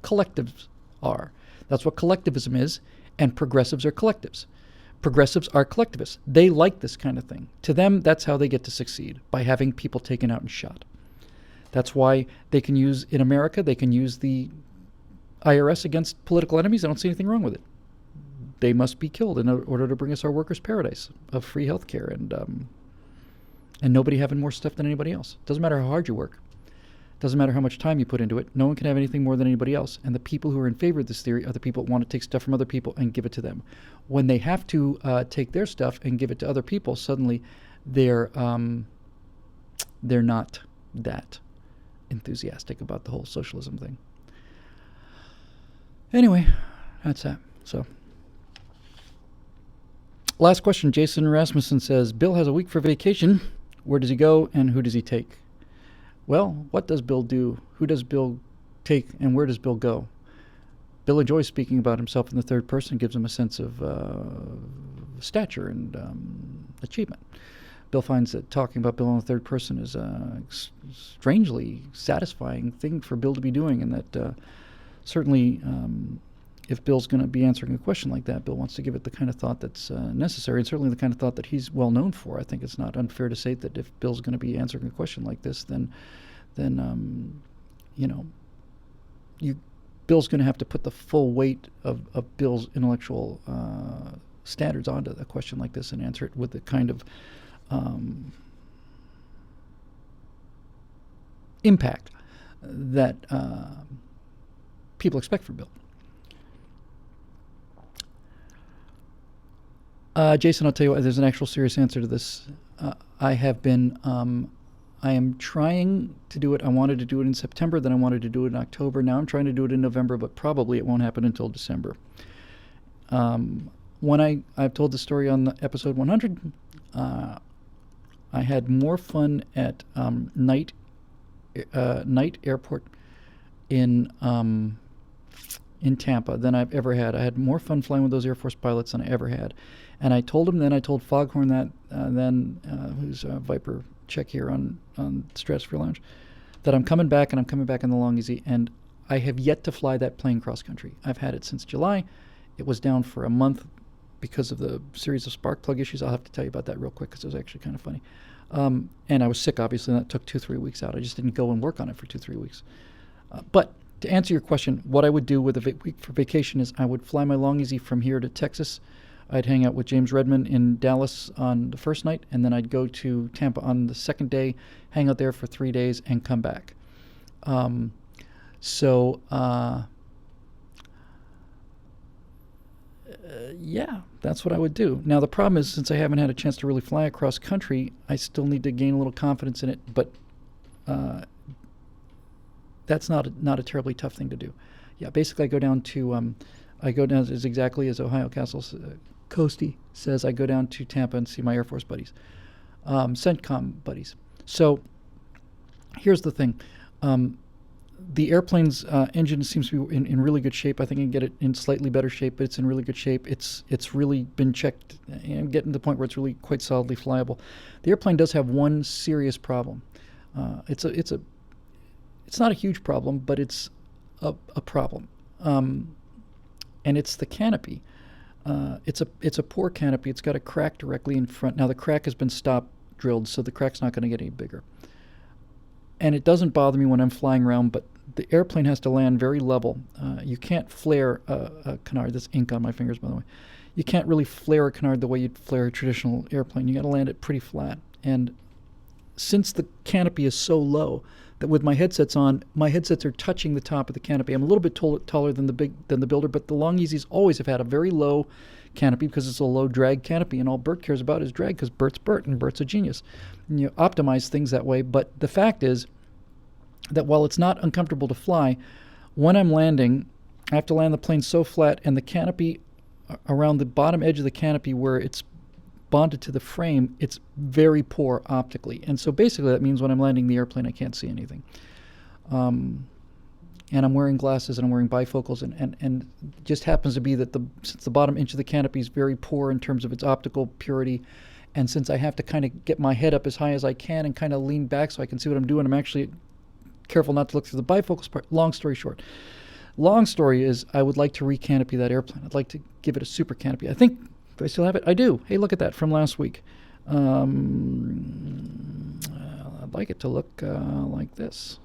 collectives are. That's what collectivism is, and progressives are collectives. Progressives are collectivists. They like this kind of thing. To them, that's how they get to succeed, by having people taken out and shot. That's why they can use, in America, they can use the IRS against political enemies. I don't see anything wrong with it. They must be killed in order to bring us our workers' paradise of free health care and nobody having more stuff than anybody else. Doesn't matter how hard you work. Doesn't matter how much time you put into it. No one can have anything more than anybody else. And the people who are in favor of this theory are the people who want to take stuff from other people and give it to them. When they have to take their stuff and give it to other people, suddenly they're not that enthusiastic about the whole socialism thing. Anyway, that's that. So, last question. Jason Rasmussen says, Bill has a week for vacation. Where does he go and who does he take? Well, what does Bill do? Who does Bill take and where does Bill go? Bill enjoys speaking about himself in the third person, gives him a sense of stature and achievement. Bill finds that talking about Bill in the third person is a strangely satisfying thing for Bill to be doing, and that certainly if Bill's going to be answering a question like that, Bill wants to give it the kind of thought that's necessary, and certainly the kind of thought that he's well known for. I think it's not unfair to say that if Bill's going to be answering a question like this, then Bill's going to have to put the full weight of Bill's intellectual standards onto a question like this and answer it with the kind of impact that people expect from Bill. Jason, I'll tell you what, there's an actual serious answer to this. I am trying to do it. I wanted to do it in September, then I wanted to do it in October. Now I'm trying to do it in November, but probably it won't happen until December. When I've told the story on the episode 100, I had more fun at Knight Airport in Tampa than I've ever had. I had more fun flying with those Air Force pilots than I ever had. And I told him, then I told Foghorn that, who's a Viper Check here on Stratosphere Lounge, that I'm coming back, and I'm coming back in the Long Easy, and I have yet to fly that plane cross country. I've had it since July. It was down for a month because of the series of spark plug issues. I'll have to tell you about that real quick because it was actually kind of funny. And I was sick, obviously, and that took 2-3 weeks out. I just didn't go and work on it for 2-3 weeks. But to answer your question, what I would do with a week for vacation is I would fly my Long Easy from here to Texas. I'd hang out with James Redman in Dallas on the first night, and then I'd go to Tampa on the second day, hang out there for 3 days, and come back. Yeah, that's what I would do. Now, the problem is, since I haven't had a chance to really fly across country, I still need to gain a little confidence in it, but that's not a terribly tough thing to do. Yeah, basically I go down as exactly as Ohio Castle's Coastie says, I go down to Tampa and see my Air Force buddies, CENTCOM buddies. So here's the thing. The airplane's engine seems to be in really good shape. I think I can get it in slightly better shape, but it's in really good shape. It's really been checked and getting to the point where it's really quite solidly flyable. The airplane does have one serious problem. It's not a huge problem, but it's a problem. And it's the canopy. It's a poor canopy. It's got a crack directly in front. Now the crack has been stop drilled, so the crack's not going to get any bigger. and it doesn't bother me when I'm flying around, but the airplane has to land very level. You can't flare a canard. That's ink on my fingers, by the way. You can't really flare a canard the way you'd flare a traditional airplane. You got to land it pretty flat. And since the canopy is so low that with my headsets on, my headsets are touching the top of the canopy. I'm a little bit taller than the builder, but the Long-EZs always have had a very low canopy because it's a low drag canopy, and all Bert cares about is drag because Bert's Bert and Bert's a genius. And you optimize things that way, but the fact is that while it's not uncomfortable to fly, when I'm landing, I have to land the plane so flat, and the canopy around the bottom edge of the canopy where it's bonded to the frame, it's very poor optically. And so basically that means when I'm landing the airplane, I can't see anything. And I'm wearing glasses and I'm wearing bifocals, and it just happens to be that since the bottom inch of the canopy is very poor in terms of its optical purity, and since I have to kind of get my head up as high as I can and kind of lean back so I can see what I'm doing, I'm actually careful not to look through the bifocals part. Long story short. Long story is I would like to recanopy that airplane. I'd like to give it a super canopy. I think, do I still have it? I do. Hey, look at that from last week. I'd like it to look like this.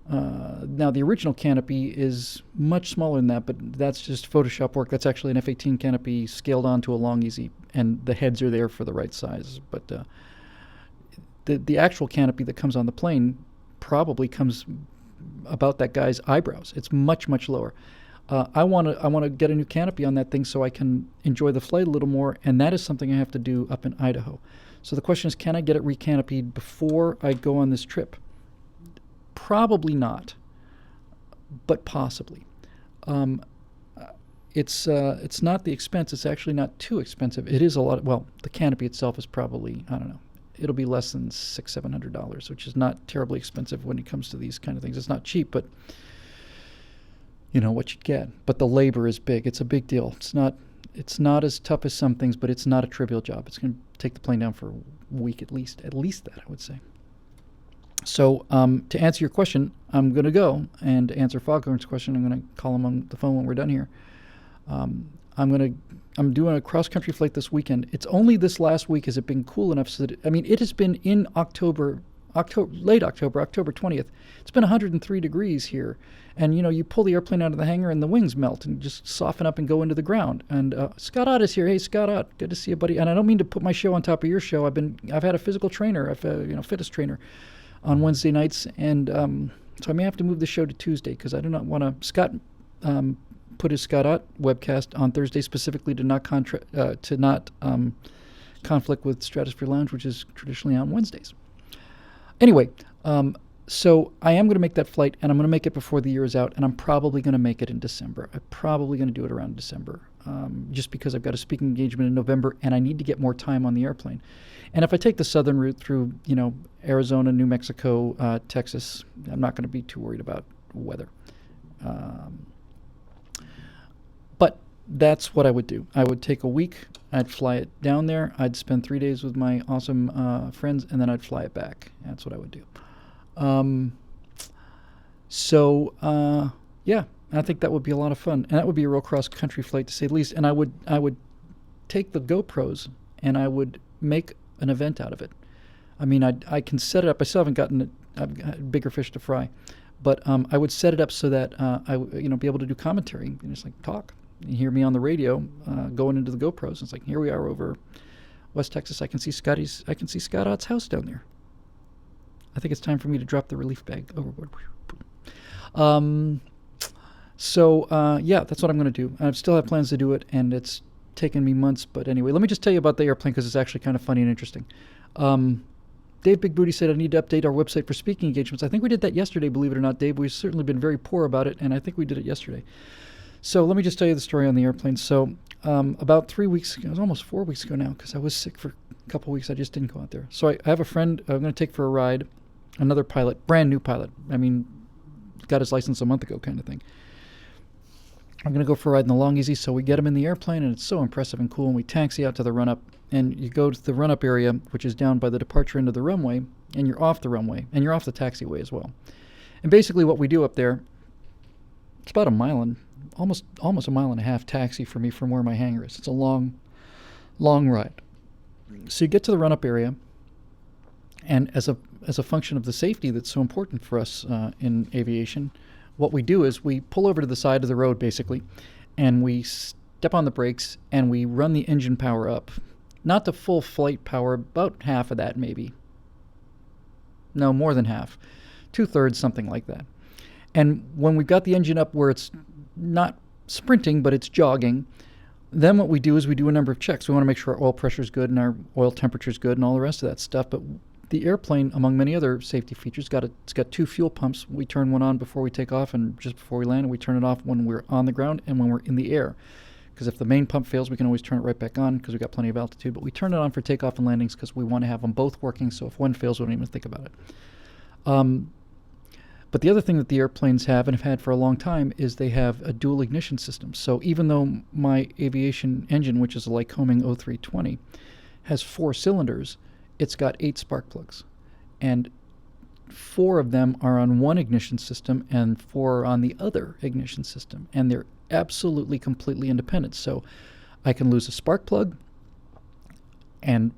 Now, the original canopy is much smaller than that, but that's just Photoshop work. That's actually an F-18 canopy scaled onto a Long-EZ, and the heads are there for the right size. But the actual canopy that comes on the plane probably comes about that guy's eyebrows. It's much, much lower. I want to get a new canopy on that thing so I can enjoy the flight a little more, and that is something I have to do up in Idaho. So the question is, can I get it recanopied before I go on this trip? Probably not, but possibly. It's not the expense. It's actually not too expensive. It is a lot. Well, the canopy itself is probably, I don't know, it'll be less than $600-700, which is not terribly expensive when it comes to these kind of things. It's not cheap, but you know what you get. But the labor is big. It's a big deal. It's not as tough as some things, but it's not a trivial job. It's going to take the plane down for a week at least that, I would say. So to answer your question, I'm going to go and answer Foghorn's question. I'm going to call him on the phone when we're done here. I'm doing a cross-country flight this weekend. It's only this last week has it been cool enough so that, it has been in late October, October 20th. It's been 103 degrees here. And, you pull the airplane out of the hangar and the wings melt and just soften up and go into the ground. And Scott Ott is here. Hey, Scott Ott, good to see you, buddy. And I don't mean to put my show on top of your show. I've had a physical trainer, fitness trainer on Wednesday nights. And so I may have to move the show to Tuesday because I do not want to. Scott put his Scott Ott webcast on Thursday specifically to not conflict with Stratosphere Lounge, which is traditionally on Wednesdays. Anyway, so I am going to make that flight, and I'm going to make it before the year is out, and I'm probably going to make it in December. I'm probably going to do it around December, just because I've got a speaking engagement in November, and I need to get more time on the airplane. And if I take the southern route through, Arizona, New Mexico, Texas, I'm not going to be too worried about weather. But that's what I would do. I would take a week. I'd fly it down there. I'd spend 3 days with my awesome friends, and then I'd fly it back. That's what I would do. Yeah, I think that would be a lot of fun, and that would be a real cross-country flight to say the least. And I would take the GoPros and I would make an event out of it. I can set it up. I still haven't gotten it. I've got bigger fish to fry, but I would set it up so that I be able to do commentary and just like talk. You hear me on the radio going into the GoPros. It's like, here we are over West Texas. I can see Scott Ott's house down there. I think it's time for me to drop the relief bag overboard. Yeah, that's what I'm going to do. I still have plans to do it, and it's taken me months. But anyway, let me just tell you about the airplane because it's actually kind of funny and interesting. Dave Big Booty said I need to update our website for speaking engagements. I think we did that yesterday, believe it or not, Dave. We've certainly been very poor about it, and I think we did it yesterday. So let me just tell you the story on the airplane. So about 3 weeks ago, it was almost 4 weeks ago now because I was sick for a couple of weeks. I just didn't go out there. So I have a friend I'm going to take for a ride, another pilot, brand new pilot. Got his license a month ago kind of thing. I'm going to go for a ride in the Long-EZ, so we get him in the airplane, and it's so impressive and cool, and we taxi out to the run-up, and you go to the run-up area, which is down by the departure end of the runway, and you're off the runway, and you're off the taxiway as well. And basically what we do up there, it's about almost a mile and a half taxi for me from where my hangar is. It's a long ride. So you get to the run-up area, and as as a function of the safety that's so important for us in aviation, what we do is we pull over to the side of the road, basically, and we step on the brakes and we run the engine power up. Not to full flight power, about half of that maybe. No, more than half. 2/3, something like that. And when we've got the engine up where it's not sprinting, but it's jogging, then what we do is we do a number of checks. We want to make sure our oil pressure is good and our oil temperature is good and all the rest of that stuff. But the airplane, among many other safety features, it's got 2 fuel pumps. We turn one on before we take off and just before we land, and we turn it off when we're on the ground and when we're in the air. Because if the main pump fails, we can always turn it right back on because we've got plenty of altitude. But we turn it on for takeoff and landings because we want to have them both working, so if one fails, we don't even think about it. But the other thing that the airplanes have, and have had for a long time, is they have a dual ignition system. So even though my aviation engine, which is a Lycoming 0320, has 4 cylinders, it's got 8 spark plugs. And 4 of them are on one ignition system and 4 are on the other ignition system. And they're absolutely, completely independent. So I can lose a spark plug and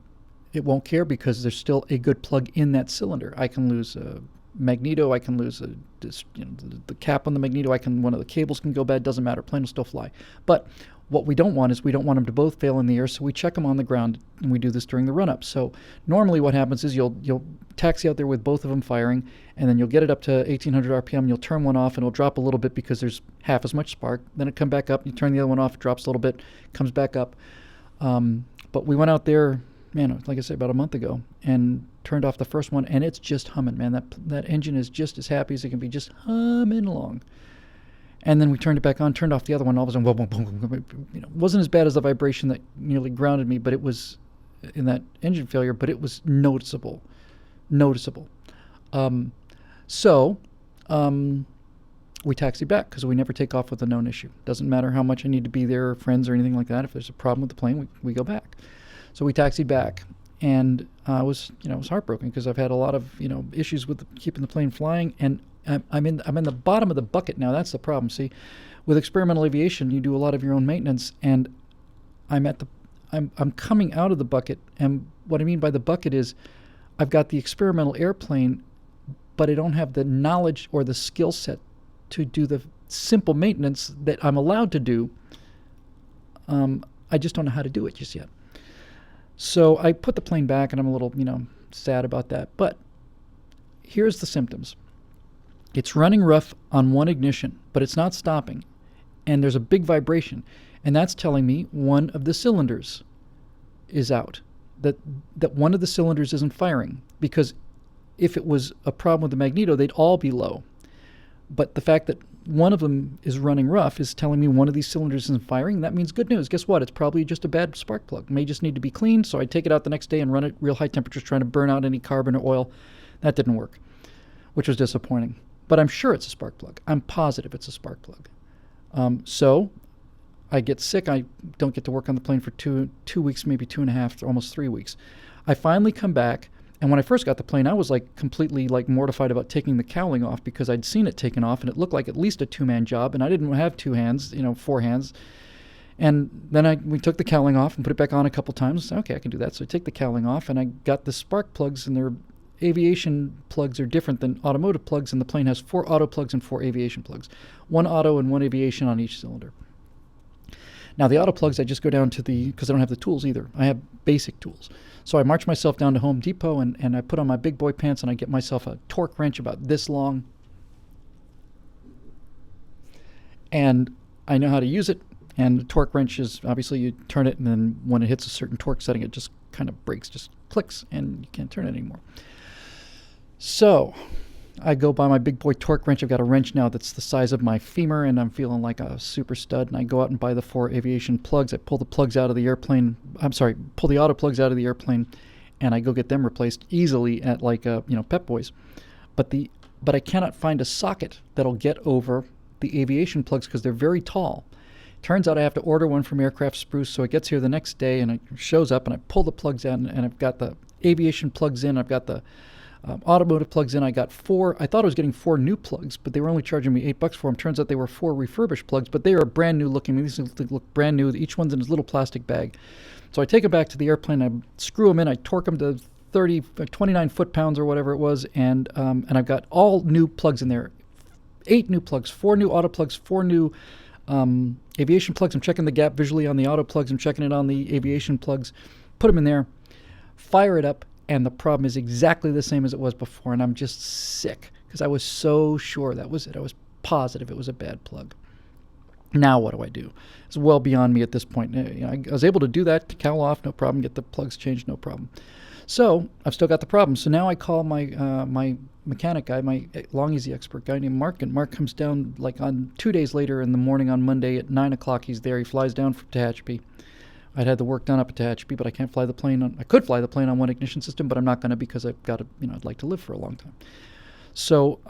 it won't care because there's still a good plug in that cylinder. I can lose a magneto, I can lose the cap on the magneto, one of the cables can go bad, doesn't matter, plane will still fly. But what we don't want is we don't want them to both fail in the air, so we check them on the ground, and we do this during the run-up. So normally what happens is you'll taxi out there with both of them firing, and then you'll get it up to 1800 RPM, and you'll turn one off, and it'll drop a little bit because there's half as much spark. Then it'll come back up, you turn the other one off, it drops a little bit, comes back up. But we went out there, man, like I said, about a month ago, and turned off the first one, and it's just humming, man. That engine is just as happy as it can be, just humming along. And then we turned it back on, turned off the other one, all of a sudden, boom, boom, boom, boom, it wasn't as bad as the vibration that nearly grounded me, but it was in that engine failure, but it was noticeable. We taxi back because we never take off with a known issue. Doesn't matter how much I need to be there, or friends or anything like that. If there's a problem with the plane, we go back. So we taxied back, and I was heartbroken because I've had a lot of issues with keeping the plane flying, and I'm in the bottom of the bucket now. That's the problem. See, with experimental aviation, you do a lot of your own maintenance, and I'm coming out of the bucket. And what I mean by the bucket is, I've got the experimental airplane, but I don't have the knowledge or the skill set to do the simple maintenance that I'm allowed to do. I just don't know how to do it just yet. So I put the plane back, and I'm a little, sad about that. But here's the symptoms. It's running rough on one ignition, but it's not stopping. And there's a big vibration. And that's telling me one of the cylinders is out, that one of the cylinders isn't firing. Because if it was a problem with the magneto, they'd all be low. But the fact that one of them is running rough is telling me one of these cylinders isn't firing. That means good news. Guess what? It's probably just a bad spark plug. It may just need to be cleaned. So I take it out the next day and run it real high temperatures, trying to burn out any carbon or oil. That didn't work, which was disappointing. But I'm sure it's a spark plug. I'm positive it's a spark plug. So I get sick. I don't get to work on the plane for two weeks, maybe 2.5, almost 3 weeks. I finally come back. And when I first got the plane, I was completely mortified about taking the cowling off because I'd seen it taken off and it looked like at least a 2-man job, and I didn't have 2 hands, 4 hands. And then we took the cowling off and put it back on a couple times. Okay, I can do that. So I take the cowling off, and I got the spark plugs, and their aviation plugs are different than automotive plugs, and the plane has 4 auto plugs and 4 aviation plugs. 1 auto and 1 aviation on each cylinder. Now, the auto plugs, I just go down to because I don't have the tools either. I have basic tools. So I march myself down to Home Depot, and I put on my big boy pants, and I get myself a torque wrench about this long. And I know how to use it. And the torque wrench is, obviously, you turn it, and then when it hits a certain torque setting, it just kind of breaks, just clicks, and you can't turn it anymore. So I go buy my big boy torque wrench. I've got a wrench now that's the size of my femur, and I'm feeling like a super stud. And I go out and buy the 4 aviation plugs. I pull the plugs out of the airplane. Pull the auto plugs out of the airplane, and I go get them replaced easily at Pep Boys. But I cannot find a socket that'll get over the aviation plugs because they're very tall. Turns out I have to order one from Aircraft Spruce, so it gets here the next day, and it shows up, and I pull the plugs out, and I've got the aviation plugs in. I've got the automotive plugs in. I got 4. I thought I was getting 4 new plugs, but they were only charging me $8 for them. Turns out they were 4 refurbished plugs, but they are brand new looking. These look brand new. Each one's in his little plastic bag. So I take them back to the airplane. I screw them in. I torque them to 29 foot-pounds or whatever it was, and I've got all new plugs in there. 8 new plugs, 4 new auto plugs, 4 new aviation plugs. I'm checking the gap visually on the auto plugs. I'm checking it on the aviation plugs. Put them in there, fire it up, and the problem is exactly the same as it was before, and I'm just sick because I was so sure that was it. I was positive it was a bad plug. Now what do I do? It's well beyond me at this point. I was able to do that, cowl off, no problem, get the plugs changed, no problem. So I've still got the problem. So now I call my my mechanic guy, my Long Easy expert guy named Mark, and Mark comes down like on 2 days later in the morning on Monday at 9 o'clock. He's there. He flies down from Tehachapi. I'd had the work done up at Tehachapi, but I can't fly the plane on. I could fly the plane on one ignition system, but I'm not going to because I've got to. I'd like to live for a long time. So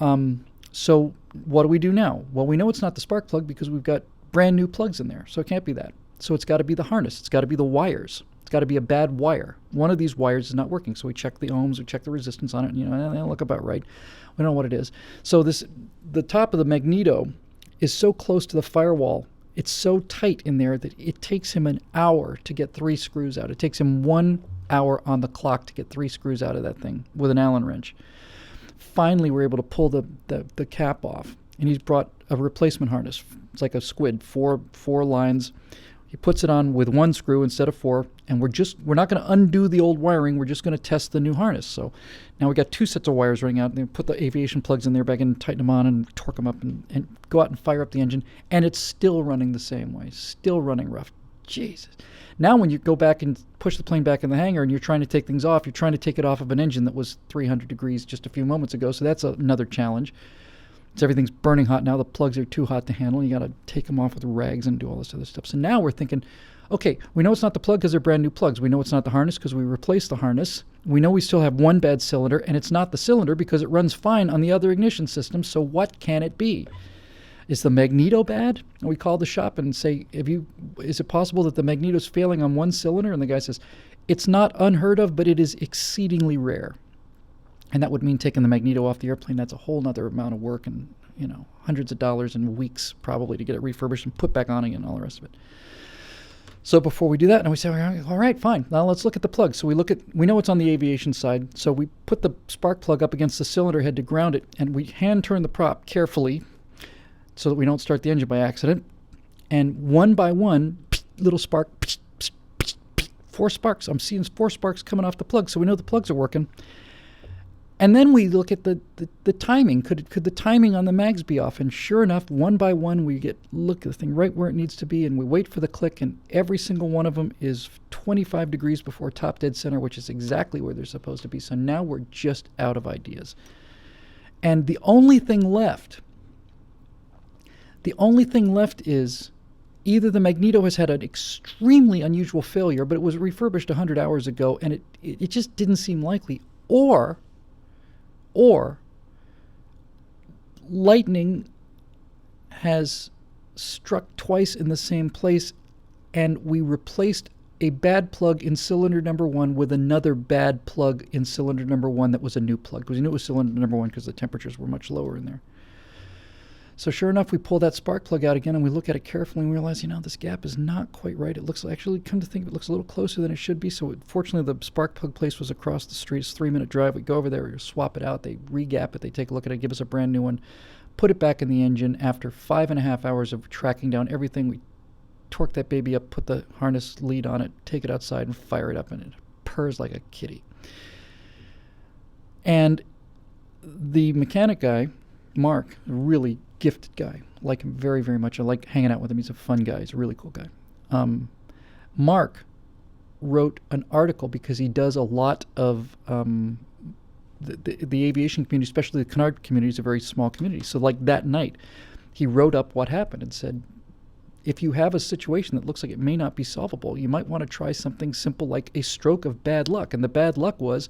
so what do we do now? Well, we know it's not the spark plug because we've got brand new plugs in there, so it can't be that. So it's got to be the harness. It's got to be the wires. It's got to be a bad wire. One of these wires is not working. So we check the ohms, we check the resistance on it, and they look about right. We don't know what it is. So the top of the magneto is so close to the firewall. It's so tight in there that it takes him an hour to get 3 screws out. It takes him 1 hour on the clock to get 3 screws out of that thing with an Allen wrench. Finally, we're able to pull the cap off, and he's brought a replacement harness. It's like a squid, four lines. He puts it on with 1 screw instead of 4, and we're not going to undo the old wiring. We're just going to test the new harness. So now we got 2 sets of wires running out, and they put the aviation plugs in there back in, tighten them on, and torque them up, and go out and fire up the engine, and it's still running the same way, still running rough. Jesus. Now when you go back and push the plane back in the hangar and you're trying to take things off, you're trying to take it off of an engine that was 300 degrees just a few moments ago, so that's another challenge. So everything's burning hot now. The plugs are too hot to handle. You got to take them off with rags and do all this other stuff. So now we're thinking, okay, we know it's not the plug because they're brand new plugs. We know it's not the harness because we replaced the harness. We know we still have 1 bad cylinder, and it's not the cylinder because it runs fine on the other ignition system. So what can it be? Is the magneto bad? And we call the shop and say, is it possible that the magneto's failing on 1 cylinder? And the guy says, it's not unheard of, but it is exceedingly rare. And that would mean taking the magneto off the airplane. That's a whole other amount of work and, hundreds of dollars and weeks probably to get it refurbished and put back on again and all the rest of it. So before we do that, and we say, all right, fine. Now let's look at the plug. So we know it's on the aviation side. So we put the spark plug up against the cylinder head to ground it, and we hand turn the prop carefully so that we don't start the engine by accident. And one by one, little spark, 4 sparks. I'm seeing 4 sparks coming off the plug, so we know the plugs are working. And then we look at the timing. Could the timing on the mags be off? And sure enough, one by one, look at the thing right where it needs to be, and we wait for the click, and every single one of them is 25 degrees before top dead center, which is exactly where they're supposed to be. So now we're just out of ideas. And the only thing left is either the magneto has had an extremely unusual failure, but it was refurbished 100 hours ago, and it just didn't seem likely, or lightning has struck twice in the same place, and we replaced a bad plug in cylinder number 1 with another bad plug in cylinder number 1 that was a new plug, because we knew it was cylinder number 1 because the temperatures were much lower in there. So sure enough, we pull that spark plug out again, and we look at it carefully and realize, this gap is not quite right. It looks, actually, come to think of it, looks a little closer than it should be. So fortunately, the spark plug place was across the street. It's a 3-minute drive. We go over there, we swap it out. They re-gap it. They take a look at it, give us a brand new one, put it back in the engine. After 5.5 hours of tracking down everything, we torque that baby up, put the harness lead on it, take it outside, and fire it up, and it purrs like a kitty. And the mechanic guy, Mark, a really gifted guy, like him very, very much. I like hanging out with him. He's a fun guy. He's a really cool guy. Mark wrote an article because he does a lot of the aviation community, especially the Cunard community, is a very small community. So like that night, he wrote up what happened and said, if you have a situation that looks like it may not be solvable, you might want to try something simple like a stroke of bad luck. And the bad luck was,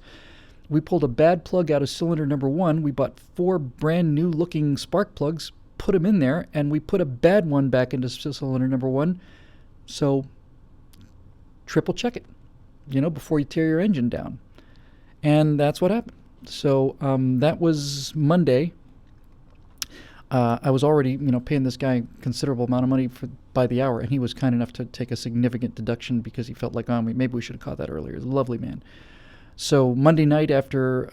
we pulled a bad plug out of cylinder number 1. We bought 4 brand new looking spark plugs, put them in there, and we put a bad one back into cylinder number 1. So triple check it, before you tear your engine down. And that's what happened. So that was Monday. I was already, paying this guy a considerable amount of money by the hour, and he was kind enough to take a significant deduction because he felt like, maybe we should have caught that earlier. He's a lovely man. So Monday night after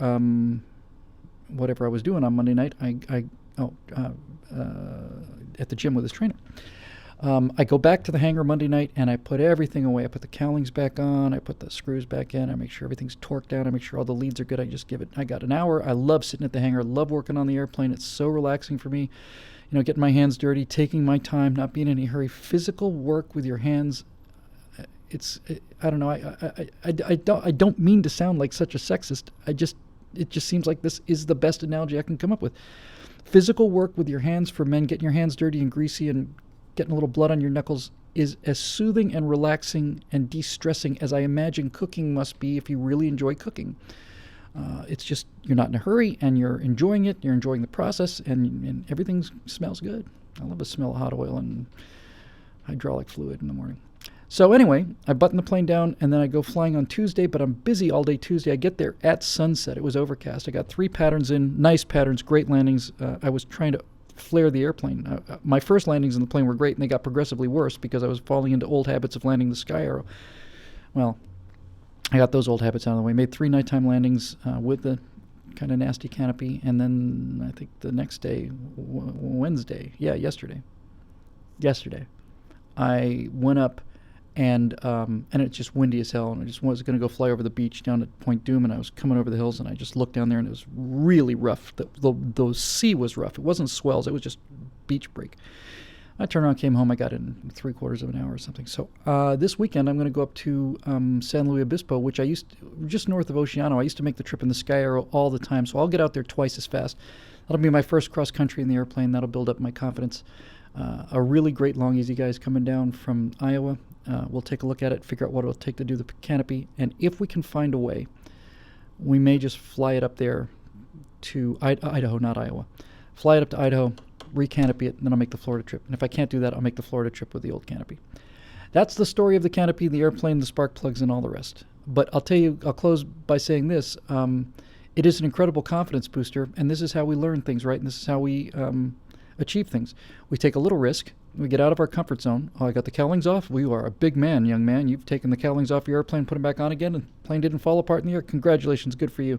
whatever I was doing on Monday night, at the gym with his trainer. I go back to the hangar Monday night and I put everything away. I put the cowlings back on. I put the screws back in. I make sure everything's torqued down. I make sure all the leads are good. I got an hour. I love sitting at the hangar. I love working on the airplane. It's so relaxing for me. Getting my hands dirty, taking my time, not being in any hurry. Physical work with your hands. I don't know. I don't mean to sound like such a sexist. It just seems like this is the best analogy I can come up with. Physical work with your hands for men, getting your hands dirty and greasy and getting a little blood on your knuckles, is as soothing and relaxing and de-stressing as I imagine cooking must be if you really enjoy cooking. It's just, you're not in a hurry and you're enjoying it. You're enjoying the process and everything smells good. I love the smell of hot oil and hydraulic fluid in the morning. So anyway, I button the plane down and then I go flying on Tuesday, but I'm busy all day Tuesday. I get there at sunset. It was overcast. I got 3 patterns in, nice patterns, great landings. I was trying to flare the airplane. My first landings in the plane were great and they got progressively worse because I was falling into old habits of landing the Sky Arrow. Well, I got those old habits out of the way. Made 3 nighttime landings with the kind of nasty canopy, and then I think the next day, yesterday, I went up and it's just windy as hell, and I just was going to go fly over the beach down at Point Doom, and I was coming over the hills, and I just looked down there, and it was really rough. The sea was rough. It wasn't swells. It was just beach break. I turned around, came home. I got in 3/4 of an hour or something. So this weekend, I'm going to go up to San Luis Obispo, which just north of Oceano. I used to make the trip in the Sky Arrow all the time, so I'll get out there twice as fast. That'll be my first cross-country in the airplane. That'll build up my confidence. A really great long easy guys coming down from Iowa. We'll take a look at it, figure out what it'll take to do the canopy, and if we can find a way, we may just fly it up there to Idaho, not Iowa. Fly it up to Idaho, re-canopy it, and then I'll make the Florida trip. And if I can't do that, I'll make the Florida trip with the old canopy. That's the story of the canopy, the airplane, the spark plugs, and all the rest. But I'll close by saying this. It is an incredible confidence booster, and this is how we learn things, right? And this is how we achieve things. We take a little risk. We get out of our comfort zone. Oh, I got the cowlings off. You are a big man, young man. You've taken the cowlings off your airplane, put them back on again, and the plane didn't fall apart in the air. Congratulations, good for you.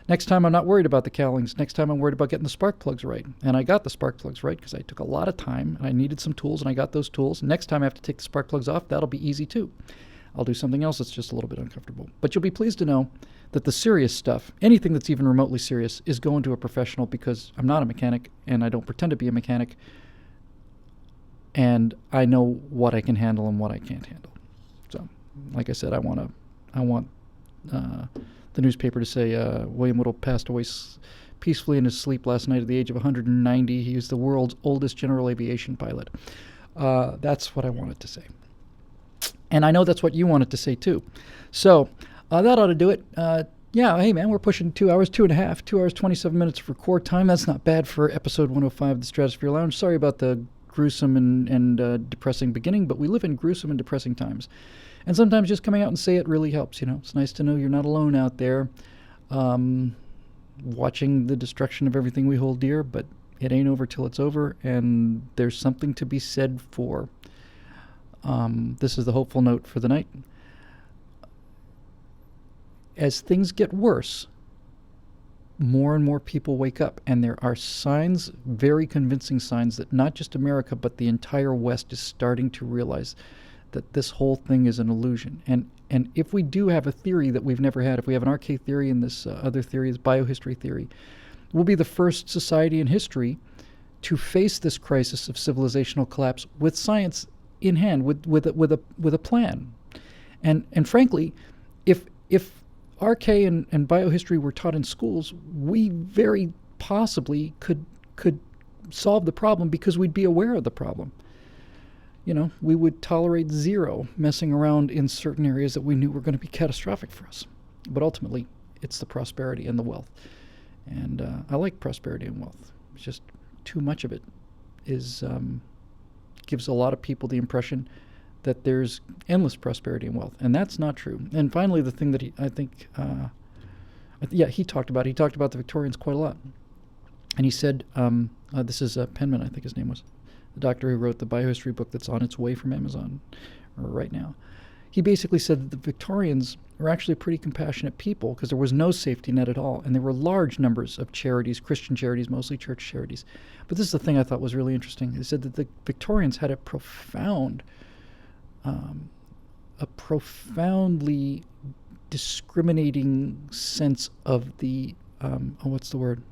Next time, I'm not worried about the cowlings. Next time, I'm worried about getting the spark plugs right. And I got the spark plugs right because I took a lot of time, and I needed some tools, and I got those tools. Next time I have to take the spark plugs off, that'll be easy too. I'll do something else that's just a little bit uncomfortable. But you'll be pleased to know that the serious stuff, anything that's even remotely serious, is going to a professional because I'm not a mechanic, and I don't pretend to be a mechanic. And I know what I can handle and what I can't handle. So, like I said, I want the newspaper to say William Whittle passed away peacefully in his sleep last night at the age of 190. He was the world's oldest general aviation pilot. That's what I wanted to say. And I know that's what you wanted to say, too. So, that ought to do it. Yeah, hey, man, we're pushing 2 hours, 2.5, 2 hours, 27 minutes of record time. That's not bad for episode 105 of the Stratosphere Lounge. Sorry about the gruesome and depressing beginning, but we live in gruesome and depressing times. And sometimes just coming out and say it really helps, It's nice to know you're not alone out there watching the destruction of everything we hold dear, but it ain't over till it's over, and there's something to be said for. This is the hopeful note for the night. As things get worse, more and more people wake up, and there are signs, very convincing signs, that not just America, but the entire West is starting to realize that this whole thing is an illusion. And if we do have a theory that we've never had, if we have an RK theory and this other theory is biohistory theory, we'll be the first society in history to face this crisis of civilizational collapse with science in hand, with a plan. And frankly, if RK and biohistory were taught in schools, we very possibly could solve the problem because we'd be aware of the problem. We would tolerate zero messing around in certain areas that we knew were going to be catastrophic for us. But ultimately, it's the prosperity and the wealth. And I like prosperity and wealth. It's just too much of it gives a lot of people the impression that there's endless prosperity and wealth, and that's not true. And finally, the thing that he talked about the Victorians quite a lot. And he said, this is Penman, I think his name was, the doctor who wrote the biohistory book that's on its way from Amazon right now. he basically said that the Victorians were actually pretty compassionate people because there was no safety net at all, and there were large numbers of charities, Christian charities, mostly church charities. But this is the thing I thought was really interesting. He said that the Victorians had a profoundly discriminating sense of the what's the word?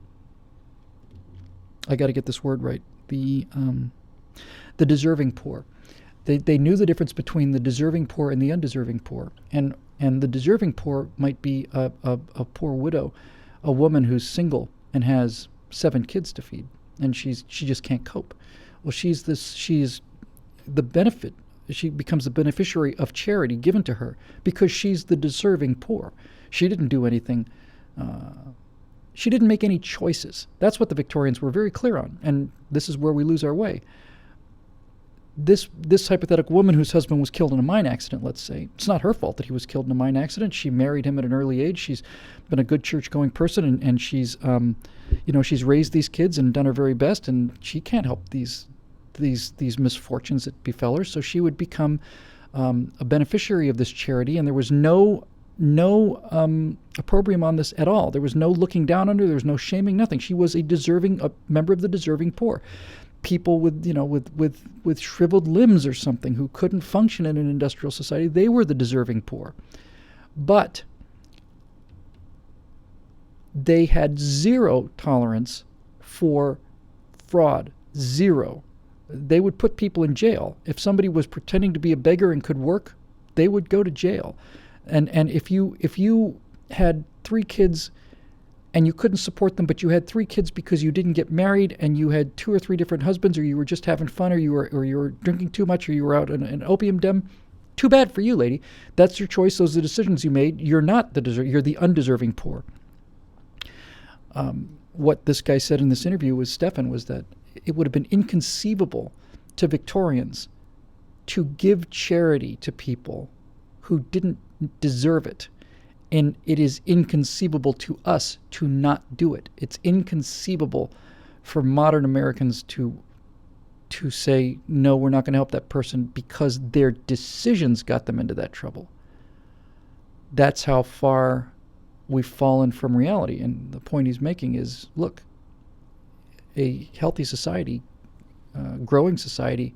I got to get this word right. The deserving poor. They knew the difference between the deserving poor and the undeserving poor, and the deserving poor might be a poor widow, a woman who's single and has 7 kids to feed, and she just can't cope. Well, she's the benefit. She becomes the beneficiary of charity given to her because she's the deserving poor. She didn't do anything. She didn't make any choices. That's what the Victorians were very clear on, and this is where we lose our way. This hypothetical woman whose husband was killed in a mine accident, let's say, it's not her fault that he was killed in a mine accident. She married him at an early age. She's been a good church-going person, and she's, she's raised these kids and done her very best, and she can't help these misfortunes that befell her. So she would become a beneficiary of this charity, and there was no opprobrium on this at all. There was no looking down on her. There was no shaming. Nothing. She was a member of the deserving poor. People with shriveled limbs or something who couldn't function in an industrial society, they were the deserving poor. But they had zero tolerance for fraud. Zero. They would put people in jail. If somebody was pretending to be a beggar and could work, they would go to jail. And if you had 3 kids and you couldn't support them, but you had 3 kids because you didn't get married, and you had 2 or 3 different husbands, or you were just having fun, or you were drinking too much, or you were out in an opium den, too bad for you, lady. That's your choice. Those are the decisions you made. You're not you're the undeserving poor. What this guy said in this interview with Stephan was that it would have been inconceivable to Victorians to give charity to people who didn't deserve it. And it is inconceivable to us to not do it. It's inconceivable for modern Americans to say, no, we're not going to help that person because their decisions got them into that trouble. That's how far we've fallen from reality. And the point he's making is, look, a healthy society, growing society,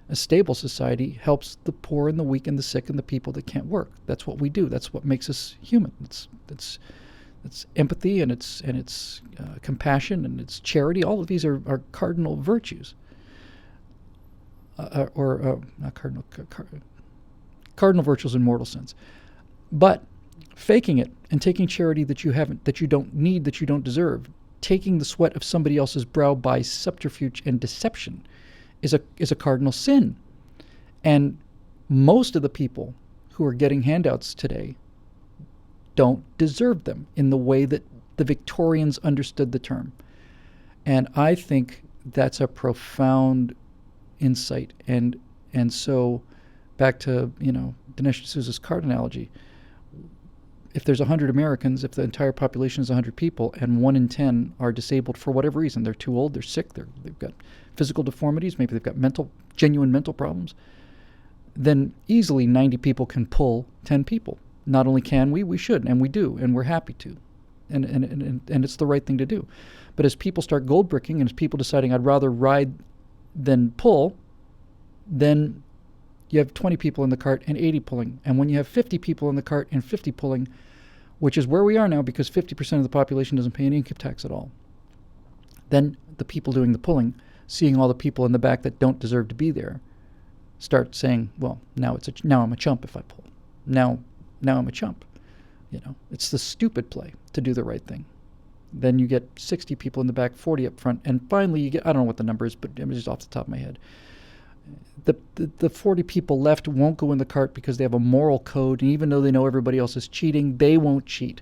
a stable society helps the poor and the weak and the sick and the people that can't work. That's what we do. That's what makes us human. It's empathy, and it's compassion, and it's charity. All of these are cardinal virtues, not cardinal cardinal virtues in mortal sense. But faking it and taking charity that you don't need, that you don't deserve, taking the sweat of somebody else's brow by subterfuge and deception, is a cardinal sin. And most of the people who are getting handouts today don't deserve them in the way that the Victorians understood the term. And I think that's a profound insight. And so back to, Dinesh D'Souza's card analogy. If there's 100 Americans, if the entire population is 100 people, and 1 in 10 are disabled for whatever reason, they're too old, they're sick, they've got physical deformities, maybe they've got genuine mental problems, then easily 90 people can pull 10 people. Not only can we should, and we do, and we're happy to. And it's the right thing to do. But as people start gold bricking, and as people deciding I'd rather ride than pull, then you have 20 people in the cart and 80 pulling. And when you have 50 people in the cart and 50 pulling, which is where we are now because 50% of the population doesn't pay any income tax at all, then the people doing the pulling, seeing all the people in the back that don't deserve to be there, start saying, well, now I'm a chump if I pull. Now I'm a chump. It's the stupid play to do the right thing. Then you get 60 people in the back, 40 up front, and finally you get, I don't know what the number is, but it's just off the top of my head. The 40 people left won't go in the cart because they have a moral code, and even though they know everybody else is cheating, they won't cheat.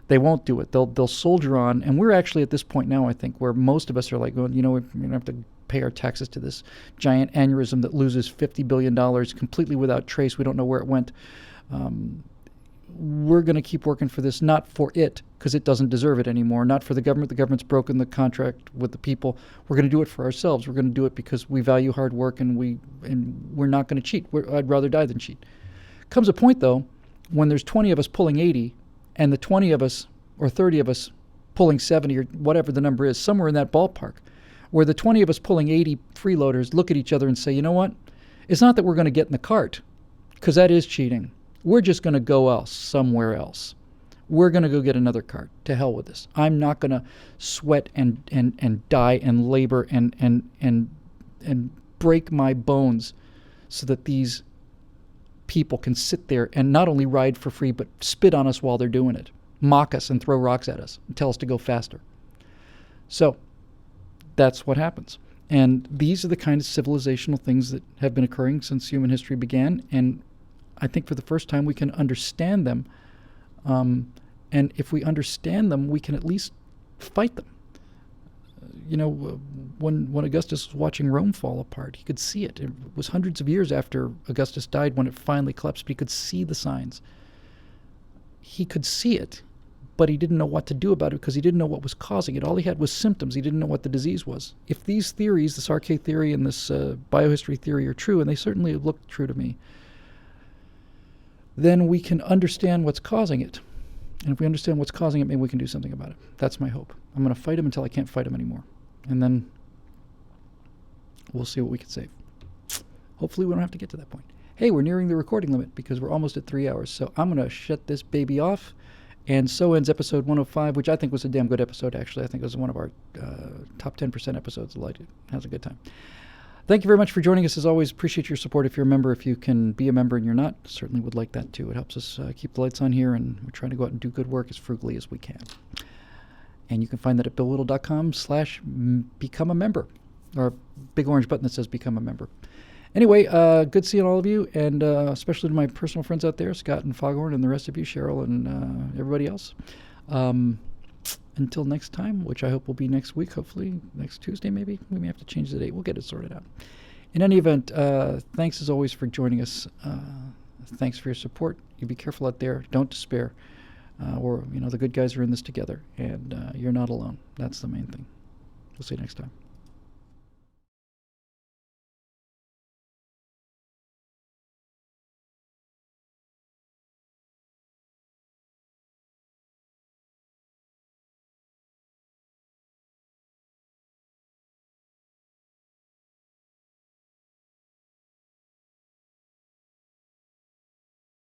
They won't do it. They'll soldier on, and we're actually at this point now, I think, where most of us are like, well, we're going to have to pay our taxes to this giant aneurysm that loses $50 billion completely without trace. We don't know where it went. We're going to keep working for this, not for it, because it doesn't deserve it anymore, not for the government. The government's broken the contract with the people. We're going to do it for ourselves. We're going to do it because we value hard work, and we're not going to cheat. I'd rather die than cheat. Comes a point, though, when there's 20 of us pulling 80 and the 20 of us or 30 of us pulling 70 or whatever the number is, somewhere in that ballpark, where the 20 of us pulling 80 freeloaders look at each other and say, you know what? It's not that we're going to get in the cart, because that is cheating. We're just going to go somewhere else. We're going to go get another cart. To hell with this. I'm not going to sweat and die and labor and break my bones so that these people can sit there and not only ride for free, but spit on us while they're doing it, mock us and throw rocks at us and tell us to go faster. So that's what happens. And these are the kind of civilizational things that have been occurring since human history began. And I think for the first time we can understand them. And if we understand them, we can at least fight them. When Augustus was watching Rome fall apart, he could see it. It was hundreds of years after Augustus died when it finally collapsed, but he could see the signs. He could see it, but he didn't know what to do about it because he didn't know what was causing it. All he had was symptoms. He didn't know what the disease was. If these theories, this archaic theory and this biohistory theory, are true, and they certainly look true to me, then we can understand what's causing it. And if we understand what's causing it, maybe we can do something about it. That's my hope. I'm going to fight him until I can't fight him anymore. And then we'll see what we can save. Hopefully we don't have to get to that point. Hey, we're nearing the recording limit because we're almost at 3 hours. So I'm going to shut this baby off. And so ends episode 105, which I think was a damn good episode, actually. I think it was one of our top 10% episodes. I liked it. Has a good time. Thank you very much for joining us. As always, appreciate your support. If you're a member, if you can be a member and you're not, certainly would like that too. It helps us keep the lights on here, and we're trying to go out and do good work as frugally as we can. And you can find that at billwhittle.com/become a member, or a big orange button that says become a member. Anyway, good seeing all of you, and especially to my personal friends out there, Scott and Foghorn and the rest of you, Cheryl and everybody else. Until next time, which I hope will be next week, hopefully next Tuesday maybe. We may have to change the date. We'll get it sorted out. In any event, thanks as always for joining us. Thanks for your support. You be careful out there. Don't despair. The good guys are in this together, and you're not alone. That's the main thing. We'll see you next time.